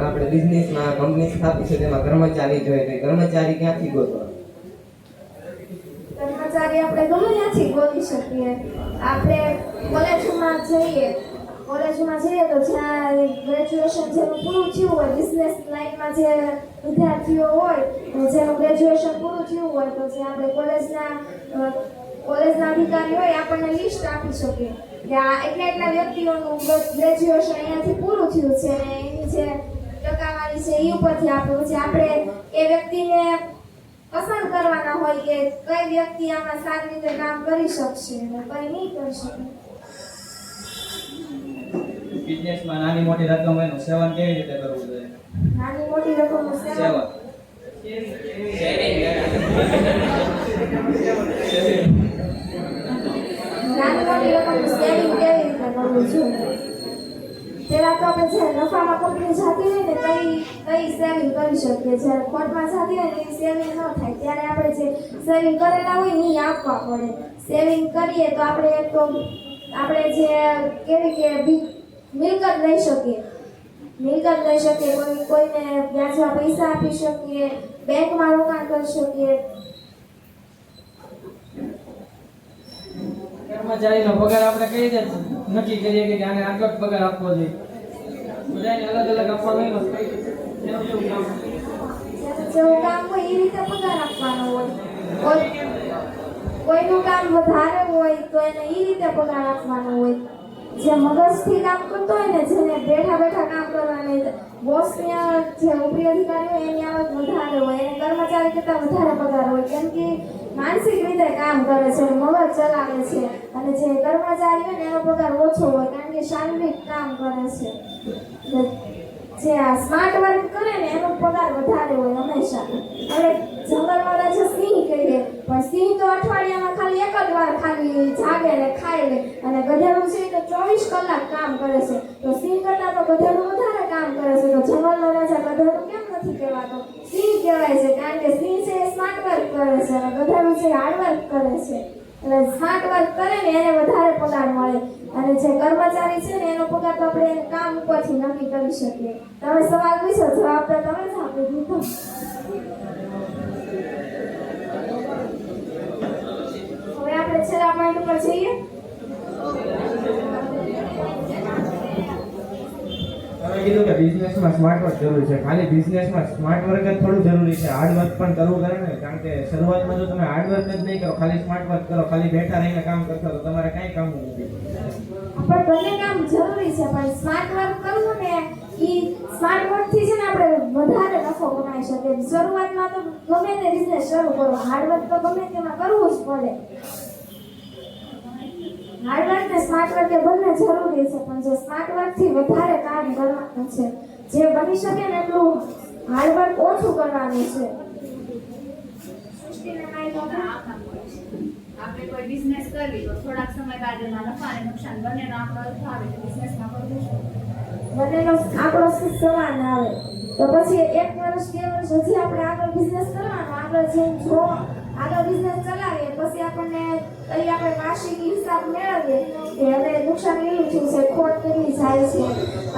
આપણે બિઝનેસમાં કંપની સ્થાપી છે તેમાં કર્મચારી જોઈએ તો કર્મચારી ક્યાંથી ગોતવા? કર્મચારી આપણે ગમે ત્યાંથી ગોતી શકીએ. આપણે કોલેજમાં જઈએ તો જ્યાં ગ્રેજ્યુએશન જેનું પૂરું થયું હોય, બિઝનેસ લાઈનમાં જે વિદ્યાર્થીઓ હોય જેનું ગ્રેજ્યુએશન પૂરું થયું હોય તો જે આપણે કોલેજના અધિકારી હોય આપણને લિસ્ટ આપી શકે કે આ એટલા વ્યક્તિઓનું ગ્રેજ્યુએશન અહીંયાથી પૂરું થયું છે અને એની જે ટકાવારી છે એ ઉપરથી આપણે પછી આપણે એ વ્યક્તિને પસંદ કરવાના હોય કે કઈ વ્યક્તિ આમાં સારી રીતે કામ કરી શકશે અને કઈ નહીં કરી શકે. બિઝનેસમાં નાની મોટી રકમ હોય એનું સેવન કેવી રીતે કરવું જોઈએ? નાની મોટી રકમનું સેવન નાની મોટી રકમનું સેવિંગ કેવી રીતે કરવું જોઈએ? પેલા તો આપણે જે નફામાં કંપની જતી હોય ને કઈ સેવિંગ કરી શકીએ. જ્યારે ખોટમાં જતી હોય ને એ સેવિંગ ન થાય ત્યારે આપણે જે સેવિંગ કરેલા હોય ને એ આપવા પડે. સેવિંગ કરીએ તો આપણે જે કેવી કે મિલકત લઈ શકીએ. કોઈને વ્યાજમાં પૈસા આપી શકીએ, બેંકમાં રોકાણ કરી શકીએ. કર્મચારીનો પગાર આપણે કઈ રીતે નક્કી કરીએ કે આને આટલો જ પગાર આપવો જોઈએ? બધાને અલગ અલગ આપવાનો હોય જેવું કામ હોય એ રીતે પગાર આપવાનો હોય. કોઈનું કામ વધારે હોય તો એને એ રીતે પગાર આપવાનો હોય. જે મગજથી કામ કરતો હોય ને, જેને બેઠા કામ કરવાનું, બોસના જે ઉપરી અધિકારી હોય એની આવક વધારે હોય, એને કર્મચારી કરતાં વધારે પગાર હોય. કેમ કે માનસિક રીતે કામ કરે છે, મગજ ચલાવે છે. અને જે કર્મચારી હોય ને એનો પગાર ઓછો હોય કારણ કે શારીરિક કામ કરે છે. જે આ સ્માર્ટ વર્ક કરે ને એનો પગાર વધારે હોય હંમેશા. હવે જંગલવાળા પણ સિંહ તો અઠવાડિયામાં ખાલી એક જ વાર ખાલી જાગે ને ખાઈ લે, અને ગધેડું છે એ તો 24 કલાક કામ કરે છે. તો સિંહ કરતાં તો ગધેડું વધારે કામ કરે છે. તો જંગલનો રાજા ગધેડું કેમ નથી કહેવાતો? સિંહ કહેવાય છે, કારણ કે સિંહ છે એ સ્માર્ટ વર્ક કરે છે અને ગધેડું છે હાર્ડ વર્ક કરે છે. એટલે સ્માર્ટ વર્ક કરે ને એને વધારે પગાર મળે, અને જે કર્મચારી છે ને એનો પગાર તો આપણે એને કામ ઉપરથી નક્કી કરી શકીએ. તમે સવાલ પૂછો, જવાબ તો તમે જ આપી દીધો. હવે આપણે છેલ્લા પોઈન્ટ ઉપર જઈએ. તમે કીધું કે બિઝનેસમાં સ્માર્ટ વર્ક જરૂરી છે. ખાલી બિઝનેસમાં સ્માર્ટ વર્ક જ થોડું જરૂરી છે, હાર્ડ વર્ક પણ કરવું કરે ને. કારણ કે શરૂઆતમાં જો તમે હાર્ડ વર્ક જ નહીં કરો, ખાલી સ્માર્ટ વર્ક કરો, ખાલી બેઠા રહીને કામ કરશો તો તમારે કાંઈ કામ નથી. પણ બંને કામ જરૂરી છે, પણ સ્માર્ટ વર્ક કરવું ને એ સ્માર્ટ વર્કથી છે ને આપણે વધારે નફો કમાઈ શકીએ. શરૂઆતમાં તો ગમે તે બિઝનેસ શરૂ કરો, હાર્ડ વર્ક તો ગમે તેમાં કરવું જ પડે. હાર્ડ વર્ક ને સ્માર્ટ વર્ક એ બંને જરૂરી છે, પણ જે સ્માર્ટ વર્કથી વધારે કામ કરવાનું છે, જે બની શકે ને એટલું હાર્ડ વર્ક ઓછું કરવાનું છે. આપણે કોઈ બિઝનેસ કરવી તો થોડાક સમય બાદ એમાં નફા અને નુકસાન બંનેનો આંકડો આવે તો બિઝનેસમાં કરવું છે. બંનેનો આંકડો સમાન આવે તો પછી 1 વર્ષ 2 વર્ષ હજી આપણે આગળ બિઝનેસ કરવાનો, આગળ જેમ જો આગળ બિઝનેસ ચલાવીએ પછી આપણને આપણે વાર્ષિક હિસાબ મેળવીએ કે હવે નુકસાન કેટલું થયું છે, ખોટ કેટલી જાય છે,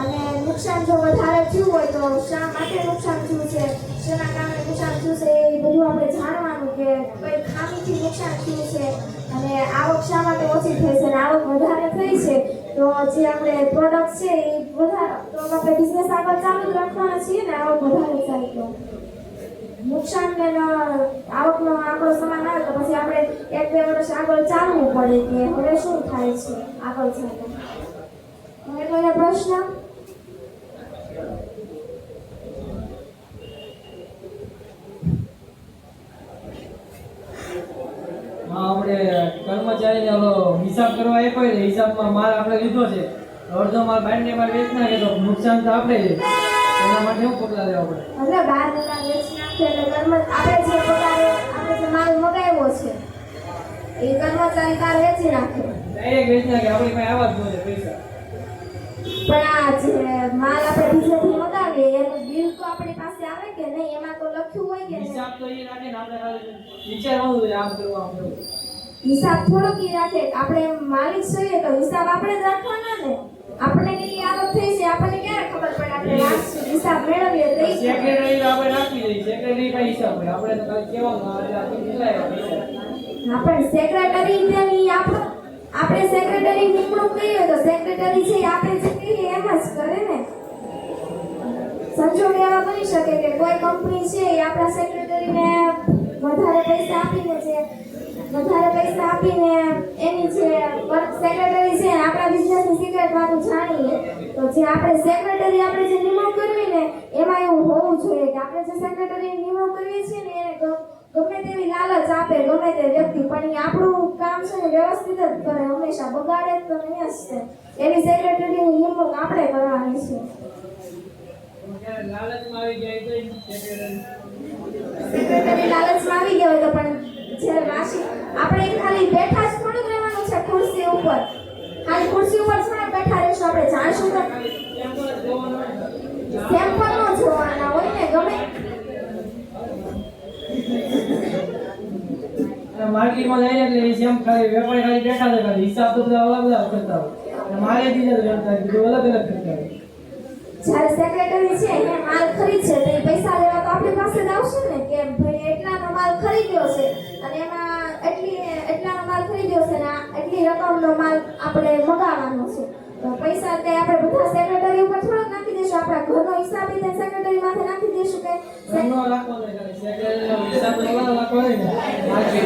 અને નુકસાન જો વધારે થયું હોય તો શા માટે નુકસાન થયું છે, શેના કારણે નુકસાન થયું છે, એ બધું આપણે જાણવાનું કે કઈ ખામીથી નુકસાન થયું છે, અને આવક શા માટે ઓછી થઈ છે, અને આવક વધારે થઈ છે તો જે આપણે પ્રોડક્ટ છે એ વધારે તો આપણે બિઝનેસ આગળ ચાલુ જ રાખવાના છીએ ને. આવક વધારે થાય તો નુકસાન ને આવકનો આંકડો સમાન આવે તો પછી આપણે 1-2 વર્ષ આગળ ચાલવું પડે કે હવે શું થાય છે આગળ ચાલો. હવે કોઈને પ્રશ્ન? આપણે કર્મચારીને ઓલો હિસાબ કરવા આપ્યો હોય ને, હિસાબમાં માલ આપણે લીધો છે, અડધો માલ બાંધને માલ વેચ નાખે તો નુકસાન તો આપણે જ. એના માટે શું પગલાં લેવા પડે? એટલે 12 માલ વેચી નાખે એટલે આપણે જે પગારે આપણે જે માલ મગાવ્યો છે એ કર્મચારી કાર વેચી નાખે, ડાયરેક્ટ વેચ નાખે, આપણી પાસે આવા જ જોઈએ પૈસા. પણ આ જે માલ આપણે બીજેથી મગાવીએ એનું બિલ તો આપણી પાસે આવે કે નહીં? એમાં તો લખ્યું હોય કે હિસાબ તો એ રાખે ને, આપણે ખાલી વિચારવાનું છે આમ કરવું આમ કરવું. હિસાબ થોડોક ઈ રાખે. આપણે માલિક છીએ તો હિસાબ આપણે જ રાખવાના ને. આપણે કેટલી આવક થઈ છે આપણને ક્યારે ખબર પડે? આપણે હિસાબ મેળવીએ તો સેક્રેટરી આપણે રાખવી જોઈએ, સેક્રેટરી પાસે હિસાબ હોય, આપણે તો ખાલી કહેવાનું આજે આપણે કેટલા પૈસા. આપણે સેક્રેટરી ની આપણે સેક્રેટરી નિમણૂક કરી હોય તો સેક્રેટરી છે આપણે જે કહીએ એમ જ કરે ને. સંજોગ એવા બની શકે કે કોઈ કંપની છે એ આપણા સેક્રેટરીને વધારે પૈસા આપીને એની જે સેક્રેટરી છે આપણા બિઝનેસની સિક્રેટ વાતો જાણી લે. તો જે આપણે સેક્રેટરી આપણે જે નિમણૂક કરવી ને એમાં એવું હોવું જોઈએ કે આપણે જે સેક્રેટરી નિમણૂક કરીએ છીએ ને એને ગમે તેવી લાલચ આપે ગમે તે વ્યક્તિ, પણ એ આપણું કામ છે ને વ્યવસ્થિત જ કરે, હંમેશા બગાડે તો નહીં જ છે. એવી સેક્રેટરીની નિમણૂક આપણે કરવાની છે. લાલચમાં આવી જાય તો સેક્રેટરી લાલચમાં આવી ગયા હોય તો પણ જ્યારે વાસી આપણે ખાલી બેઠા જ થોડુંક રહેવાનું છે ખુરશી ઉપર, ખાલી ખુરશી ઉપર થોડા બેઠા રહેશું, આપણે જાણશું તો સેમ્પલ નો જોવાના હોય ને ગમે માર્કેટમાં જઈને એટલે એ જેમ ખાલી વેપારી ખાલી બેઠા છે, ખાલી હિસાબ તો બધા અલગ અલગ કરતા હોય, મારે બીજા કરતા હોય, બધું અલગ અલગ કરતા હોય. જ્યારે સેક્રેટરી છે એને માલ ખરીદશે તો એ પૈસા લેવા તો આપણી પાસે જ આવશે ને કે ભાઈ એટલાનો માલ ખરીદ્યો છે અને એમાં એટલાનો માલ ખરીદ્યો છે ને એટલી રકમનો માલ આપણે મગાવવાનો છે. તો પૈસા તે આપણે બધા સેક્રેટરી ઉપર થોડોક નાખી દઈશું, આપણા ઘરનો હિસાબ એ સેક્રેટરી માથે નાખી દઈશું કે ઘરનો રાખવાનો છે, સેક્રેટરીનો હિસાબ તો અલગ રાખવાનો છે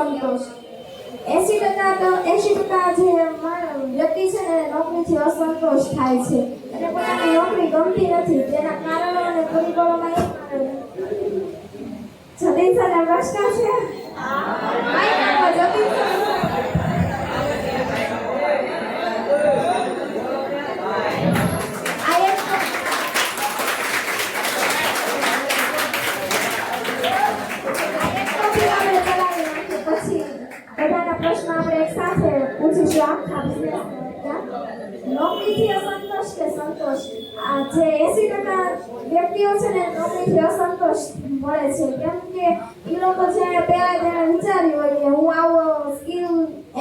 અસંતોષ. 80% જે વ્યક્તિ છે ને નોકરીથી અસંતોષ થાય છે અને પોતાની નોકરી ગમતી નથી. તેના કારણો અને પરિબળોમાં એક જતીન સરના પ્રશ્ન છે. જતીન સર. બધાના પ્રશ્ન આપણે એક સાથે પૂછીશું આખા બિઝનેસ. નોકરીથી અસંતોષ કે સંતોષ? આ જે 80% વ્યક્તિઓ છે ને નોકરીથી અસંતોષ મળે છે, કેમ કે એ લોકો જે પહેલા જેને વિચાર્યું હોય કે હું આવો સ્કિલ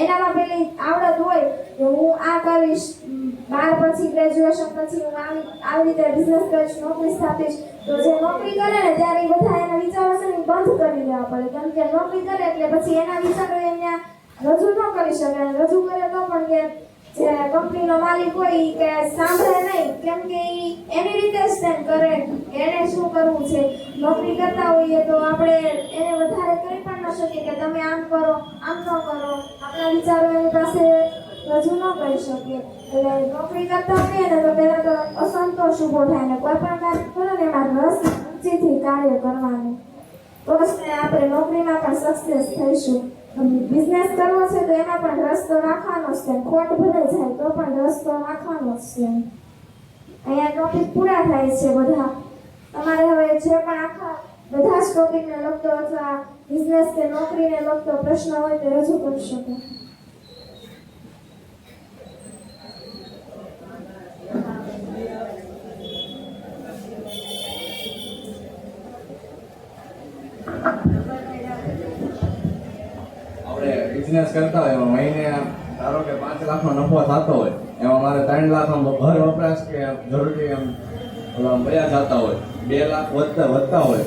એનામાં પેલી આવડત હોય કે હું આ કરીશ, 12 પછી ગ્રેજ્યુએશન પછી હું આવી રીતે બિઝનેસ કરીશ, નોકરી સ્થાપીશ, તો જે નોકરી કરે ને ત્યારે એ બધા એના વિચારો છે ને બંધ કરી દેવા પડે. કેમ કે નોકરી કરે એટલે પછી એના વિચારો એને રજૂ ન કરી શકે. રજૂ કરે તો પણ કે જે કંપનીનો માલિક હોય ઈ કે સાંભળે નહીં, કેમ કે એની રીતે જ તેમ કરે, એને શું કરવું છે. નોકરી કરતા હોઈએ તો આપણે એને વધારે કહી પણ ન શકીએ કે તમે આમ કરો, આમ ન કરો. આપણા વિચારો એની પાસે રજૂ ન કરી શકીએ. એટલે નોકરી કરતા હોઈએ ને તો પહેલાં તો અસંતોષ ઊભો થાય ને કોઈ પણ કાર્ય કરો ને એમાં રસ રુચિથી કાર્ય કરવાનું, તો જ આપણે નોકરીમાં પણ સક્સેસ થઈશું. બિઝનેસ કરવો છે તો એમાં પણ રસ તો રાખવાનો જ છે. ખોટ ભલે જાય તો પણ રસ તો રાખવાનો જ છે. અહીંયા ટોપિક પૂરા થાય છે બધા. તમારે હવે જે પણ આખા બધા જ ટોપિકને લગતો અથવા બિઝનેસ કે નોકરીને લગતો પ્રશ્ન હોય તે રજૂ કરી શકો. બિઝનેસ કરતા હોય એમાં મહિને ધારો કે 5 લાખનો નફો થતો હોય, એમાં મારે 3 લાખ ઘર વપરાશ કે જરૂરી બયા જતા હોય, 2 લાખ વધતા હોય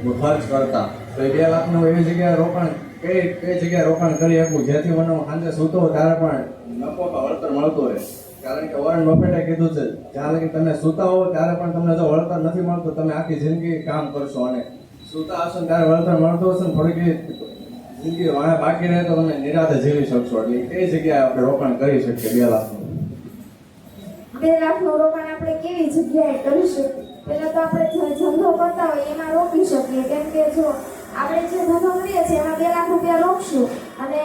ખર્ચ કરતા, તો એ 2 લાખનું એવી જગ્યાએ રોકાણ કઈ જગ્યાએ રોકાણ કરી શકું જેથી મને સાંજે સૂતો હોય ત્યારે પણ નફો કે વળતર મળતું રહે. કારણ કે વોરન બફેટે કીધું છે જ્યાં લગી તમે સૂતા હો ત્યારે પણ તમને જો વળતર નથી મળતું તમે આખી જિંદગી કામ કરશો, અને સૂતા હશો ત્યારે વળતર મળતું હશે ને થોડીક જિંદગી વાણે બાકી રહે તો તમે નિરાતે જીવી શકશો. એટલે કઈ જગ્યાએ આપણે રોકાણ કરી શકીએ 2 લાખનું? 2 લાખનું રોકાણ આપણે કેવી જગ્યાએ કરી શકીએ? પહેલા તો આપણે જે ધંધો કરતા હોય એમાં રોકી શકીએ. કેમ કે જો આપણે જે ધંધો કરીએ છીએ એમાં 2 લાખ રૂપિયા રોકશું અને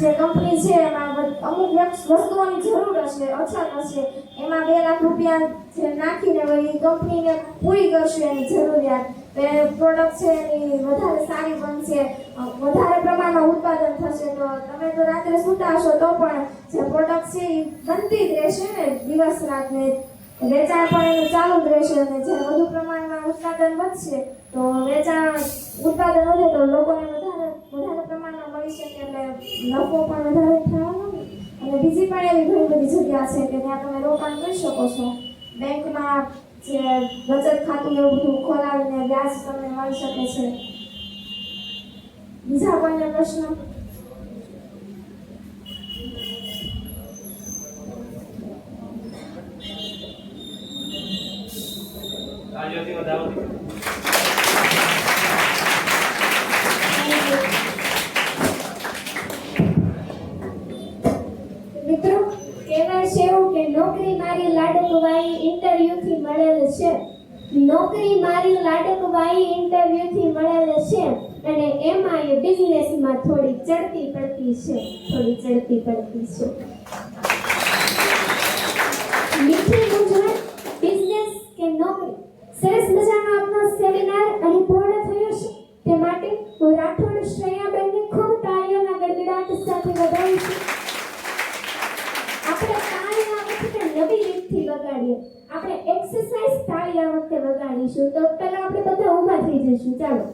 જે કંપની છે એમાં અમુક વસ્તુઓની જરૂર હશે, અછત હશે, એમાં 2 લાખ રૂપિયા જે નાખીને વળી કંપનીને પૂરી કરશું એની જરૂરિયાત. પ્રોડક્ટ છે એની વધારે સારી બનશે, વધારે પ્રમાણમાં ઉત્પાદન થશે, તો તમે તો રાત્રે સૂતા હશો તો પણ જે પ્રોડક્ટ છે એ બનતી જ રહેશે ને દિવસ રાત, ને વેચાણ પણ એનું ચાલુ જ રહેશે. અને જ્યારે વધુ પ્રમાણમાં ઉત્પાદન વધશે તો ઉત્પાદન વધે તો લોકોને વધારે પ્રમાણમાં મળી શકે, એટલે નફો પણ વધારે થવાનો. અને બીજી પણ એવી ઘણી બધી જગ્યા છે કે ત્યાં તમે રોકાણ કરી શકો છો. બેંકમાં જે બચત ખાતું એવું બધું ખોલાવીને વ્યાજ તમને મળી શકે છે. બીજા કોઈને પ્રશ્ન? મિત્રો, કહેવાય છે એવું કે નોકરી મારી લાડકવાઈ ઇન્ટરવ્યુથી મળેલ છે. નોકરી મારી લાડકવાઈ ઇન્ટરવ્યુથી મળેલ છે અને એમાં એ બિઝનેસમાં થોડી ચડતી પડતી છે. મીઠી મૂંઝવણ, બિઝનેસ કે નોકરી? સરસ મજાનો આપનો સેમિનાર અહીં પૂર્ણ થયો છે. તે માટે હું રાઠોડ શ્રેયાબેનને ખૂબ તાળીઓના ગડગડાટ સાથે વધાવું છું. આપણે તાળી આ વખતે નવી રીતથી વગાડીએ. આપણે એક્સરસાઇઝ તાળી આ વખતે વગાડીશું. તો પહેલા આપણે બધા ઊભા થઈ જઈશું. ચાલો.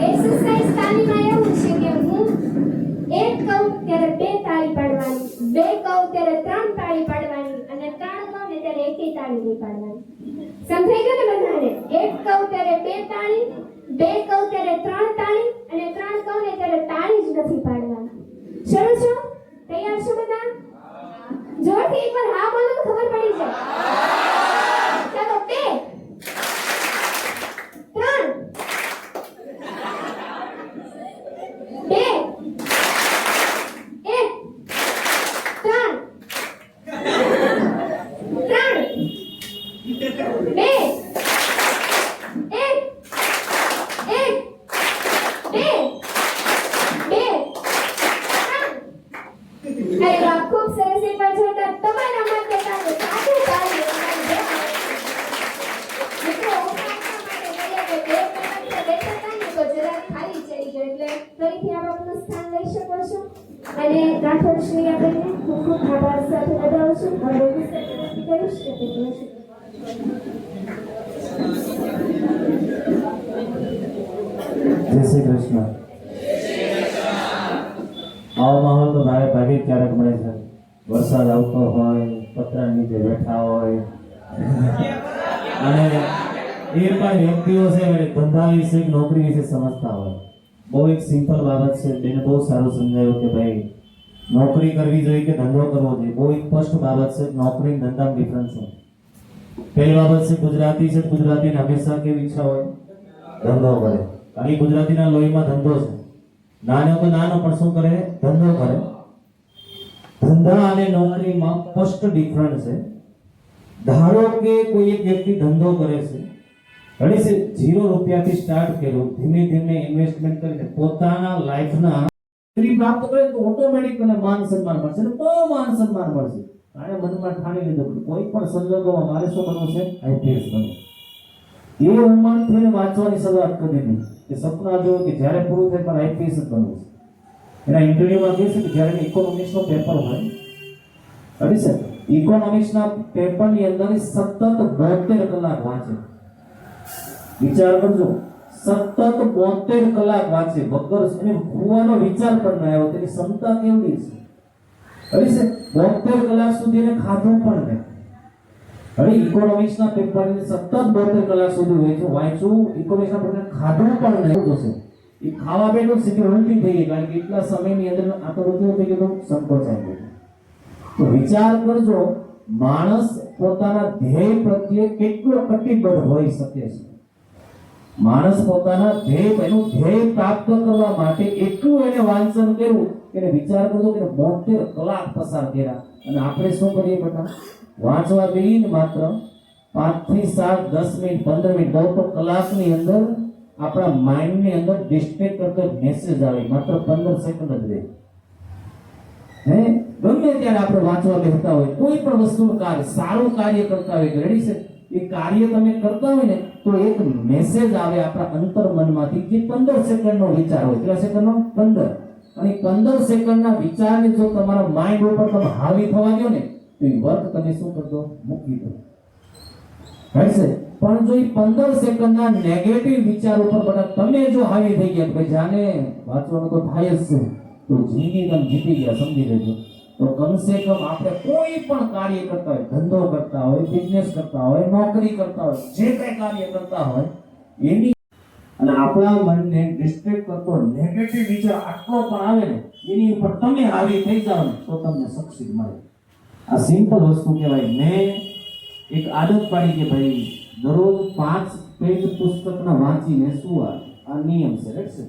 એક્સરસાઇઝ તાળીમાં એવું છે કે હું 1 કહું ત્યારે 2 તાળી પાડવાની, 2 કહું ત્યારે 3 તાળી પાડવાની અને 3 કહું ને ત્યારે 1 તાળી નહીં પાડવાની. સમજાઈ ગયું ને બધાને? 1 કહું ત્યારે 2 તાળી, 2 કહું ત્યારે 3 તાળી અને 3 કહું ને ત્યારે તાળી જ નથી પાડવાની. શરૂ છો? તૈયાર છો બધા? જોરથી એકવાર હા બોલો તો ખબર પડી જાય. ચાલો 2 3 કહીશ કે કેટલું છે. જય શ્રી કૃષ્ણ. આવો માહોલ તો મારે ભાગે ક્યારેક મળે છે. વરસાદ આવતો હોય, પતરા નીચે બેઠા હોય અને એ પણ વ્યક્તિઓ છે ધંધા વિશે નોકરી વિશે સમજતા હોય. બહુ એક સિમ્પલ બાબત છે, તેને બહુ સારું સમજાયું કે ભાઈ નોકરી કરવી જોઈએ કે ધંધો કરવો જોઈએ. બહુ એક સ્પષ્ટ બાબત છે, નોકરી અને ધંધામાં ડિફરન્સ છે. પહેલી બાબત છે ગુજરાતી છે, ગુજરાતીને હંમેશા કેવી ઈચ્છા હોય ધંધો કરે. કારણ કે ગુજરાતીના લોહીમાં ધંધો છે. નાનો તો નાનો પણ શું કરે? ધંધો કરે. ધંધા અને નોકરીમાં સ્પષ્ટ ડિફરન્સ છે. ધારો કે કોઈ એક વ્યક્તિ ધંધો કરે છે, ઘણી છે 0 રૂપિયાથી સ્ટાર્ટ કર્યું, ધીમે ધીમે ઇન્વેસ્ટમેન્ટ કરીને પોતાના લાઈફના પ્રાપ્ત કરે તો ઓટોમેટિક મને માન સન્માન મળશે ને બહુ માન સન્માન મળશે. આને મનમાં ઠાણી લીધું કોઈ પણ સંજોગોમાં મારે શું બનવું છે? આઈપીએસ બનવું. એ ઉંમરથી એને વાંચવાની શરૂઆત કરી દીધી કે સપના જોયું કે જ્યારે પૂરું થાય પણ આઈપીએસ જ બનવું છે. એના ઇન્ટરવ્યુમાં કહે છે કે જ્યારે ઇકોનોમિક્સનો પેપર હોય, અડી સર ઇકોનોમિક્સના પેપરની અંદર સતત 72 કલાક વાંચે. વિચાર કરજો, સતત 72 કલાક વાંચે વગર એને ભૂવાનો વિચાર પણ ન આવ્યો. તેની ક્ષમતા કેવડી છે? અડી સર 72 કલાક સુધી એને ખાધું પણ નહીં. હવે ઇકોનોમિક્સના પેપરની સતત 72 કલાક સુધી વાંચ્યું, ઇકોનોમિક્સના પેપર ખાધું પણ નહીં. જોશે એ ખાવા બેઠું છે કે ઉલટી થઈ ગઈ, કારણ કે એટલા સમયની અંદર આ તો કેવું થઈ ગયું? સંકોચાઈ ગયું. તો વિચાર કરજો, માણસ પોતાના ધ્યેય પ્રત્યે કેટલો કટિબદ્ધ હોઈ શકે છે. માણસ પોતાના એનું ધ્યેય પ્રાપ્ત કરવા માટે એટલું એને વાંચન કર્યું કે વિચાર કરજો કે 72 કલાક પસાર કર્યા. અને આપણે શું કરીએ બેટા? વાંચવા બેહીને માત્ર 5 થી 7, 10 મિનિટ, 15 મિનિટ, બહુ તો કલાકની અંદર આપણા માઇન્ડની અંદર ડિસ્ટ્રેક્ટ કરતો મેસેજ આવે, માત્ર 15 સેકન્ડ જ રહે. ગમે ત્યારે આપણે વાંચવા બેસતા હોય, કોઈ પણ વસ્તુનું કાર્ય, સારું કાર્ય કરતા હોય, રેડી છે એ કાર્ય તમે કરતા હોય ને તો એક મેસેજ આવે આપણા અંતર્મનમાંથી જે 15 સેકન્ડનો વિચાર હોય. કેટલા સેકન્ડનો? 15. અને 15 સેકન્ડના વિચારને જો તમારા માઇન્ડ ઉપર તમે હાવી થવા દો ને તો એ વર્ક તમે શું કરશો? મૂકી દો. રાઈટ છે. પણ જો એ 15 સેકન્ડના નેગેટિવ વિચાર ઉપર બધા તમે જો હાવી થઈ ગયા કે જાને વાંચવાનું તો થાય જ છે તો જિંદગી તમે જીતી ગયા, સમજી લેજો. તો કમસે કમ આપણે કોઈ પણ કાર્ય કરતા હોય, ધંધો કરતા હોય, બિઝનેસ કરતા હોય, નોકરી કરતા હોય, જે કંઈ કાર્ય કરતા હોય એની અને આપણા મનને ડિસ્ટ્રેક્ટ કરતો નેગેટિવ વિચાર આટલો પણ આવે ને એની ઉપર તમે હાવી થઈ જાઓ ને તો તમને સક્સેસ મળે. આ સિમ્પલ વસ્તુ કહેવાય. મેં એક આદત પાડી કે ભાઈ દરરોજ 5 પેજ પુસ્તકના વાંચીને સુવા. આ નિયમ છે, રાઈટ છે.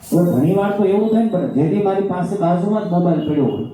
તો ઘણી વાર તો એવું થાય ને જેથી મારી પાસે બાજુમાં જ મોબાઈલ પડ્યો હોય